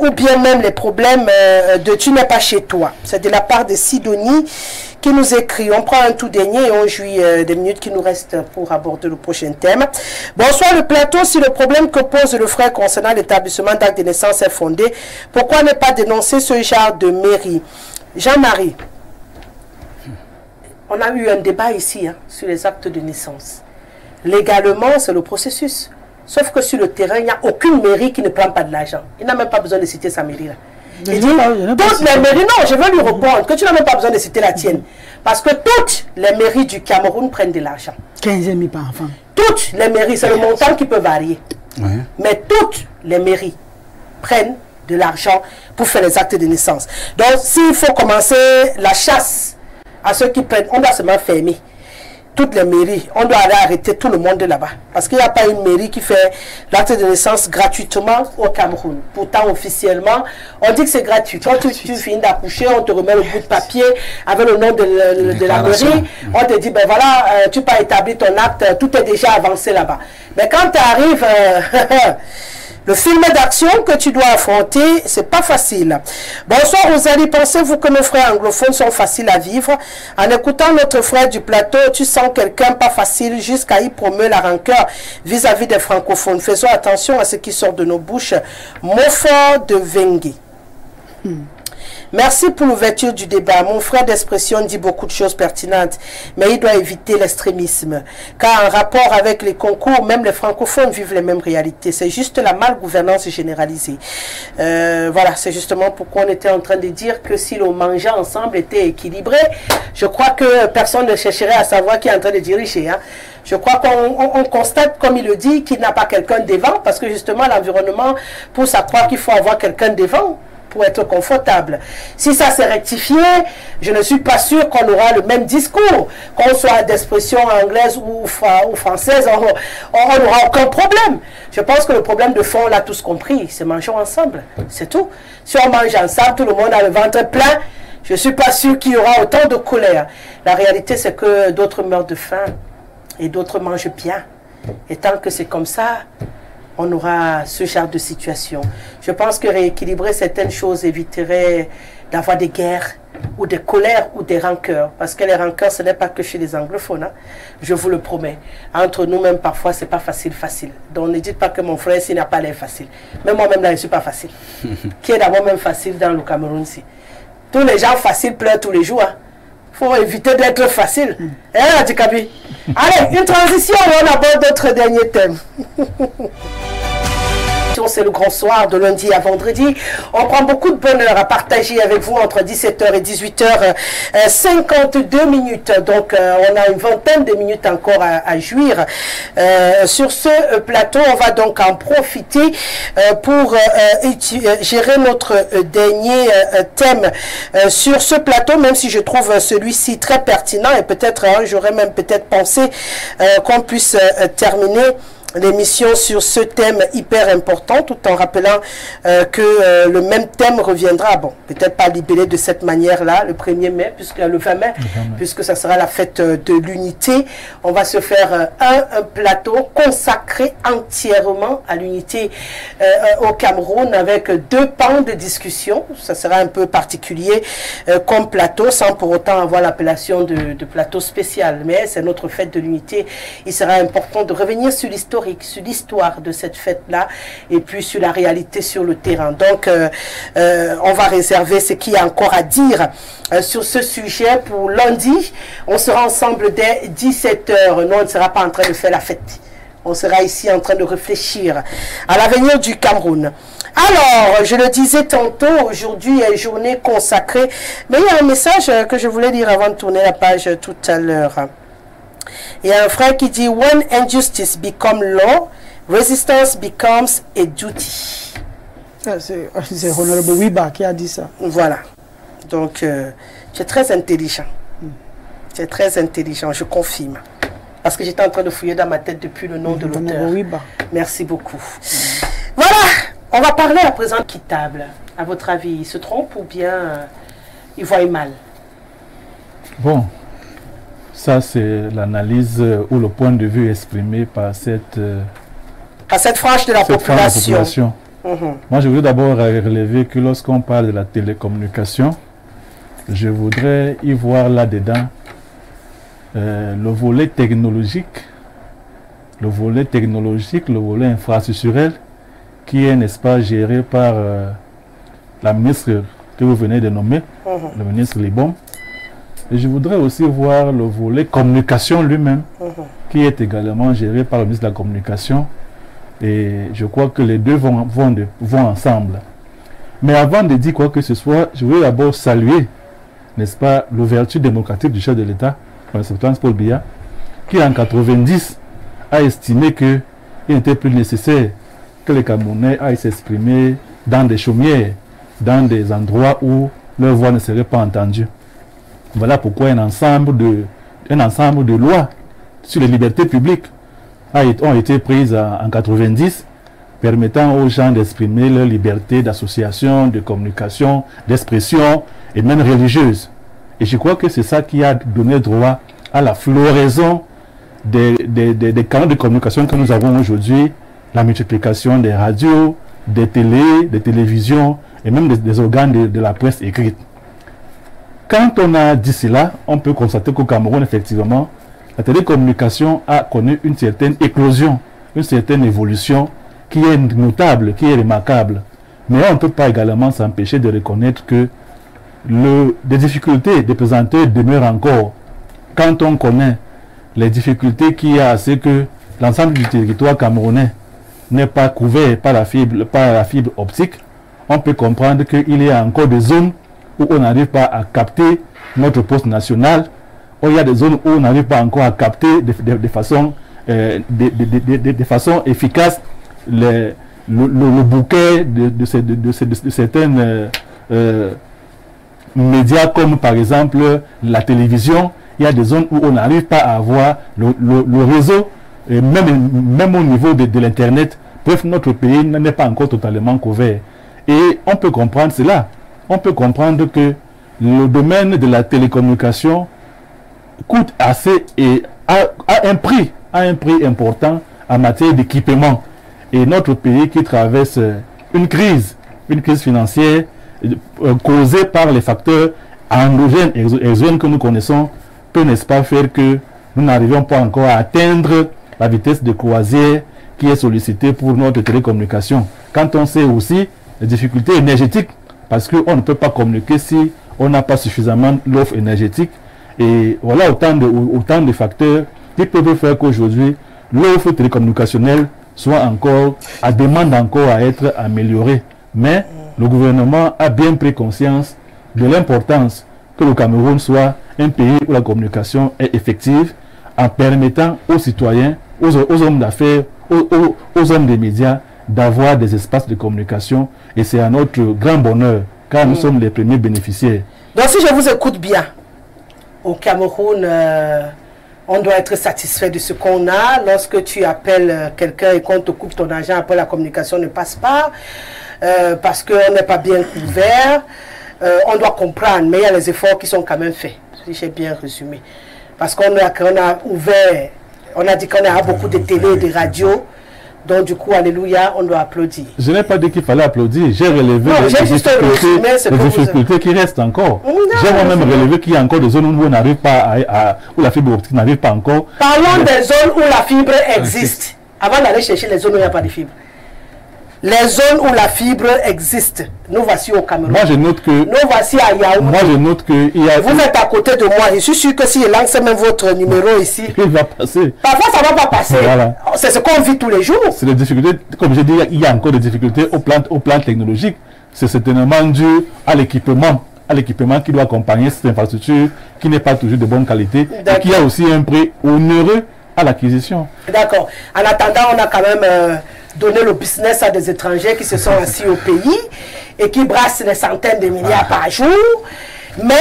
ou bien même les problèmes de tu n'es pas chez toi. C'est de la part de Sidonie qui nous écrit. On prend un tout dernier et on jouit des minutes qui nous restent pour aborder le prochain thème. Bonsoir le plateau. Si le problème que pose le frère concernant l'établissement d'acte de naissance est fondé, pourquoi ne pas dénoncer ce genre de mairie? Jean-Marie, on a eu un débat ici sur les actes de naissance. Légalement, c'est le processus. Sauf que sur le terrain, il n'y a aucune mairie qui ne prend pas de l'argent. Il n'a même pas besoin de citer sa mairie là. Il dit, toutes les mairies, non, je veux lui répondre que tu n'as même pas besoin de citer la tienne. Parce que toutes les mairies du Cameroun prennent de l'argent. 15 000 par enfant. Toutes les mairies, c'est le montant qui peut varier. Oui. Mais toutes les mairies prennent de l'argent pour faire les actes de naissance. Donc, s'il faut commencer la chasse à ceux qui prennent, on doit seulement fermer toutes les mairies. On doit aller arrêter tout le monde là-bas. Parce qu'il n'y a pas une mairie qui fait l'acte de naissance gratuitement au Cameroun. Pourtant, officiellement, on dit que c'est gratuit. Quand tu finis d'accoucher, on te remet le bout de papier avec le nom de la mairie. On te dit, ben voilà, tu peux établir ton acte, tout est déjà avancé là-bas. Mais quand tu arrives... le film d'action que tu dois affronter, c'est pas facile. Bonsoir Rosalie, pensez-vous que nos frères anglophones sont faciles à vivre? En écoutant notre frère du plateau, tu sens quelqu'un pas facile jusqu'à y promeut la rancœur vis-à-vis des francophones. Faisons attention à ce qui sort de nos bouches. Montfort de Vengue. Merci pour l'ouverture du débat. Mon frère d'expression dit beaucoup de choses pertinentes, mais il doit éviter l'extrémisme. Car en rapport avec les concours, même les francophones vivent les mêmes réalités. C'est juste la malgouvernance généralisée. Voilà, c'est justement pourquoi on était en train de dire que si le mangeant ensemble était équilibré, je crois que personne ne chercherait à savoir qui est en train de diriger. Hein. Je crois qu'on constate, comme il le dit, qu'il n'a pas quelqu'un devant, parce que justement l'environnement pousse à croire qu'il faut avoir quelqu'un devant pour être confortable. Si ça s'est rectifié, je ne suis pas sûr qu'on aura le même discours. Qu'on soit d'expression anglaise ou française, on n'aura aucun problème. Je pense que le problème de fond, on l'a tous compris, c'est mangeons ensemble, c'est tout. Si on mange ensemble, tout le monde a le ventre plein, je ne suis pas sûr qu'il y aura autant de colère. La réalité, c'est que d'autres meurent de faim et d'autres mangent bien. Et tant que c'est comme ça, on aura ce genre de situation. Je pense que rééquilibrer certaines choses éviterait d'avoir des guerres ou des colères ou des rancœurs. Parce que les rancœurs, ce n'est pas que chez les anglophones. Hein. Je vous le promets. Entre nous-mêmes, parfois, ce n'est pas facile. Donc ne dites pas que mon frère, s'il n'a pas l'air facile. Même moi-même, là, je ne suis pas facile. Qui est d'abord même facile dans le Cameroun ici? Tous les gens faciles pleurent tous les jours. Hein. Faut éviter d'être facile. Hein, Dikabi? Allez, une transition, on aborde d'autres derniers thèmes. C'est le grand soir de lundi à vendredi. On prend beaucoup de bonheur à partager avec vous entre 17h et 18h 52 minutes. Donc on a une vingtaine de minutes encore à jouir. Sur ce plateau, on va donc en profiter pour gérer notre dernier thème sur ce plateau, même si je trouve celui-ci très pertinent et peut-être j'aurais même peut-être pensé qu'on puisse terminer l'émission sur ce thème hyper important, tout en rappelant que le même thème reviendra, bon, peut-être pas libellé de cette manière-là, le 1er mai, puisque le 20 mai, puisque ça sera la fête de l'unité. On va se faire un plateau consacré entièrement à l'unité au Cameroun, avec 2 pans de discussion. Ça sera un peu particulier comme plateau, sans pour autant avoir l'appellation de plateau spécial. Mais c'est notre fête de l'unité. Il sera important de revenir sur l'histoire, sur l'histoire de cette fête-là et puis sur la réalité sur le terrain. Donc, on va réserver ce qu'il y a encore à dire sur ce sujet pour lundi. On sera ensemble dès 17h. Nous, on ne sera pas en train de faire la fête. On sera ici en train de réfléchir à l'avenir du Cameroun. Alors, je le disais tantôt, aujourd'hui est journée consacrée. Mais il y a un message que je voulais dire avant de tourner la page tout à l'heure. Il y a un frère qui dit « When injustice becomes law, resistance becomes a duty ». C'est Honorable Wiba qui a dit ça. Voilà. Donc, tu es très intelligent. Tu es très intelligent, je confirme. Parce que j'étais en train de fouiller dans ma tête depuis le nom de l'auteur. Merci beaucoup. Voilà. On va parler à présent d'équitable. À votre avis, il se trompe ou bien il voit mal? Bon. Ça, c'est l'analyse ou le point de vue exprimé par cette frange de la population. Moi, je voudrais d'abord relever que lorsqu'on parle de la télécommunication, je voudrais y voir là-dedans le volet technologique, le volet infrastructurel, qui est, n'est-ce pas, géré par la ministre que vous venez de nommer, le ministre Libom. Et je voudrais aussi voir le volet communication lui-même, qui est également géré par le ministre de la Communication. Et je crois que les deux vont ensemble. Mais avant de dire quoi que ce soit, je voudrais d'abord saluer, n'est-ce pas, l'ouverture démocratique du chef de l'État, le secrétaire Paul Biya, qui en 1990 a estimé qu'il n'était plus nécessaire que les Camerounais aillent s'exprimer dans des chaumières, dans des endroits où leur voix ne serait pas entendue. Voilà pourquoi un ensemble de lois sur les libertés publiques ont été prises en 90, permettant aux gens d'exprimer leur liberté d'association, de communication, d'expression et même religieuse. Et je crois que c'est ça qui a donné droit à la floraison des canaux de communication que nous avons aujourd'hui, la multiplication des radios, des télés, des télévisions et même des organes de la presse écrite. Quand on a dit cela, on peut constater qu'au Cameroun, effectivement, la télécommunication a connu une certaine éclosion, une certaine évolution qui est notable, qui est remarquable. Mais on ne peut pas également s'empêcher de reconnaître que des difficultés des présenteurs demeurent encore. Quand on connaît les difficultés qu'il y a à ce que l'ensemble du territoire camerounais n'est pas couvert par la fibre optique, on peut comprendre qu'il y a encore des zones où on n'arrive pas à capter notre poste national, où il y a des zones où on n'arrive pas encore à capter de façon efficace le bouquet de certaines médias comme par exemple la télévision. Il y a des zones où on n'arrive pas à avoir le réseau, et même au niveau de l'internet. Bref, notre pays n'est pas encore totalement couvert. Et on peut comprendre cela. On peut comprendre que le domaine de la télécommunication coûte assez et a un prix important en matière d'équipement. Et notre pays qui traverse une crise financière causée par les facteurs endogènes et exogènes que nous connaissons, peut, n'est-ce pas, faire que nous n'arrivions pas encore à atteindre la vitesse de croisière qui est sollicitée pour notre télécommunication. Quand on sait aussi les difficultés énergétiques, parce qu'on ne peut pas communiquer si on n'a pas suffisamment l'offre énergétique. Et voilà autant de facteurs qui peuvent faire qu'aujourd'hui, l'offre télécommunicationnelle demande encore à être améliorée. Mais le gouvernement a bien pris conscience de l'importance que le Cameroun soit un pays où la communication est effective, en permettant aux citoyens, aux hommes d'affaires, aux hommes des médias d'avoir des espaces de communication. Et c'est à notre grand bonheur, car nous sommes les premiers bénéficiaires. Donc si je vous écoute bien, au Cameroun, on doit être satisfait de ce qu'on a. Lorsque tu appelles quelqu'un et qu'on te coupe ton argent, après la communication ne passe pas, parce qu'on n'est pas bien couvert. On doit comprendre, mais il y a les efforts qui sont quand même faits, si j'ai bien résumé. Parce qu'on a ouvert, on a dit qu'on a beaucoup de télé, de radio. Donc du coup, alléluia, on doit applaudir. Je n'ai pas dit qu'il fallait applaudir. J'ai relevé les difficultés qui restent encore. J'ai moi-même relevé qu'il y a encore des zones où on n'arrive pas où la fibre optique n'arrive pas encore. Parlons des zones où la fibre existe. Avant d'aller chercher les zones où il n'y a pas de fibre. Les zones où la fibre existe. Nous voici au Cameroun. Moi, je note que... Nous voici à Yaoundé. Moi, je note que... Vous êtes à côté de moi. Je suis sûr que si je lance même votre numéro ici... Il va passer. Parfois, ça ne va pas passer. Voilà. C'est ce qu'on vit tous les jours. C'est des difficultés. Comme j'ai dit, il y a encore des difficultés au plan technologique. C'est certainement dû à l'équipement. À l'équipement qui doit accompagner cette infrastructure qui n'est pas toujours de bonne qualité. Et qui a aussi un prix onéreux à l'acquisition. D'accord. En attendant, on a quand même... donner le business à des étrangers qui se sont assis au pays et qui brassent des centaines de milliards par jour. Mais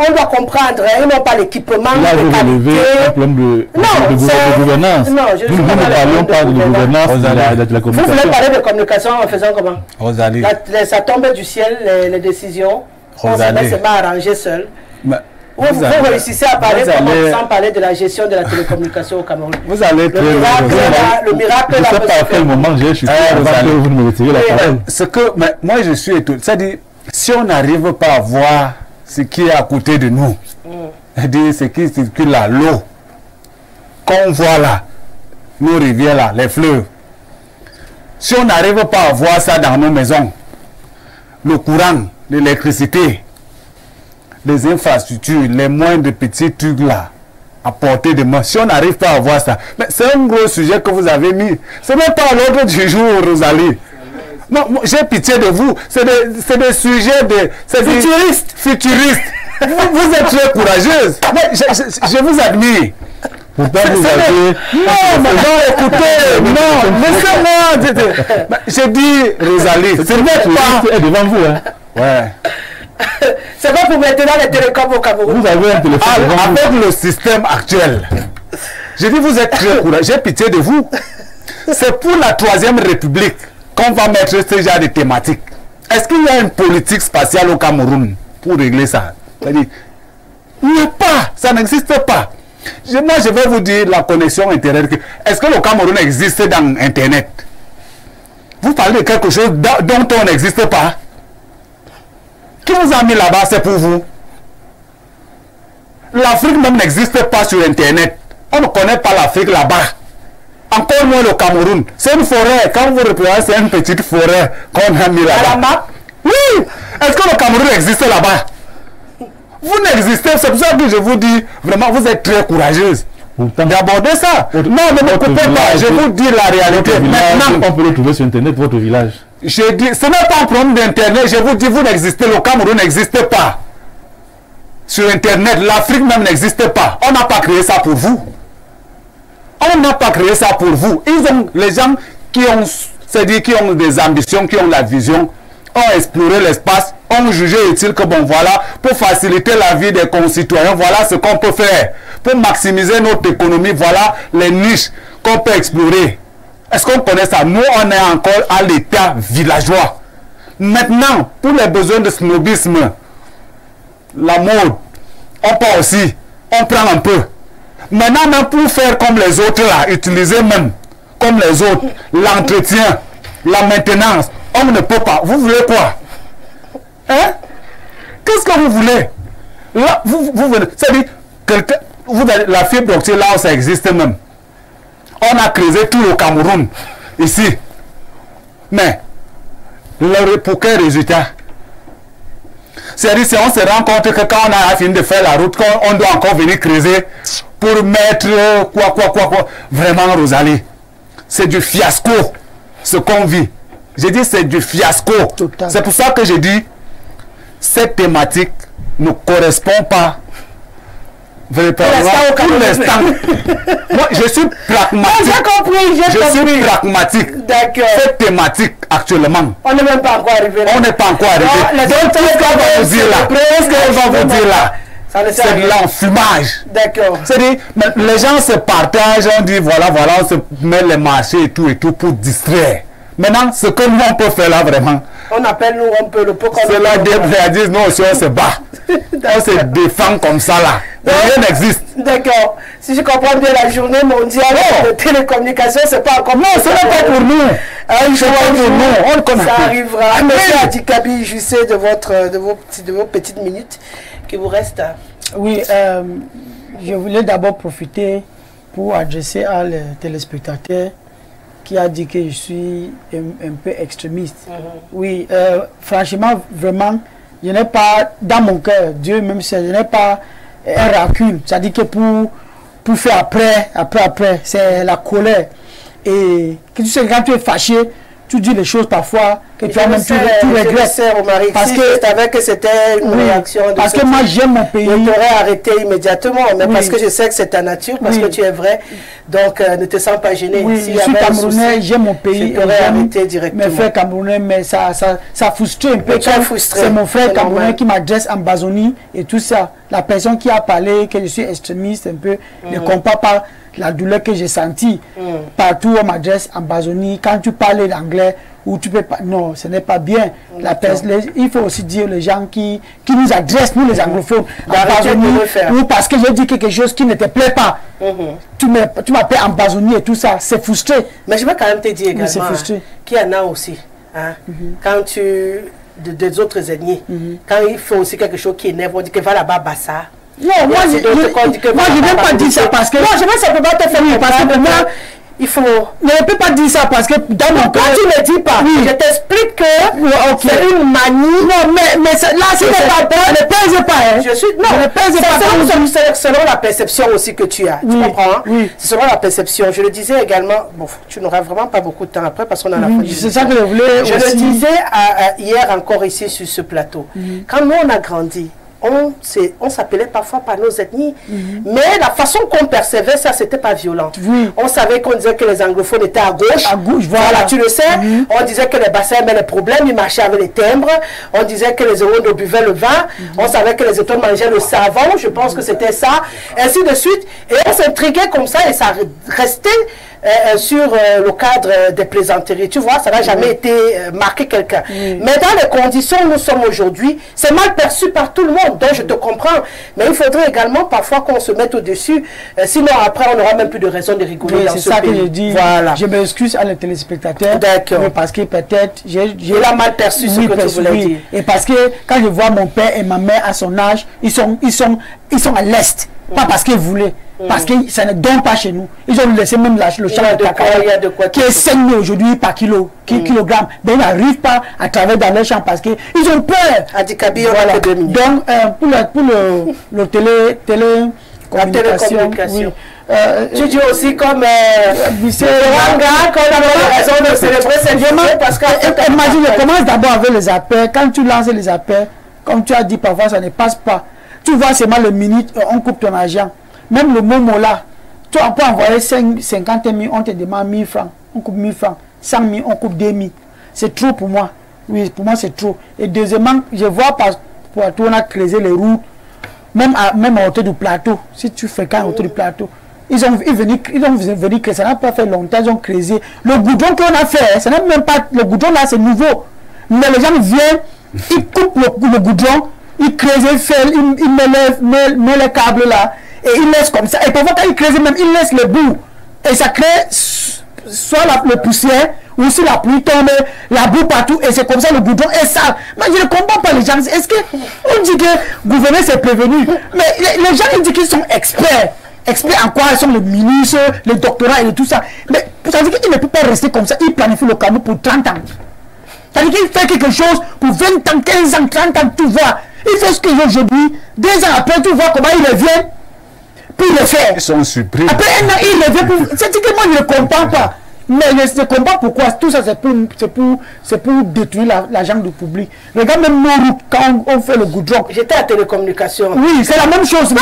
on doit comprendre, ils n'ont pas l'équipement de qualité. Un problème de gouvernance. Non, je ne parlons pas de gouvernance de la communication. Vous voulez parler de communication en faisant comment? Rosalie. Ça tombe du ciel, les décisions. Rosalie. On se met à arranger seul. Vous réussissez à parler sans parler de la gestion de la télécommunication au Cameroun. Vous allez le miracle. Je ne sais pas à quel moment j'ai chuté avant que vous me retirez la parole. Ce que moi je suis étonné, c'est-à-dire si on n'arrive pas à voir ce qui est à côté de nous, c'est-à-dire ce qui circule là, l'eau, qu'on voit là, nos rivières là, les fleuves. Si on n'arrive pas à voir ça dans nos maisons, le courant, l'électricité, les infrastructures, les moindres petits trucs là, à portée de main. Si on n'arrive pas à voir ça, mais c'est un gros sujet que vous avez mis. Ce n'est pas l'ordre du jour, Rosalie. Non, j'ai pitié de vous. C'est des sujets de futuristes. Vous êtes très courageuse. Mais je vous admire. Pourtant, vous avez... Non, mais non, écoutez, non, laissez-moi. J'ai dit, Rosalie, ce n'est pas... est devant vous, hein. Ouais. C'est pas pour maintenant les télécoms au Cameroun. Vous avez un téléphone devant vous. Avec le système actuel, j'ai dit, vous êtes très courageux, j'ai pitié de vous. C'est pour la 3e République qu'on va mettre ce genre de thématique. Est-ce qu'il y a une politique spatiale au Cameroun pour régler ça? C'est-à-dire, il n'y a pas, ça n'existe pas. Moi, je vais vous dire la connexion Internet. Est-ce que le Cameroun existe dans Internet? Vous parlez de quelque chose dont on n'existe pas. Qui vous a mis là-bas, c'est pour vous. L'Afrique même n'existe pas sur Internet. On ne connaît pas l'Afrique là-bas. Encore moins le Cameroun. C'est une forêt. Quand vous reprenez, c'est une petite forêt qu'on a mis là-bas. À la map? Oui. Est-ce que le Cameroun existe là-bas? Vous n'existez, c'est pour ça que je vous dis, vraiment, vous êtes très courageuse d'aborder ça. Non, mais ne coupez pas, je vous dis la réalité. Maintenant, on peut le trouver sur Internet, votre village. Je dis, ce n'est pas un problème d'Internet, je vous dis, vous n'existez, le Cameroun n'existe pas. Sur Internet, l'Afrique même n'existe pas. On n'a pas créé ça pour vous. On n'a pas créé ça pour vous. Les gens qui ont, c'est-à-dire qui ont des ambitions, qui ont la vision, ont exploré l'espace, ont jugé utile que bon voilà, pour faciliter la vie des concitoyens, voilà ce qu'on peut faire. Pour maximiser notre économie, voilà les niches qu'on peut explorer. Est-ce qu'on connaît ça? Nous, on est encore à l'état villageois. Maintenant, pour les besoins de snobisme, la mode, on part aussi, on prend un peu. Maintenant, même pour faire comme les autres là, utiliser même comme les autres, l'entretien, la maintenance, on ne peut pas. Vous voulez quoi? Hein? Qu'est-ce que vous voulez? Là, vous venez. C'est-à-dire, la fibre optique, là où ça existe même. On a creusé tout le Cameroun, ici. Mais, pour quel résultat? C'est-à-dire, si on se rend compte que quand on a fini de faire la route, on doit encore venir creuser pour mettre quoi. Vraiment, Rosalie, c'est du fiasco, ce qu'on vit. J'ai dit c'est du fiasco. C'est pour ça que j'ai dit cette thématique ne correspond pas véritablement pour l'instant. Moi, je suis pragmatique. J'ai compris, je suis pragmatique. D'accord. Cette thématique actuellement. On n'est même pas encore arrivé là. On n'est pas encore arrivé. Donc, tout ce qu'on va vous dire là, c'est de l'enfumage. D'accord. C'est-à-dire, les gens se partagent, on dit voilà, on se met les marchés et tout pour distraire. Maintenant, ce que nous on peut faire là vraiment, on appelle nous un peu le pot qu'on c'est là dire nous aussi on se bat. On se défend comme ça là. Rien n'existe. D'accord. Si je comprends bien, la journée mondiale de télécommunication, c'est pas encore. Non, ce n'est pas pour nous. Ça arrivera. Monsieur Adikabi, je sais de vos petites minutes qui vous restent. Oui, je voulais d'abord profiter pour adresser à les téléspectateurs qui a dit que je suis un peu extrémiste. Oui, franchement, vraiment, je n'ai pas, dans mon cœur, Dieu même sait, je n'ai pas un rancune. C'est-à-dire que pour faire après, c'est la colère. Et que tu sais, quand tu es fâché, tu dis les choses parfois que tu as même tu regrettes. Parce que je savais que c'était une réaction. Parce que moi j'aime mon pays. Je t'aurais arrêté immédiatement, mais parce que je sais que c'est ta nature, parce que tu es vrai. Donc ne te sens pas gêné. Oui, si je suis camerounais, j'aime mon pays. Je t'aurais arrêté directement. Mes frères camerounais, mais ça frustre un peu. C'est mon frère camerounais qui m'adresse en Bazonie et tout ça. La personne qui a parlé que je suis extrémiste un peu ne comprend pas la douleur que j'ai sentie. Partout on m'adresse en Bazonie, quand tu parles l'anglais, ou tu peux pas, non, ce n'est pas bien. Il faut aussi dire les gens qui nous adressent, nous les anglophones, en Bazonie, ou parce que j'ai dit quelque chose qui ne te plaît pas. Tu m'appelles en Bazonie et tout ça, c'est frustré. Mais je vais quand même te dire également qu'il y en a aussi. Hein, quand tu... des autres ennemis, quand il faut aussi quelque chose qui énerve, on dit que va là-bas, Bassa. Non, moi je ne vais pas dire ça parce que... Non, je ne sais pas te faire parce que pour moi, il faut... Je ne peux pas dire ça parce que dans mon cas... tu ne dis pas, je t'explique que c'est une manie. Non, mais là, ce n'est pas... Ne pèse pas, hein. Je suis... Non, ne pèse pas. C'est selon la perception aussi que tu as. Tu comprends? C'est selon la perception. Je le disais également... Bon, tu n'auras vraiment pas beaucoup de temps après parce qu'on a la fin. C'est ça que je voulais Je le disais hier encore ici sur ce plateau. Quand nous, on a grandi, on s'appelait parfois par nos ethnies, mais la façon qu'on percevait ça, c'était pas violent. On savait qu'on disait que les anglophones étaient à gauche, voilà, tu le sais. On disait que les bassins avaient les problèmes, ils marchaient avec les timbres. On disait que les Eurondo buvaient le vin. On savait que les Étoiles mangeaient le savon, je pense que c'était ça, ainsi de suite. Et on s'intriguait comme ça et ça restait sur le cadre des plaisanteries. Tu vois, ça n'a jamais été marqué quelqu'un. Mais dans les conditions où nous sommes aujourd'hui, c'est mal perçu par tout le monde. Donc je te comprends. Mais il faudrait également parfois qu'on se mette au-dessus. Sinon après, on n'aura même plus de raison de rigoler dans ce pays. C'est ça que je dis. Voilà. Je m'excuse à les téléspectateurs. D'accord. Parce que peut-être... j'ai mal perçu ce que tu voulais dire. Et parce que quand je vois mon père et ma mère à son âge, ils sont à l'Est. Pas parce qu'ils voulaient. Parce que ça ne donne pas chez nous. Ils ont laissé même le champ de cacao qui est 5 000 aujourd'hui par kilogramme. Mais ils n'arrivent pas à travailler dans les champs parce qu'ils ont peur. Voilà. Donc, pour le télécommunication, oui. Tu dis aussi comme Wanga, qu'on a raison de célébrer cette journée parce que... Imagine, je commence d'abord avec les appels. Quand tu lances les appels, comme tu as dit, parfois ça ne passe pas. Tu vois seulement le minute, on coupe ton argent. Même le Momo là, tu peux envoyer 50 000, on te demande 1000 francs. On coupe 1000 francs. 100 000, on coupe 2000. C'est trop pour moi. Oui, pour moi c'est trop. Et deuxièmement, je vois pour on a creusé les routes, même à hauteur du plateau. Si tu fais qu'à hauteur du plateau, ils ont venu creuser. Ça n'a pas fait longtemps, ils ont creusé. Le goudron qu'on a fait, ça n'a même pas. Le goudron là, c'est nouveau. Mais les gens viennent, ils coupent le goudron, ils creusent, ils mettent les câbles là. Et ils laissent comme ça. Et parfois, quand ils creusent même, ils laissent le bout. Et ça crée soit le poussière, ou si la pluie tombe, la boue partout. Et c'est comme ça, le goudron est sale. Mais je ne comprends pas les gens. Est-ce qu'on dit que gouverner, c'est prévenu? Mais les gens, ils disent qu'ils sont experts. Experts en quoi? Ils sont les ministres, les doctorats et tout ça. Mais ça veut dire qu'ils ne peuvent pas rester comme ça. Ils planifient le Cameroun pour 30 ans. Ça veut dire qu'il fait quelque chose pour 20 ans, 15 ans, 30 ans, tu vois. Il fait ce qu'il veut aujourd'hui. 2 ans après, tu vois comment il revient. Pour le faire. Ils sont surpris. Après un an, il revient pour... C'est que moi, je ne comprends pas. Mais je ne comprends pourquoi. Tout ça, c'est pour détruire l'argent du public. Regarde même nos routes, quand on fait le goudron. J'étais à télécommunication. Oui, c'est la même chose.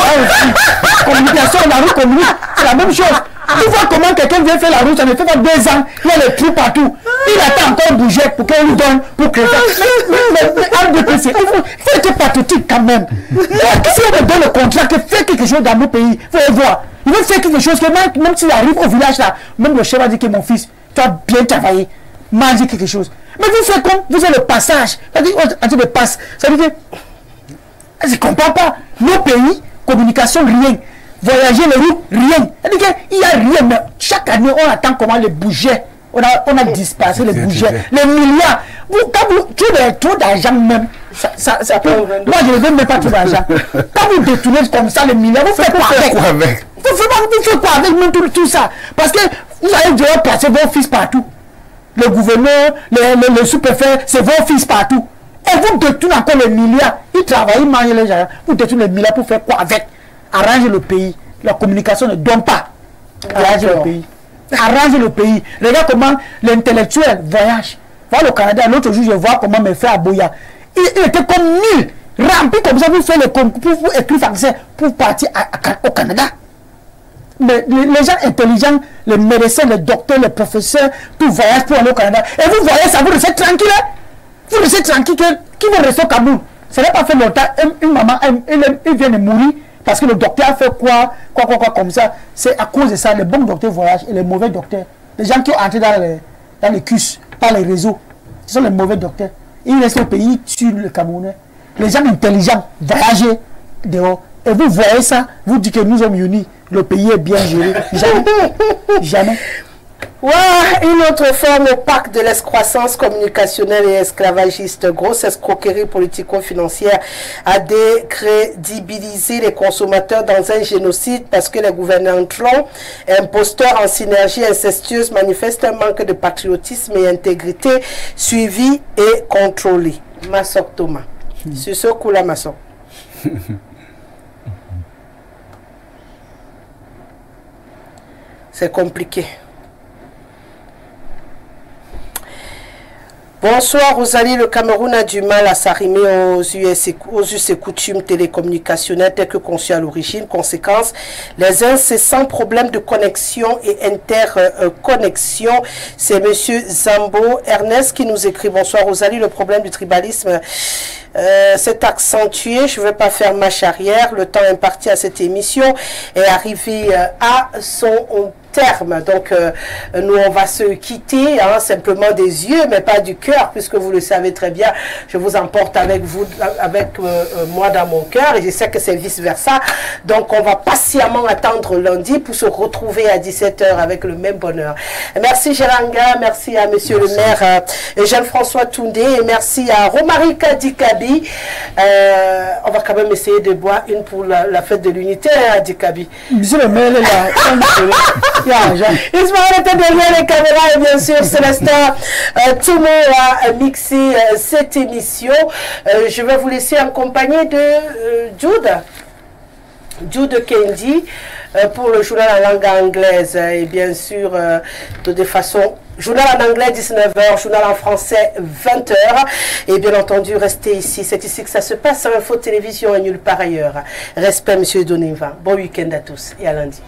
Communication, la route communique, c'est la même chose. Tu vois comment quelqu'un vient faire la route, ça ne fait pas 2 ans, il y a les trous partout. Il attend encore bouger pour qu'on lui donne, pour créer. Mais il faut être patriotique quand même. Si on me donne le contrat, que fait quelque chose dans nos pays, il faut le voir. Il veut faire quelque chose que même s'il arrive au village là, même le chef va dire que mon fils, tu as bien travaillé, manger quelque chose. Mais vous faites comme, vous avez le passage, c'est-à-dire, on te passe. Ça veut dire, je ne comprends pas. Nos pays, communication, rien. Voyager les routes, rien. C'est-à-dire qu'il n'y a rien. Mais chaque année, on attend comment les budgets. On a dispersé les budgets. Les milliards. Quand vous trouvez trop d'argent même, ça peut... Moi, je ne veux même pas trop d'argent. Quand vous détournez comme ça les milliards, vous faites quoi avec? Vous faites quoi avec même tout ça? Parce que vous allez devoir placer vos fils partout. Le gouverneur, le sous-préfet, c'est vos fils partout. Et vous détournez encore les milliards. Ils travaillent, ils mangent les gens. Vous détournez les milliards pour faire quoi avec? Arranger le pays. La communication ne donne pas. Arranger le pays. Arranger le pays. Regarde comment l'intellectuel voyage. Va au Canada. L'autre jour, je vois comment mes frères à Boya. Il était comme 1000 remplis comme ça pour faire le concours, pour écrire français, pour partir au Canada. Mais les gens intelligents, les médecins, les docteurs, les professeurs, tout voyage pour aller au Canada. Et vous voyez ça, vous restez tranquille. Vous restez tranquille. Qui va rester au Cameroun? Ça n'a pas fait longtemps. Une maman, elle vient de mourir. Parce que le docteur a fait quoi comme ça. C'est à cause de ça, les bons docteurs voyagent et les mauvais docteurs. Les gens qui ont entré dans les CUS, par les réseaux, ce sont les mauvais docteurs. Ils restent au pays, ils tuent le Camerounais. Les gens intelligents voyagent dehors. Et vous voyez ça, vous dites que nous sommes unis. Le pays est bien géré. Jamais. Jamais. Ouais, une autre forme opaque de l'escroissance communicationnelle et esclavagiste, grosse escroquerie politico-financière a décrédibilisé les consommateurs dans un génocide parce que les gouvernants imposteurs en synergie incestueuse manifestent un manque de patriotisme et intégrité suivi et contrôlé. Massok Thomas. Sur ce coup-là, Massok. C'est compliqué. Bonsoir Rosalie, le Cameroun a du mal à s'arrimer aux us et coutumes télécommunicationnelles telles que conçues à l'origine. Conséquence, les incessants problèmes de connexion et interconnexion. C'est monsieur Zambo Ernest qui nous écrit. Bonsoir Rosalie, le problème du tribalisme s'est accentué. Je ne vais pas faire marche arrière. Le temps imparti à cette émission est arrivé à son terme. Donc, nous, on va se quitter, hein, simplement des yeux, mais pas du cœur, puisque vous le savez très bien, je vous emporte avec vous, avec moi dans mon cœur, et je sais que c'est vice-versa. Donc, on va patiemment attendre lundi pour se retrouver à 17 h avec le même bonheur. Merci Géranga, merci à monsieur le maire Jean-François Toundé, et merci à Romarika Dikabi. On va quand même essayer de boire une pour la fête de l'unité, hein, Dikabi. Monsieur le maire est là. Ismaël était derrière les caméras et bien sûr Célestin tout le monde a mixé cette émission. Je vais vous laisser en compagnie de Jude Kendi pour le journal en langue anglaise et bien sûr de façon journal en anglais 19 h, journal en français 20 h et bien entendu restez ici, c'est ici que ça se passe sur Info Télévision et nulle part ailleurs. Respect monsieur Doniva, bon week-end à tous et à lundi.